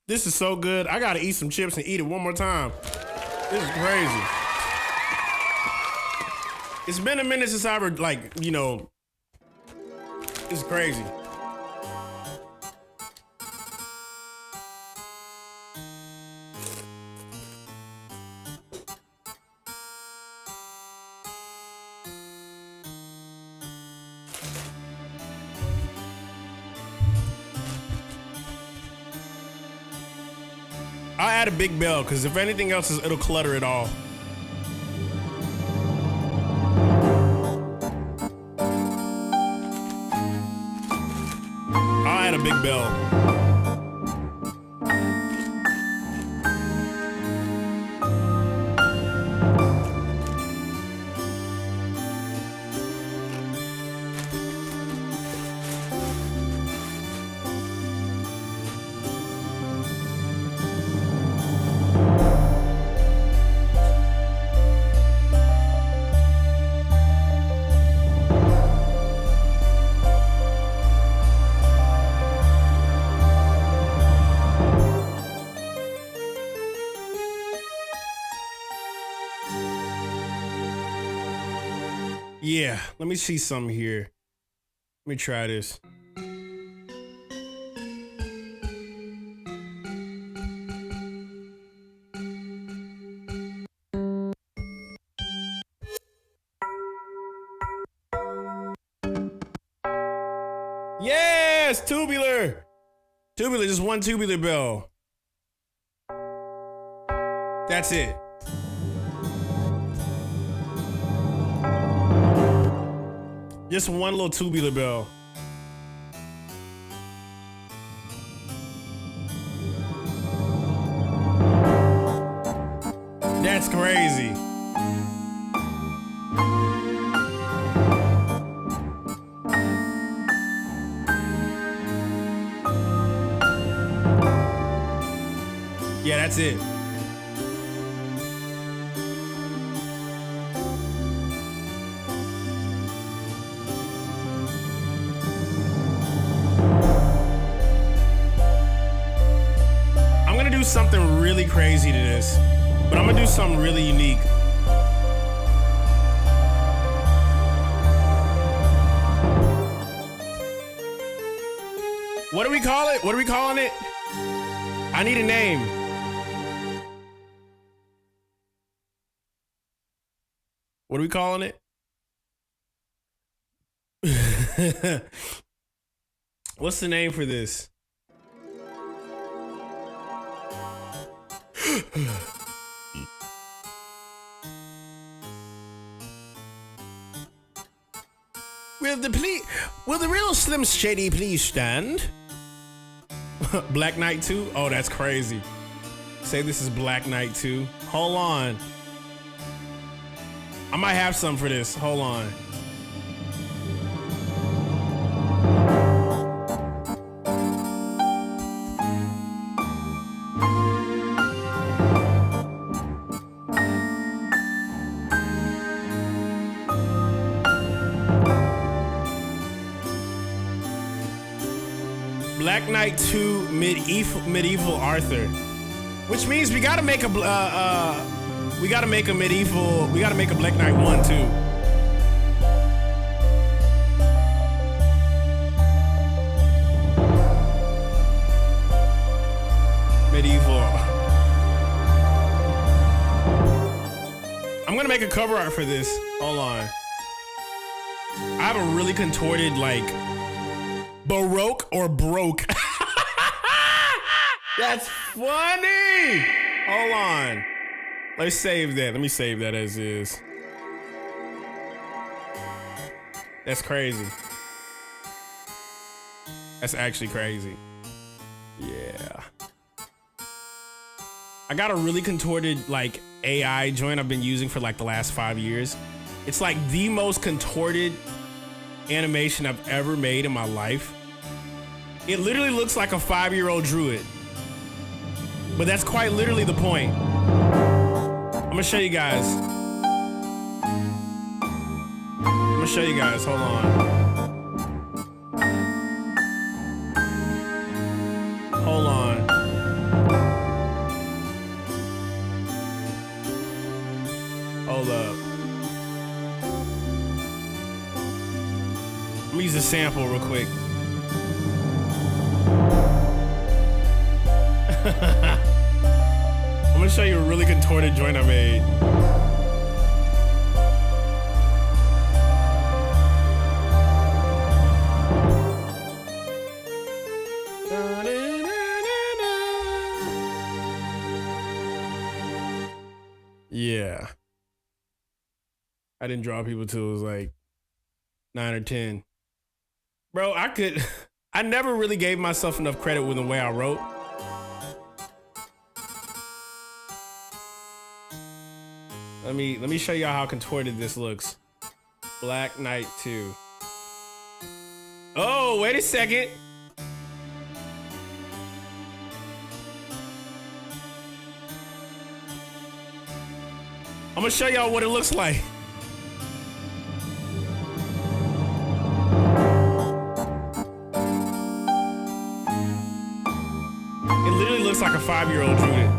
This is so good. I gotta eat some chips and eat it one more time. This is crazy. It's been a minute since I ever, it's crazy. I'll add a big bell, because if anything else, it'll clutter it all. I'll add a big bell. Yeah, let me see something here. Let me try this. Yes, tubular. Tubular, just one tubular bell. That's it. Just one little tubular bell. That's crazy. Yeah, that's it. I'm gonna do something really crazy to this, but I'm gonna do something really unique. What do we call it? What are we calling it? I need a name. What are we calling it? What's the name for this? Will the real Slim Shady please stand? Black Knight 2? Oh, that's crazy. Say this is Black Knight 2. Hold on. I might have some for this. Hold on. Black Knight 2 medieval Arthur, which means we gotta make a medieval. We gotta make a Black Knight 1 too. Medieval. I'm gonna make a cover art for this. Hold on. I have a really contorted like. Baroque or broke. That's funny. Hold on. Let's save that. Let me save that as is. That's crazy. That's actually crazy. Yeah. I got a really contorted like AI joint I've been using for like the last 5 years. It's like the most contorted animation I've ever made in my life. It literally looks like a 5-year-old drew it. But that's quite literally the point. I'm gonna show you guys. Hold on. Hold on. Hold up. Let me use a sample real quick. I'm gonna show you a really contorted joint I made. Yeah. I didn't draw people till it was like 9 or 10. Bro, I never really gave myself enough credit with the way I wrote. Let me show y'all how contorted this looks. Black Knight 2. Oh, wait a second. I'm gonna show y'all what it looks like. It literally looks like a 5-year-old drew it.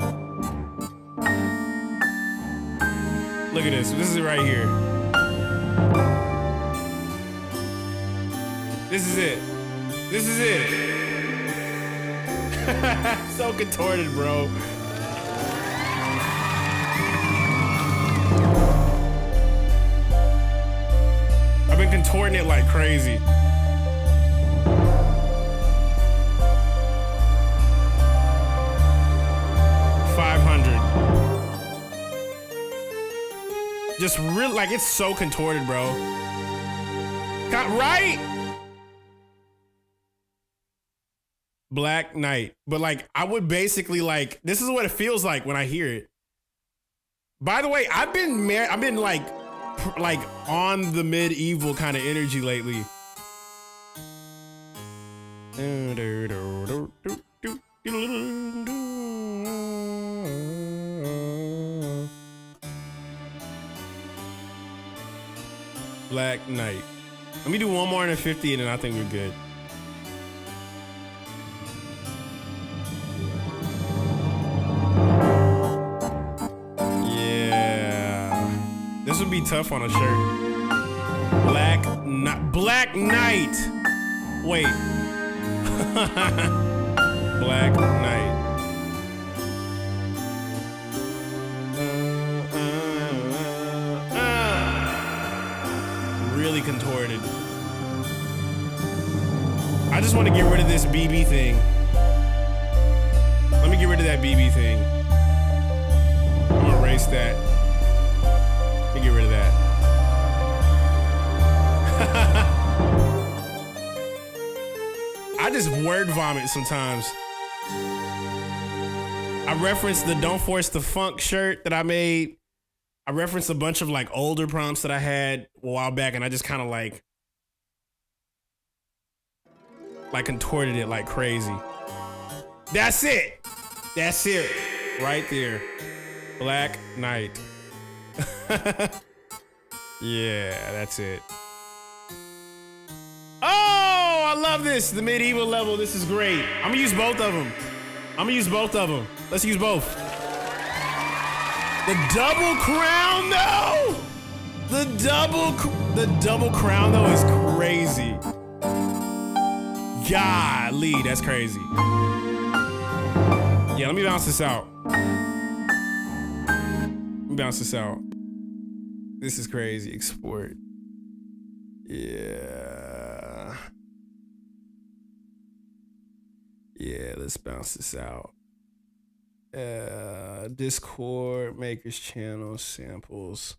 Look at this. This is it right here. This is it. This is it. So contorted, bro. I've been contorting it like crazy. Just real, like it's so contorted, bro. Right? Black Knight. But like, I would basically like, this is what it feels like when I hear it. By the way, I've been like on the medieval kind of energy lately. Black Knight. Let me do one more in a 50 and then I think we're good. Yeah. This would be tough on a shirt. Black Knight. Wait. Black Knight. Really contorted. I just want to get rid of this BB thing. Let me get rid of that BB thing. I'm gonna erase that. Let me get rid of that. I just word vomit sometimes. I referenced the Don't Force the Funk shirt that I made. I referenced a bunch of like older prompts that I had a while back, and I just kind of like contorted it like crazy. That's it. That's it. Right there. Black Knight. Yeah, that's it. Oh, I love this. The medieval level. This is great. I'm gonna use both of them. Let's use both. The double crown though. The double crown though is crazy. Golly, that's crazy. Yeah, let me bounce this out. This is crazy. Export. Yeah. Yeah, let's bounce this out. Discord, Makers Channel, samples.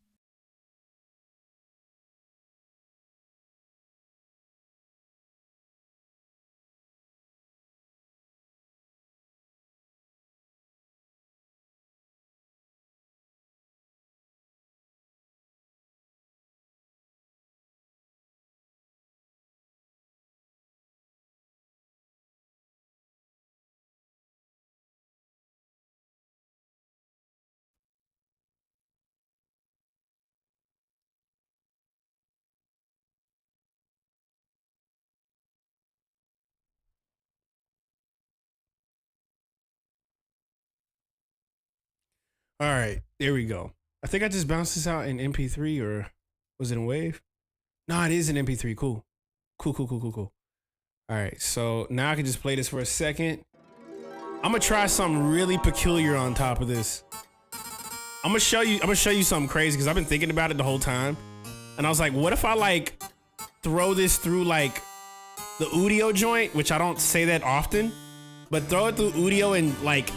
All right, there we go. I think I just bounced this out in MP3 or was it in Wave? No, it is in MP3. Cool. All right, so now I can just play this for a second. I'm gonna try something really peculiar on top of this. I'm gonna show you something crazy because I've been thinking about it the whole time. And I was like, what if I like throw this through like the Udio joint, which I don't say that often, but throw it through Udio and like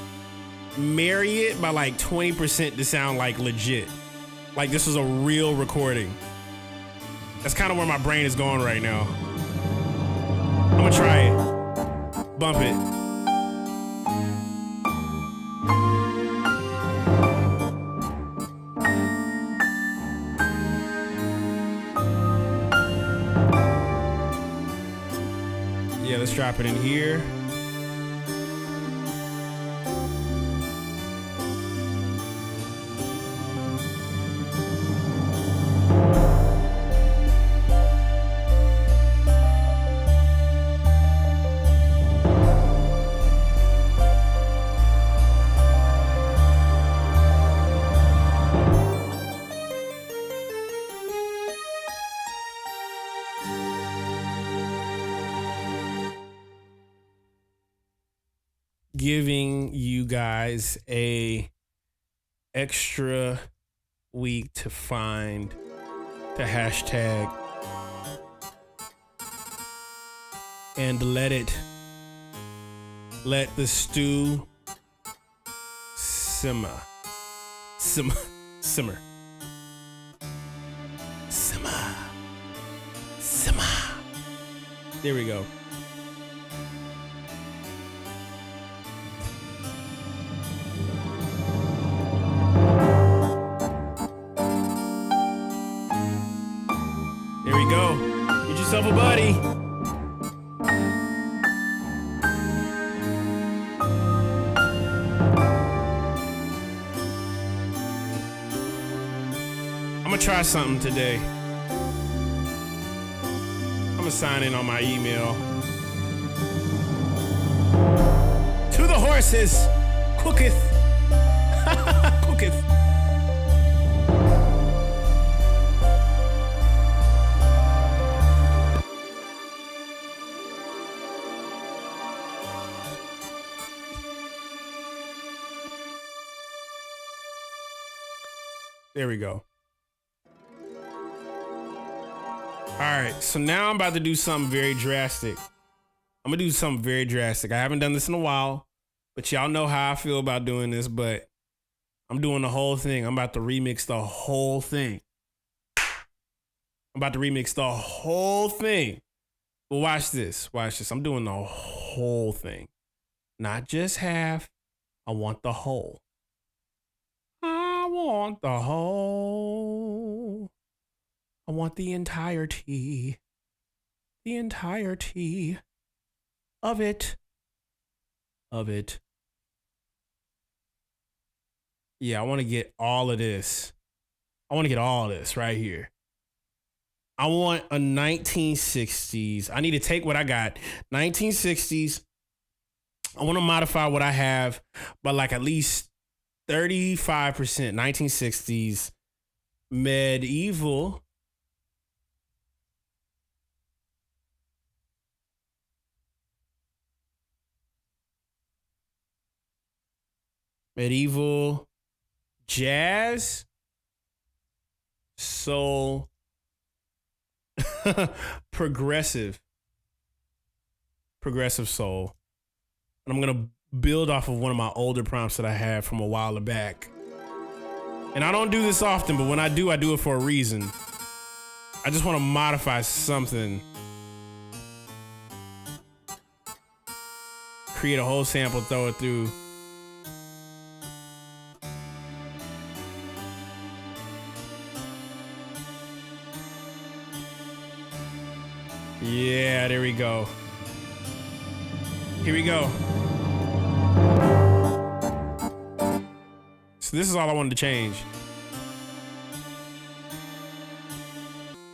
marry it by like 20% to sound like legit. Like this was a real recording. That's kind of where my brain is going right now. I'm gonna try it. Bump it. Yeah, let's drop it in here. giving you guys a extra week to find the hashtag and let the stew simmer. There we go. There we go. Get yourself a buddy. I'm gonna try something today. I'm gonna sign in on my email. To the horses, cooketh. Cooketh. There we go. All right, so now I'm about to do something very drastic. I'm gonna do something very drastic. I haven't done this in a while, but y'all know how I feel about doing this, but I'm doing the whole thing. I'm about to remix the whole thing. But watch this. I'm doing the whole thing. Not just half. I want the whole. I want the whole. I want the entirety. The entirety of it. Yeah, I want to get all of this. Right here. I want a 1960s. I need to take what I got. 1960s. I want to modify what I have by like at least 35% 1960s. Medieval. Jazz, soul, progressive soul. And I'm going to build off of one of my older prompts that I had from a while back. And I don't do this often, but when I do it for a reason. I just want to modify something. Create a whole sample, throw it through. Yeah, there we go. Here we go. So this is all I wanted to change.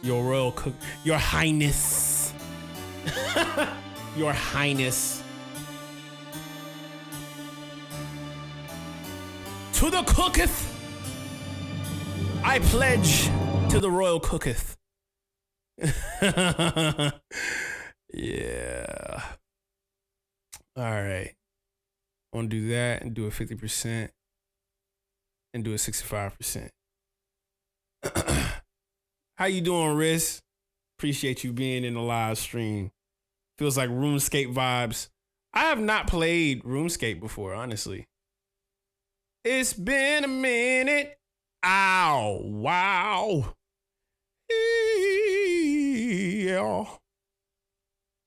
Your Royal Cook, Your Highness. Your Highness. To the cooketh, I pledge to the Royal Cooketh. Yeah. All right. I want to do that and do a 50% and do a 65%. How you doing, Riz? Appreciate you being in the live stream. Feels like RuneScape vibes. I have not played RuneScape before, honestly. It's been a minute. Ow. Wow.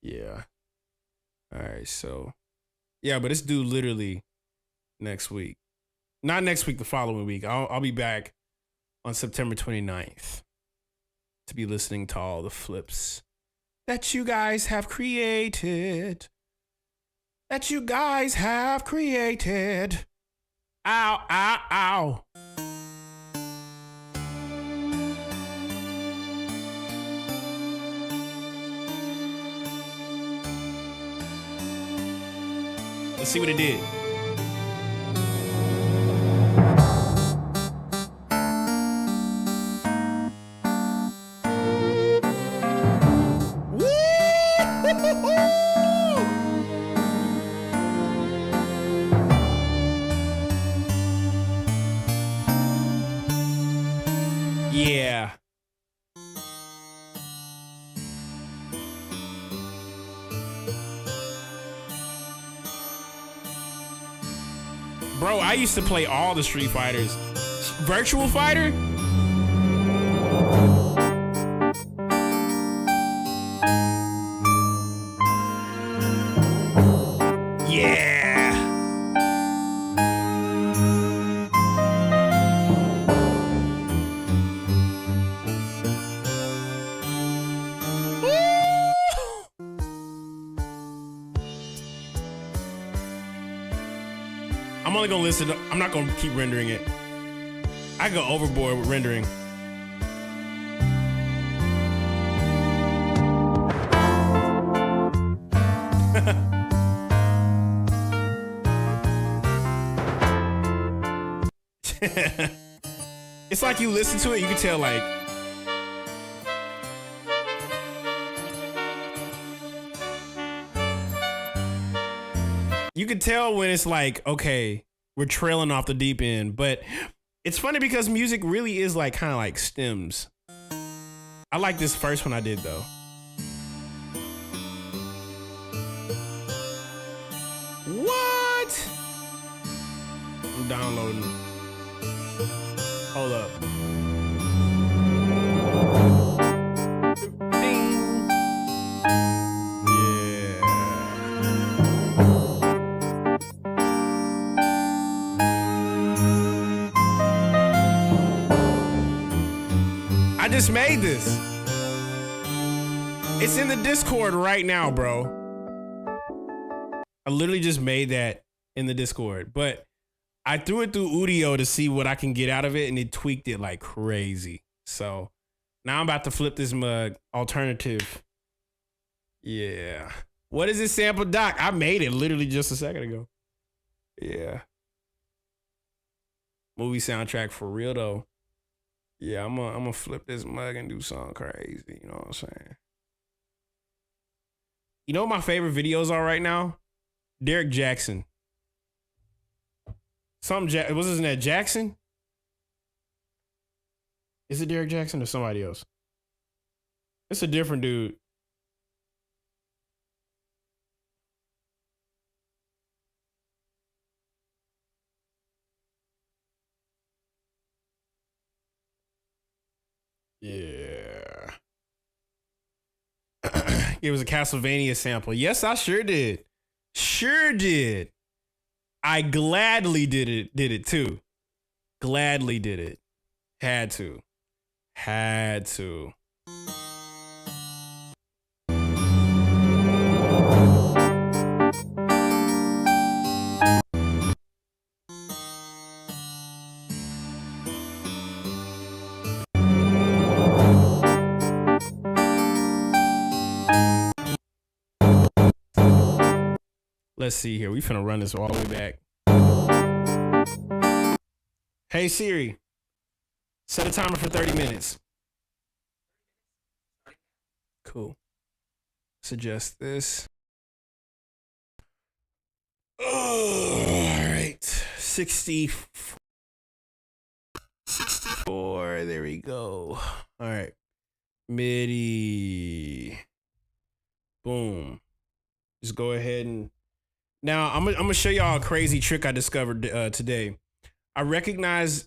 Yeah. All right, so. Yeah, but it's due literally next week. Not next week, the following week. I'll be back on September 29th to be listening to all the flips that you guys have created. Ow, ow, ow. Let's see what it did. Bro, I used to play all the Street Fighters. Virtual Fighter? Yeah. I'm only gonna listen. I'm not gonna keep rendering it. I go overboard with rendering. It's like you listen to it, you can tell like you can tell when it's like, okay, we're trailing off the deep end. But it's funny because music really is like kind of like stems. I like this first one I did though. What? I'm downloading. Hold up. Ding. Yeah. I just made this. It's in the Discord right now, bro. I literally just made that in the Discord, but I threw it through Udio to see what I can get out of it, and it tweaked it like crazy. So now I'm about to flip this mug alternative. Yeah. What is this sample, Doc? I made it literally just a second ago. Yeah. Movie soundtrack for real though. Yeah, I'm gonna flip this mug and do something crazy. You know what I'm saying? You know what my favorite videos are right now? Derek Jackson. Wasn't that Jackson? Is it Derek Jackson or somebody else? It's a different dude. Yeah. It was a Castlevania sample. Yes, I sure did. Sure did. I gladly did it too. Gladly did it. Had to. Let's see here. We finna run this all the way back. Hey Siri, set a timer for 30 minutes. Cool. Suggest this. Oh, all right. 64. There we go. All right. MIDI. Boom. Just go ahead and now I'm gonna show y'all a crazy trick I discovered today. I recognize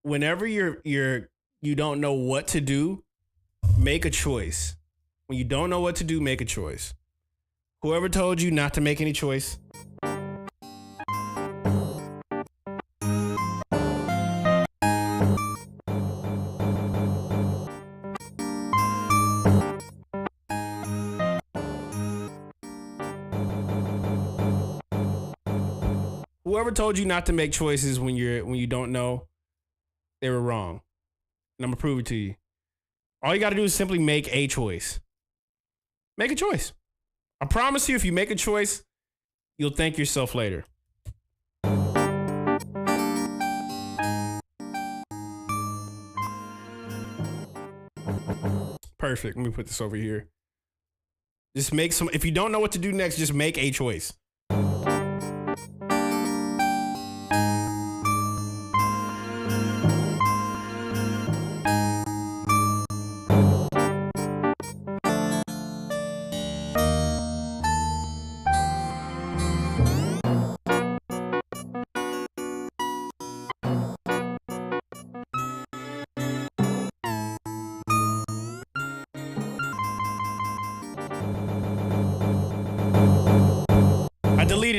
whenever you don't know what to do, make a choice. When you don't know what to do, make a choice. Whoever told you not to make any choice, whoever told you not to make choices when you don't know, they were wrong. And I'm gonna prove it to you. All you gotta do is simply make a choice. Make a choice. I promise you, if you make a choice, you'll thank yourself later. Perfect. Let me put this over here. Just make some, if you don't know what to do next, just make a choice.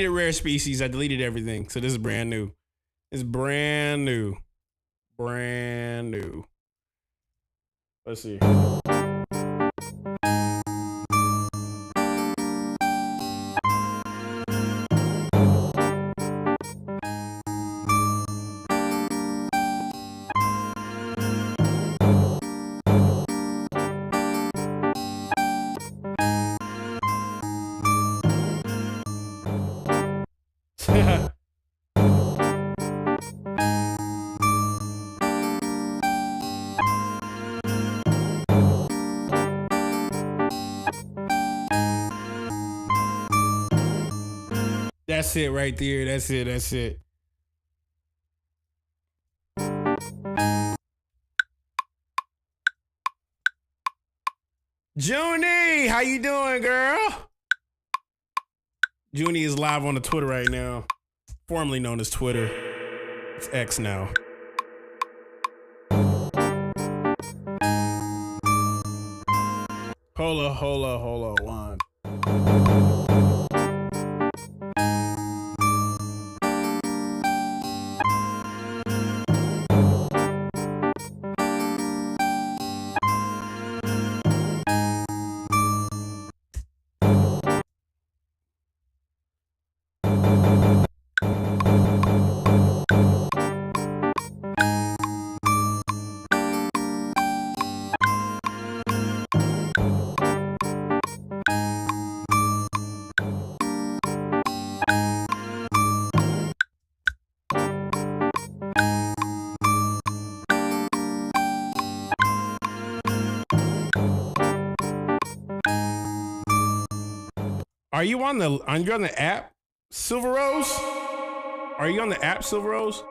did rare species. I deleted everything. So this is brand new. It's brand new. Brand new. Let's see. That's it right there. That's it. That's it. Junie, how you doing, girl? Junie is live on the Twitter right now, formerly known as Twitter. It's X now. Hold on. Are you on the app, Silver Rose? Are you on the app, Silver Rose?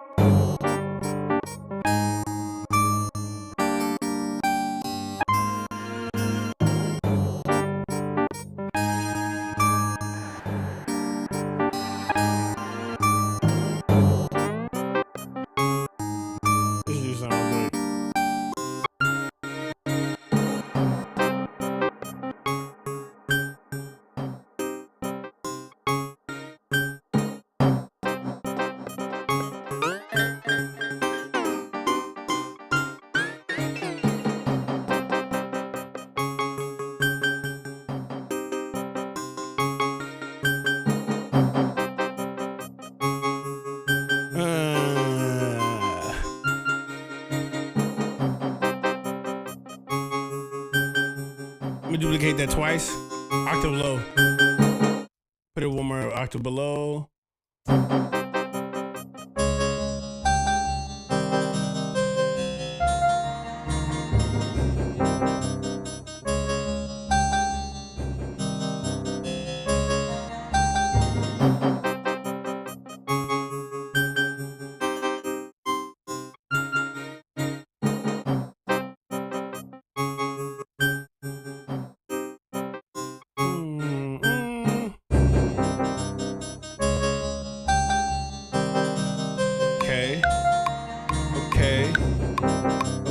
Let's do something real quick. Let me duplicate that twice. Octave below. Put it one more octave below.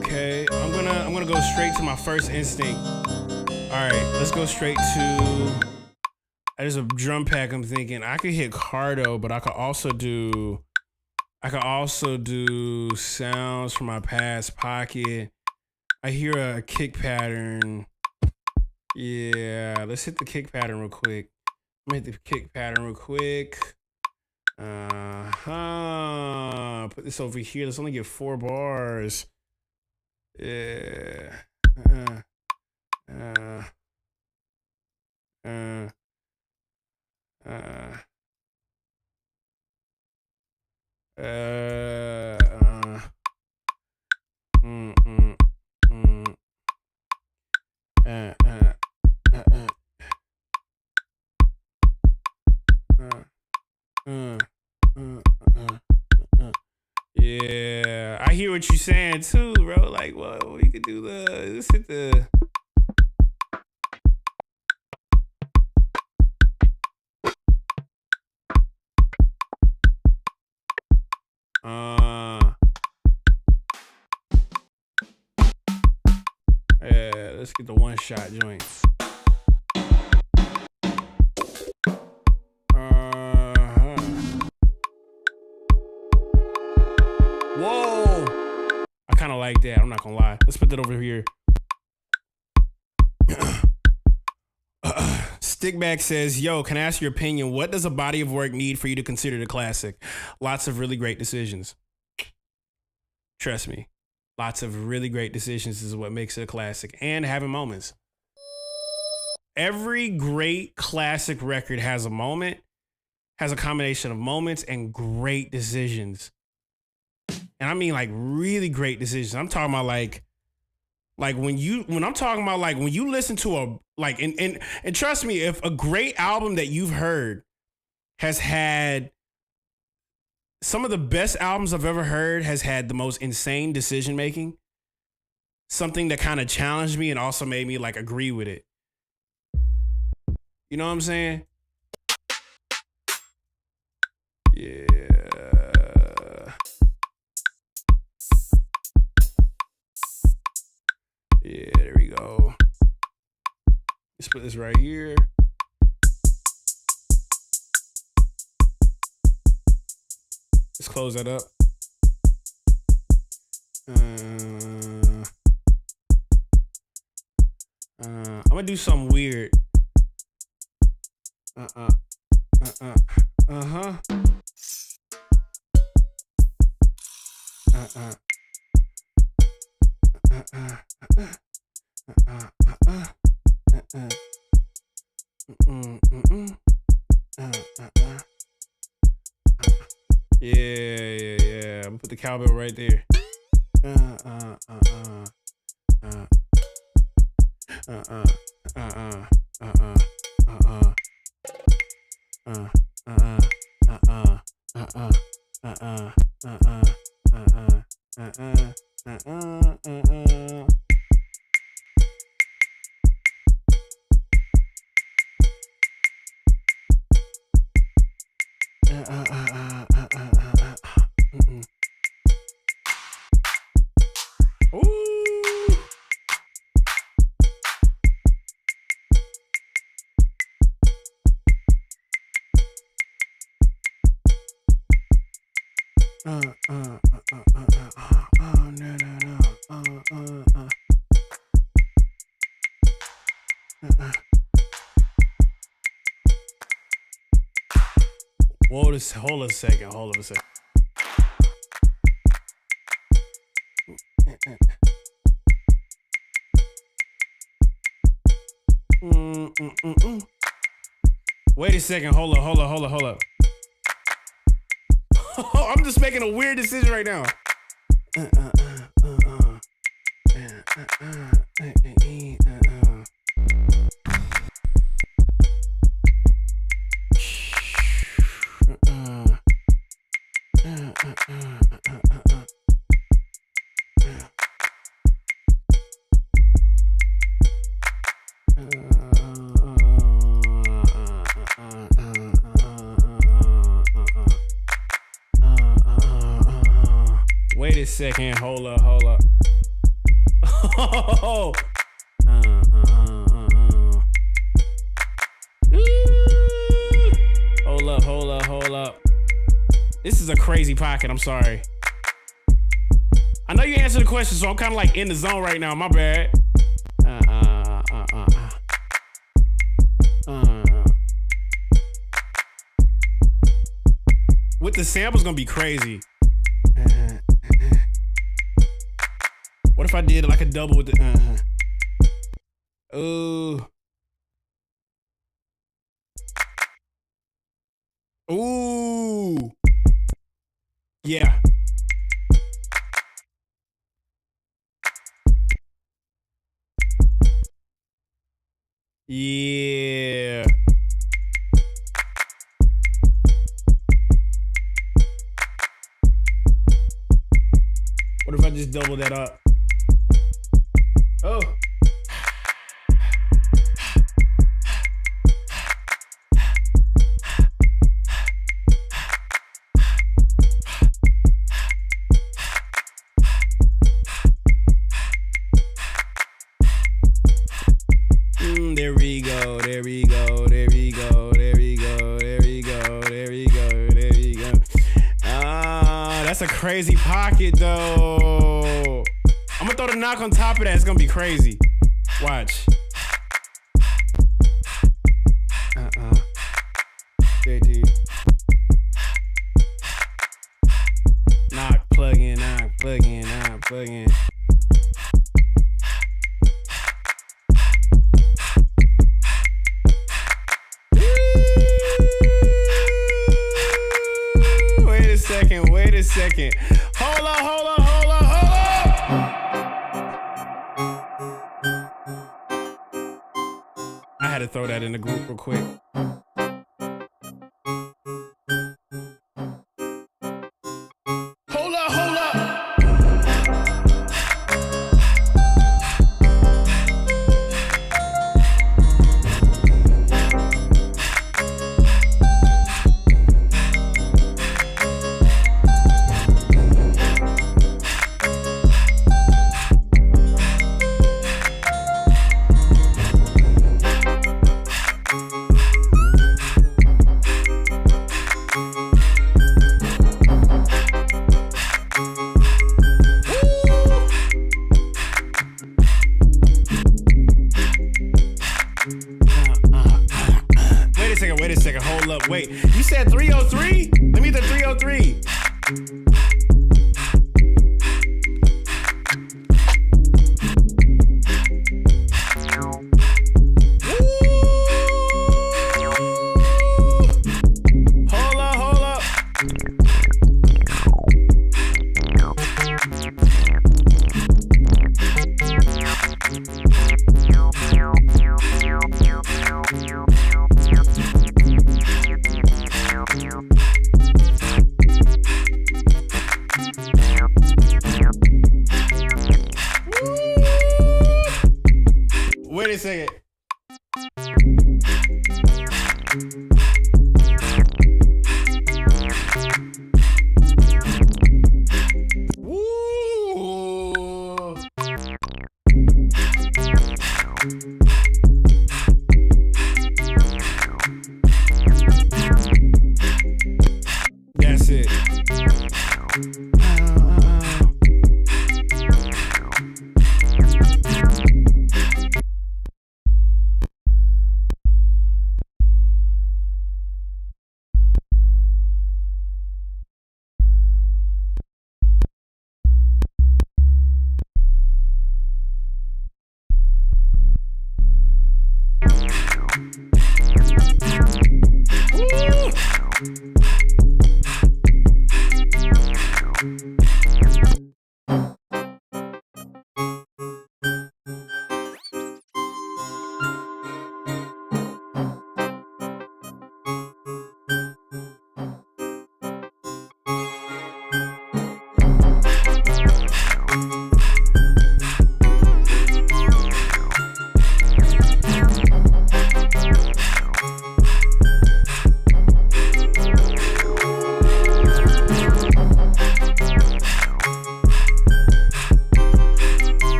Okay. I'm gonna go straight to my first instinct. All right, let's go straight to. There's a drum pack. I'm thinking I could hit Cardo, but I could also do sounds from my past pocket. I hear a kick pattern. Yeah, let's hit the kick pattern real quick. I'm gonna hit the kick pattern real quick. Put this over here. Let's only get 4 bars. Yeah. Yeah, I hear what you're saying too, bro. Like, well, we could do let's hit the. Yeah, let's get the one shot joints. like that. I'm not gonna lie. Let's put that over here. Stickback says, yo, can I ask your opinion? What does a body of work need for you to consider it a classic? Lots of really great decisions. Trust me. Lots of really great decisions is what makes it a classic. And having moments. Every great classic record has a moment, has a combination of moments and great decisions. And I mean like really great decisions. I'm talking about like when I'm talking about like when you listen to a like and trust me, if a great album that you've heard has had some of the best albums I've ever heard, has had the most insane decision making, something that kind of challenged me and also made me like agree with it. You know what I'm saying? Yeah. Yeah, there we go. Let's put this right here. Let's close that up. I'm gonna do something weird. Yeah. I'm gonna put the cowbell right there. Hold a second. Wait a second. Hold up. I'm just making a weird decision right now. Wait a second, hold up. Hold up. This is a crazy pocket, I'm sorry. I know you answered the question, so I'm kind of like in the zone right now, my bad. With the sample's gonna be crazy. What if I did like a double with the Ooh. Yeah. Yeah. What if I just double that up? Oh. There we go. That's a crazy pocket though. knock on top of that, it's gonna be crazy. Watch. There, dude. Knock, plug in, knock, plug in, knock, plug in. Wait a second. Hold up. I had to throw that in the group real quick. Hold up. Wait a second, hold up, wait. You said 303? Let me hit the 303. Hold up. Wait a second. Woo! That's it.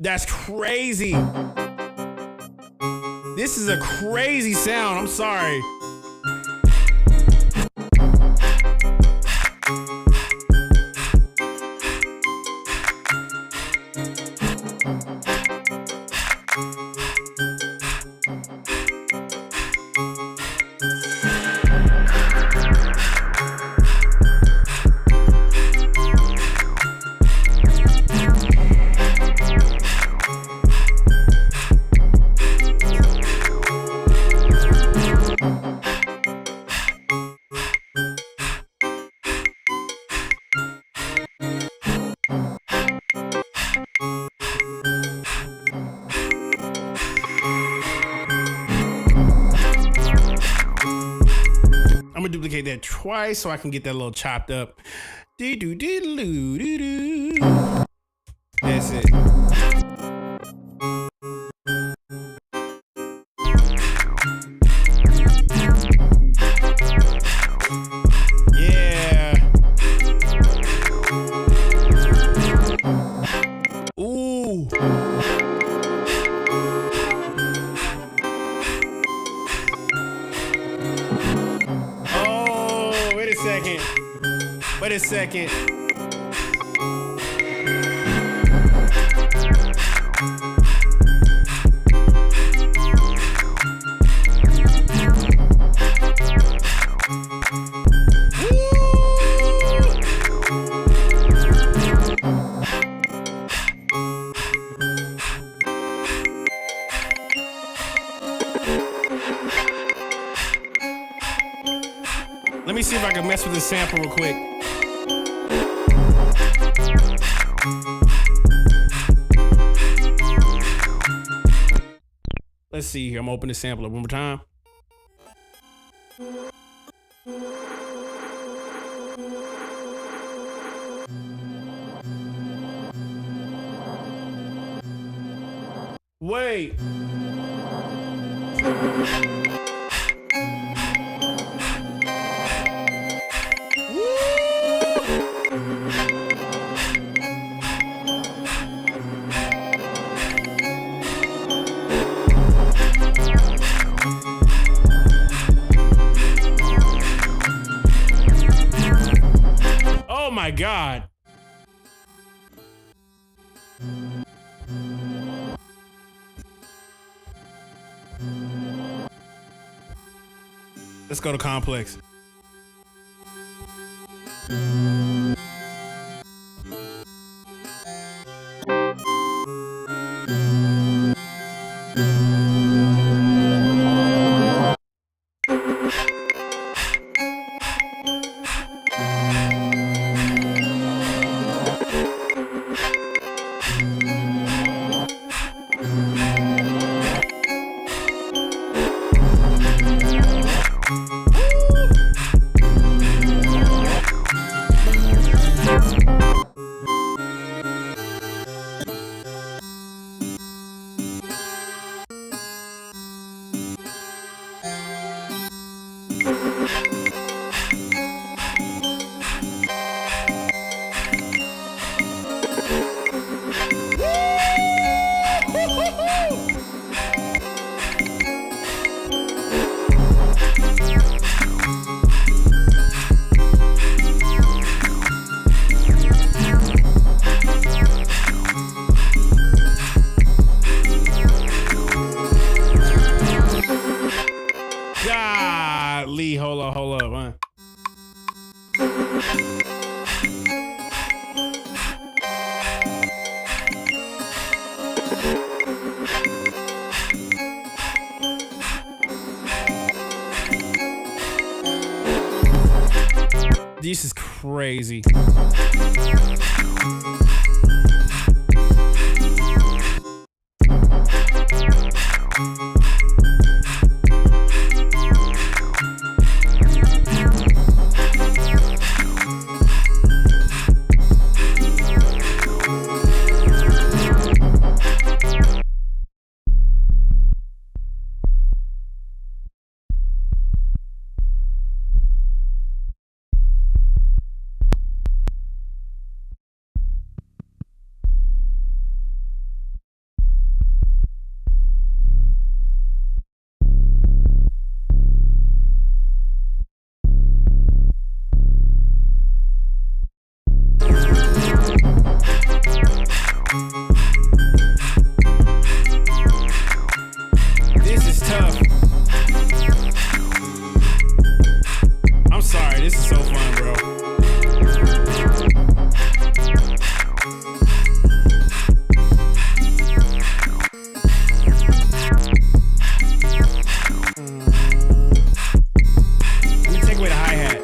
That's crazy. This is a crazy sound. I'm sorry. I'm gonna duplicate that twice so I can get that little chopped up. That's it. Yeah. Ooh. second. Wait a second. Let me see if I can mess with this sample real quick. Let's see here. I'm gonna open the sample up one more time. Wait. Oh my God. Let's go to Complex. Golly, hold up, huh? This is crazy. This is tough. I'm sorry, this is so fun, bro. Let me take away the hi-hat.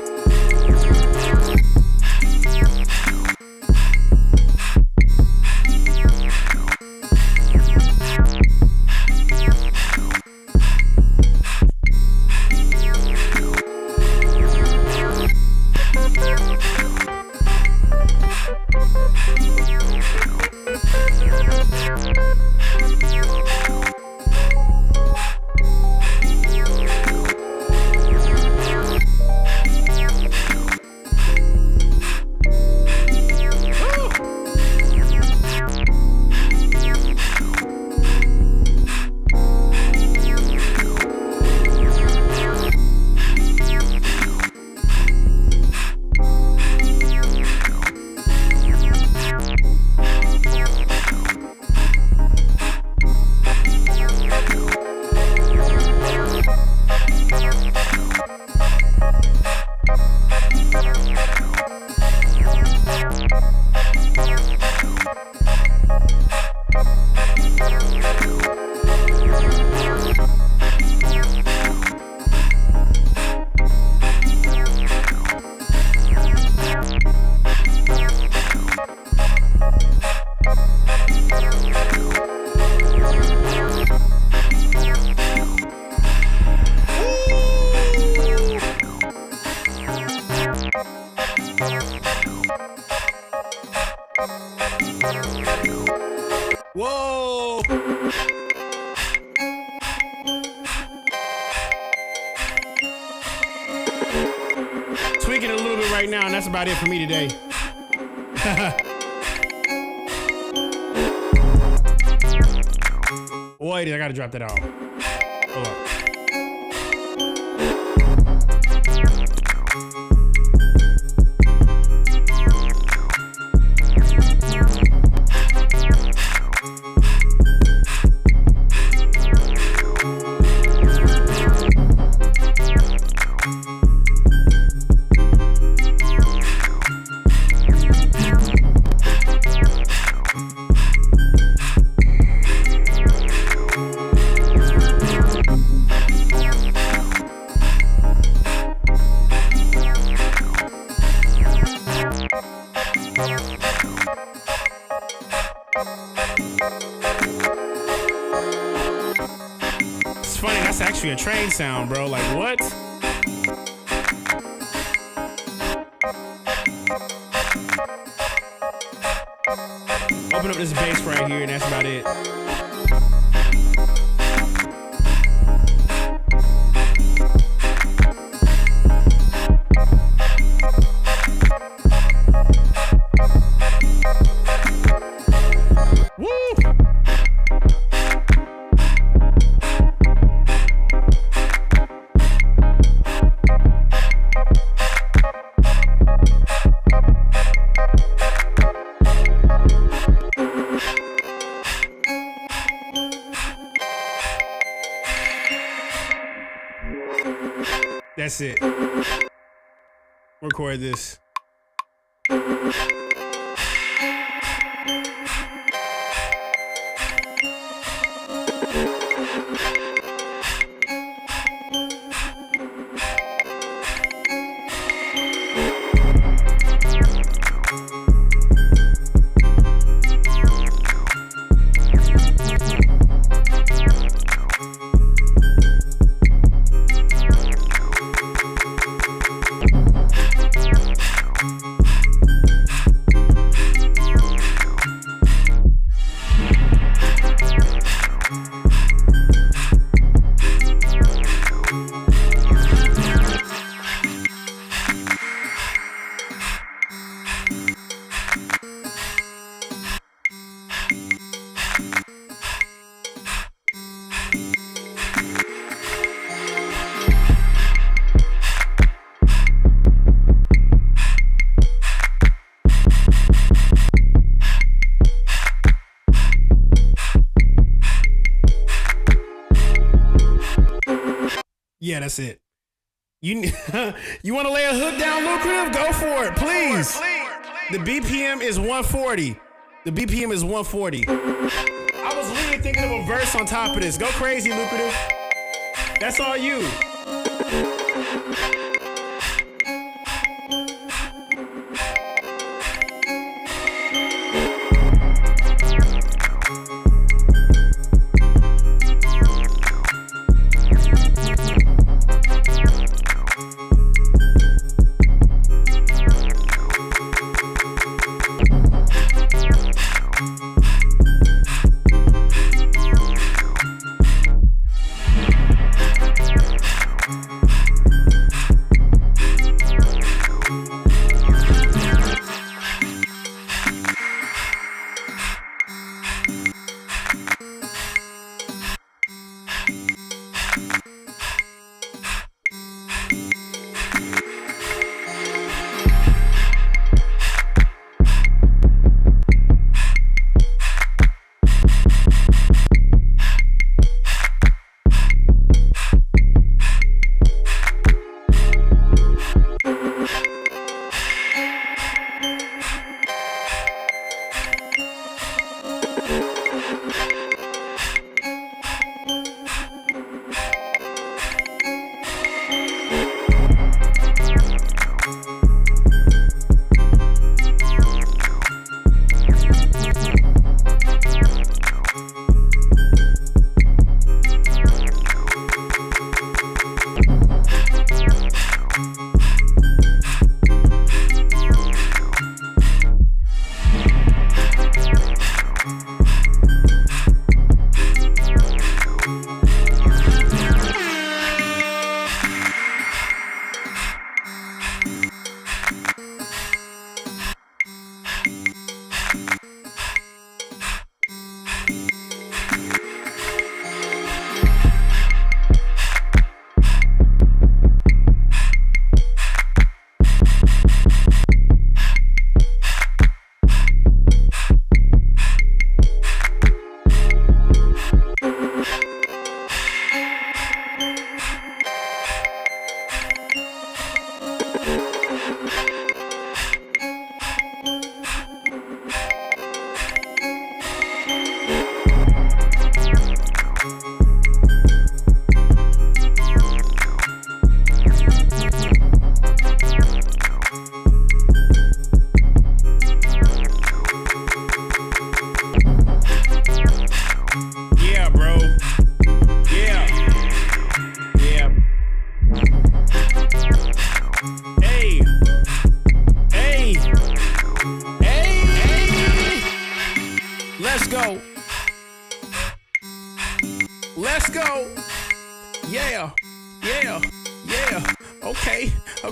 Whoa! Tweaking a little bit right now, and that's about it for me today. Wait, I gotta drop that out. Hold on. It's funny, that's actually a train sound, bro. Like, what? Open up this bass right here, and that's about it. That's it. Record this. Yeah, that's it. You you want to lay a hook down, Lucrative? Go for it, please. The BPM is 140. The BPM is 140. I was literally thinking of a verse on top of this. Go crazy, Lucrative. That's all you.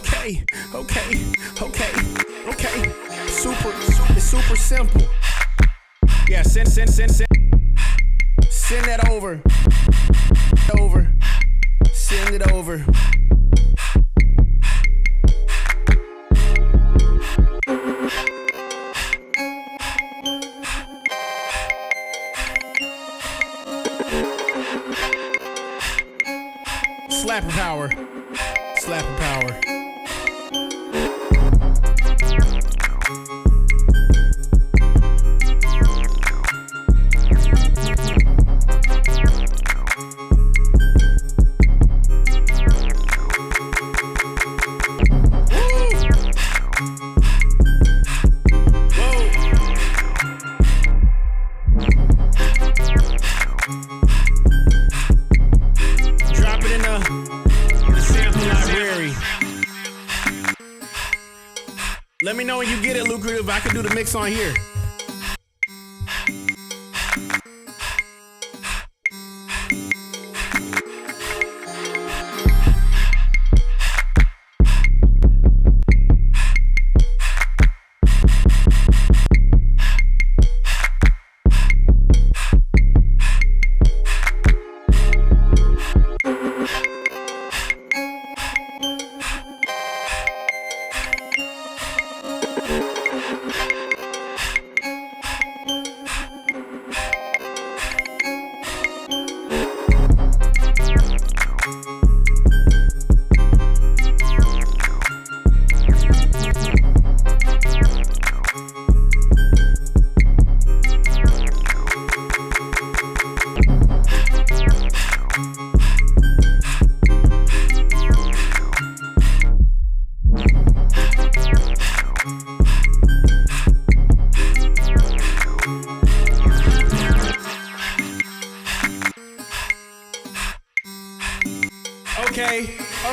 Okay. It's super simple. Yeah, send that over. Send it over. Slapper power. Drop it in the sample library. Let me know when you get it, Lucrative. I can do the mix on here.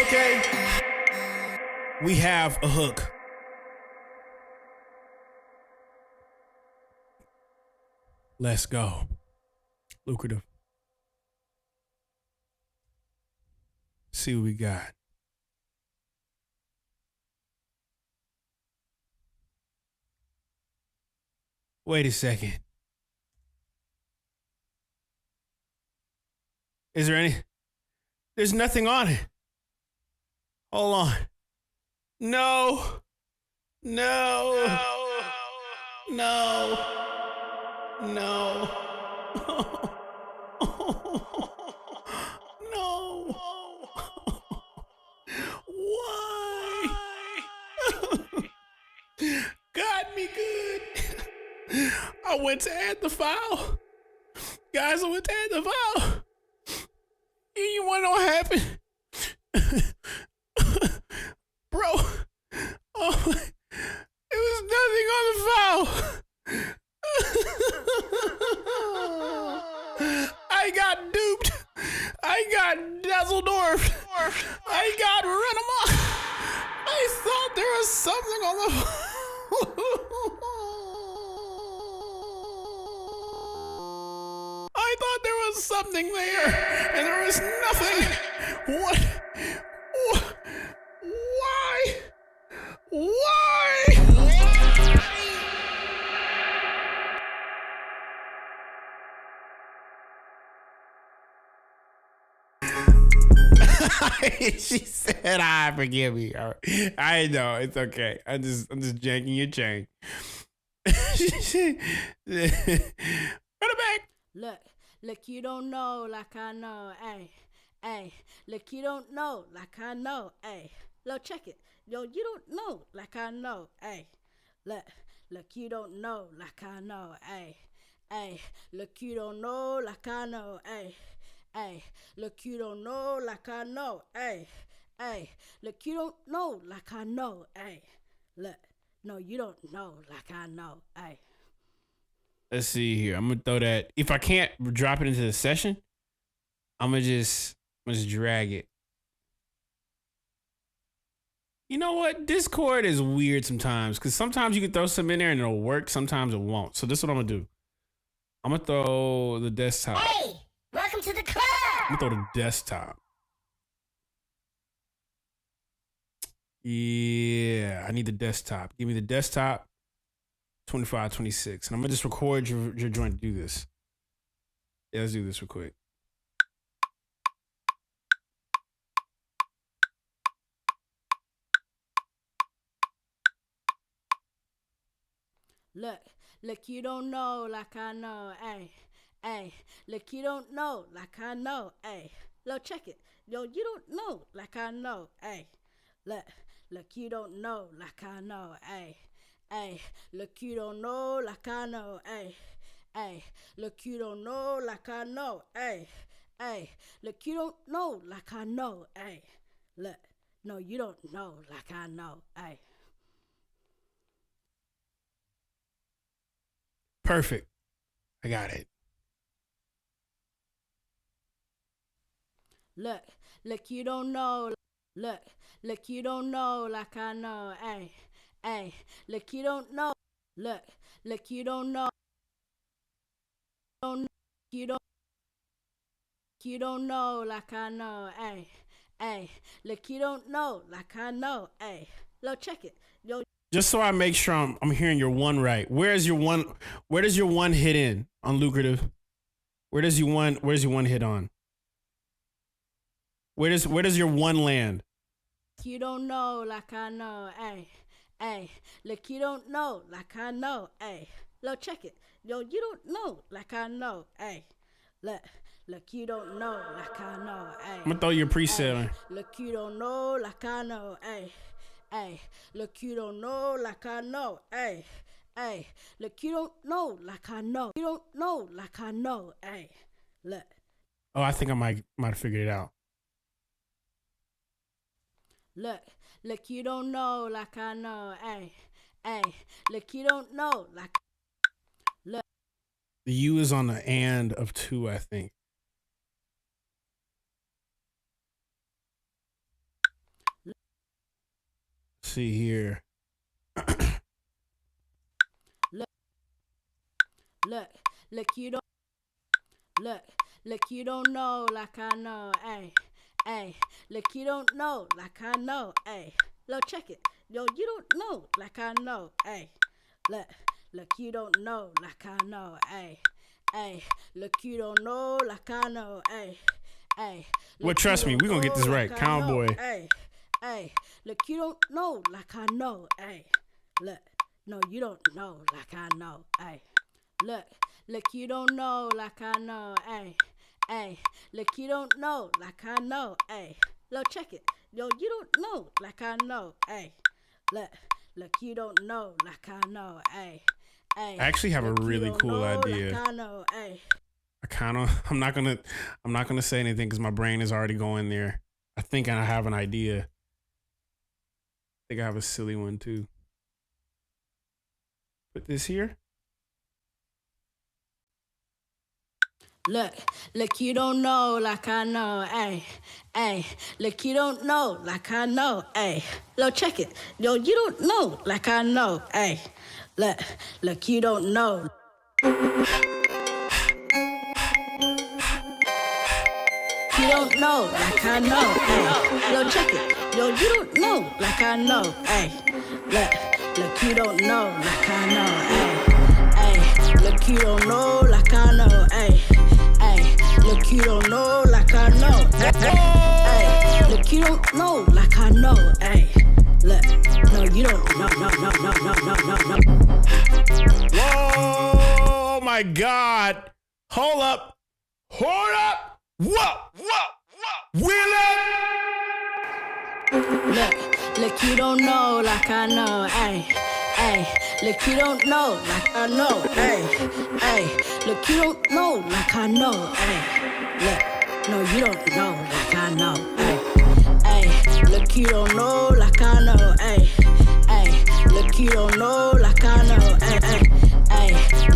Okay. We have a hook. Let's go. Lucrative. See what we got. Wait a second. Is there any? There's nothing on it. Hold on. No. Why? Got me good. I went to add the file. Guys, I went to add the file. You want to know what happened? Bro, it was nothing on the file. I got duped. I got Dazzledorf. I got run amok. I thought there was something on the file. I thought there was something there, and there was nothing. What? Why? She said, "I forgive me." I know it's okay. I'm just janking your chain. Run it back. Look, you don't know like I know, ay. Look, you don't know like I know, ay. Look, check it. Yo, you don't know like I know, ay. Look, you don't know like I know, ay. Look, you don't know like I know, ay. Look, you don't know like I know, ay. Look, you don't know like I know, ay. Look, no, you don't know like I know, ay. Let's see here. I'm gonna throw that. If I can't drop it into the session, I'm gonna just drag it. You know what? Discord is weird sometimes because sometimes you can throw some in there and it'll work. Sometimes it won't. So this is what I'm gonna do. I'm gonna throw the desktop. Hey, welcome to the club. I'm gonna throw the desktop. Yeah, I need the desktop. Give me the desktop. 25, 26. And I'm gonna just record your joint to do this. Yeah, let's do this real quick. Look, you don't know like I know, ay. Look, you don't know like I know, ay. Look, check it. Yo, you don't know like I know, ay. Look, you don't know like I know, ay. Look, you don't know like I know, ay. Look, you don't know like I know, ay. Look, you don't know like I know, ay. Look, no, you don't know like I know, ay. Perfect. I got it. Look, you don't know. Look, you don't know like I know, ay. Look, you don't know. Look, you don't know. You don't know like I know, ay. Look, you don't know like I know, ay. Look, check it. Yo. Just so I make sure I'm hearing your one right. Where does your one hit in on lucrative? Where does your one hit on? Where does your one land? You don't know like I know, ay. Look, you don't know like I know, ay. Look, check it. Yo, you don't know like I know, ay. Look, you don't know like I know, ay. I'm gonna throw you a preset on. Look, you don't know like I know, ay. Look, you don't know like I know, ay. Look, you don't know like I know. You don't know like I know, ay. Look. Oh, I think I might have figured it out. Look, you don't know like I know, ay. Look, you don't know like. Look. The U is on the and of 2, I think. See here. Look, you don't. Look, you don't know like I know, ay. Look, you don't know like I know, ay. Look, check it. Yo, you don't know like I know, ay. Look, you don't know like I know, ay. Look, you don't know like I know, ay. Well, trust me, we're gonna get this right, cowboy. Ay, look, you don't know like I know, ay. Look, no, you don't know like I know, ay. Look, you don't know like I know, ay. Look, you don't know like I know, ay. Look, check it. Yo, you don't know like I know, ay. Look, you don't know like I know, ay. I actually have a really cool idea. Like I know, ay. I'm not gonna say anything because my brain is already going there. I think I have an idea. I think I have a silly one too. Put this here. Look, you don't know like I know, ay. Look, you don't know like I know, ay. Look, check it. Yo, you don't know like I know, ay. Look, you don't know. You don't know like I know, ay. Look, check it. Yo, you don't know like I know, ay. Look, you don't know like I know, ay. Look, you don't know like I know, ay. Look, you don't know like I know, ay. Look, you don't know like I know, ay. Look, no, you don't know, no. Whoa, my God. Hold up. Whoa. Wheel up. Look, you don't know like I know, ay. Look, you don't know like I know, ay. Look, you don't know like I know, ay. Look, no, you don't know like I know, ay. Look, you don't know like I know, ay. Look, you don't know like I know, ay.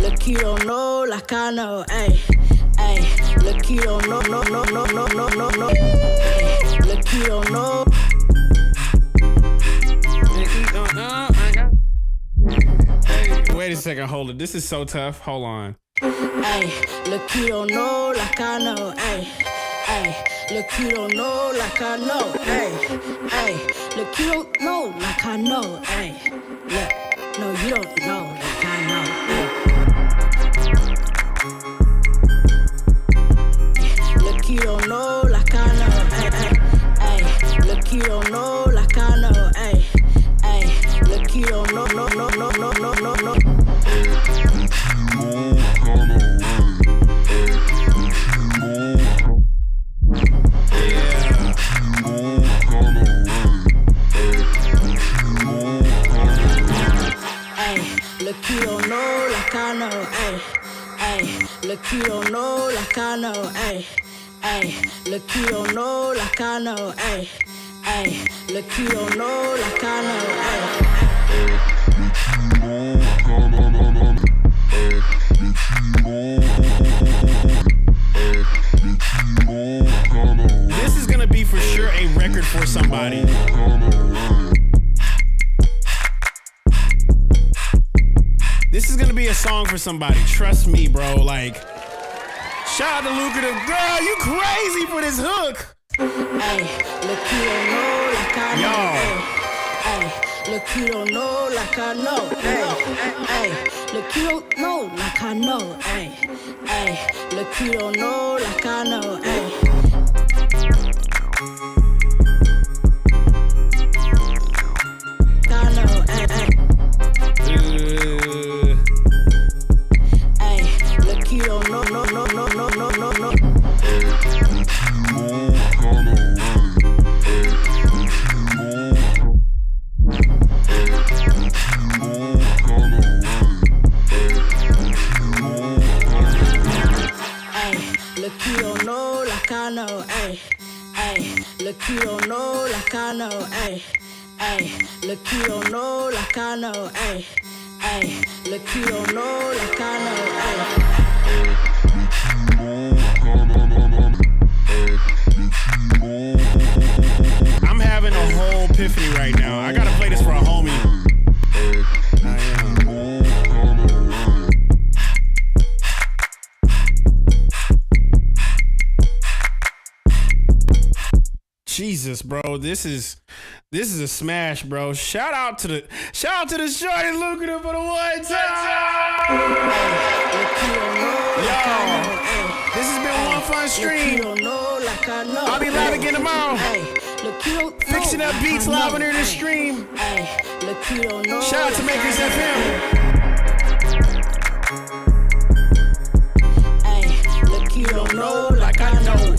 Look, you don't know like I know, ay. Look, you don't know, no. Look, you don't know. Wait a second, hold it. This is so tough. Hold on. Look, you don't know like I know, Hey, look, you don't know like I know. Hey, hey, look, you don't know like I know. Hey, look, no, you don't know like I know. Hey, look, you don't know like I know. Hey, hey, hey, look, you don't know like I know. Hey, hey, look, you don't know, no, no, no, no, no, no, no. Look, you don't know like I know, ayy, ayy. Look, you don't know like I know, ayy, ayy. Look, you don't know like I know, ayy, ayy. Look, you don't know like I know, ayy. This is gonna be for sure a record for somebody. This is gonna be a song for somebody. Trust me, bro. Like, shout out to Lucrative. Girl, you crazy for this hook. Hey, look, you don't know like I know. Hey, look, you don't know like I know. Hey, look, you don't know like I know. Hey, look, you don't know like I know. Hey. You don't know, no, no, no, no, no, no, no. Ay, look, you don't know like I know. Ay, ay, look, you don't know like I know. Ay, ay, look, you don't know like I know. Ay, ay, look, you don't know like I know. Ay. I'm having a whole epiphany right now. I gotta play this for a homie. Jesus, bro, this is a smash, bro. Shout out to the shorty Lucrative for the one time. Yo, this has been one fun stream. I'll be live again tomorrow. Fixing up beats live under the stream. Shout out to Makers FM. Look, you don't know like I know.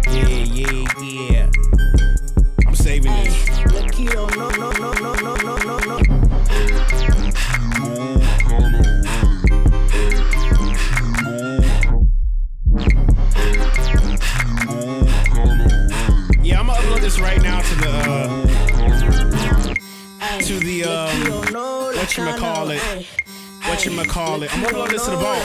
Yeah. I'm saving this. Look, you don't know, no, no, no, no, no, no, no. Yeah, I'm gonna upload this right now to the whatchamacallit. I'm gonna upload this to the vault.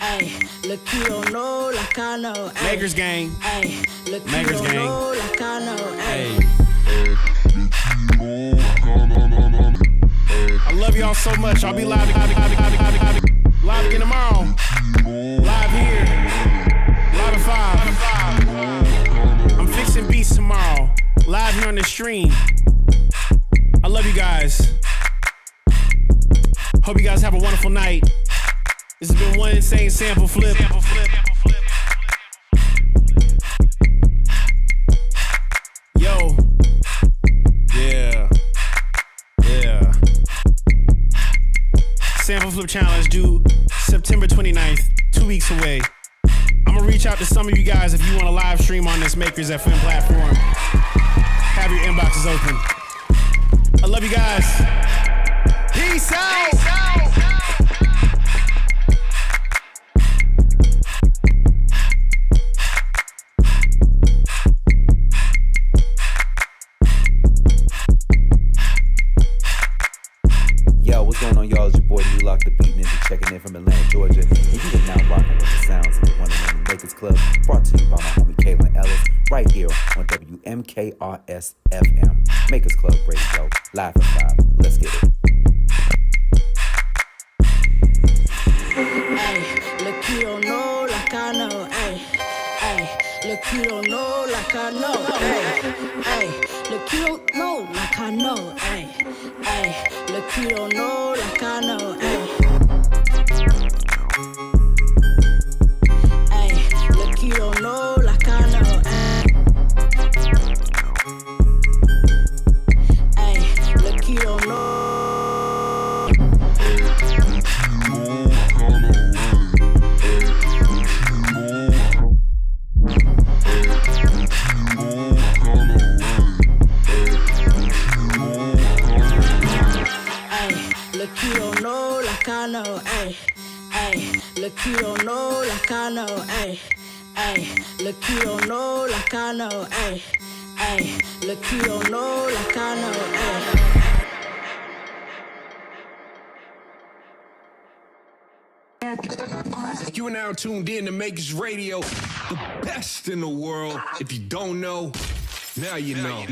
Ay, look, you don't know like I know. Makers gang. Ay, look, Makers you don't gang. know like I know. Ay. I love y'all so much. I'll be live again tomorrow. Live here. Live at 5. I'm fixing beats tomorrow. Live here on the stream. I love you guys. Hope you guys have a wonderful night. This has been one insane sample flip. Yo. Yeah. Sample flip challenge due September 29th, 2 weeks away. I'm gonna reach out to some of you guys if you want to live stream on this Makers FM platform. Have your inboxes open. I love you guys. Peace out. Yo, what's going on, y'all? It's your boy D-Lock, the Beat Ninja, checking in from Atlanta, Georgia. And you are now rocking with the sounds of the one and only Makers Club, brought to you by my homie Kaelin Ellis, right here on WMKRS FM. Makers Club Radio, live at 5. Let's get it. Ay, look, you don't know like I know. Ay. Ay, look, you don't know like I know. Ay, look, you don't know like I know. Ay, look, you don't know. Look, you don't know like I know, ayy, ayy. Look, you don't know like I know, ayy, ayy. Look, you don't know like I know, ayy, ayy. Look, you don't know like I know, ayy. You are now tuned in to Makers Radio, the best in the world. If you don't know, now you know.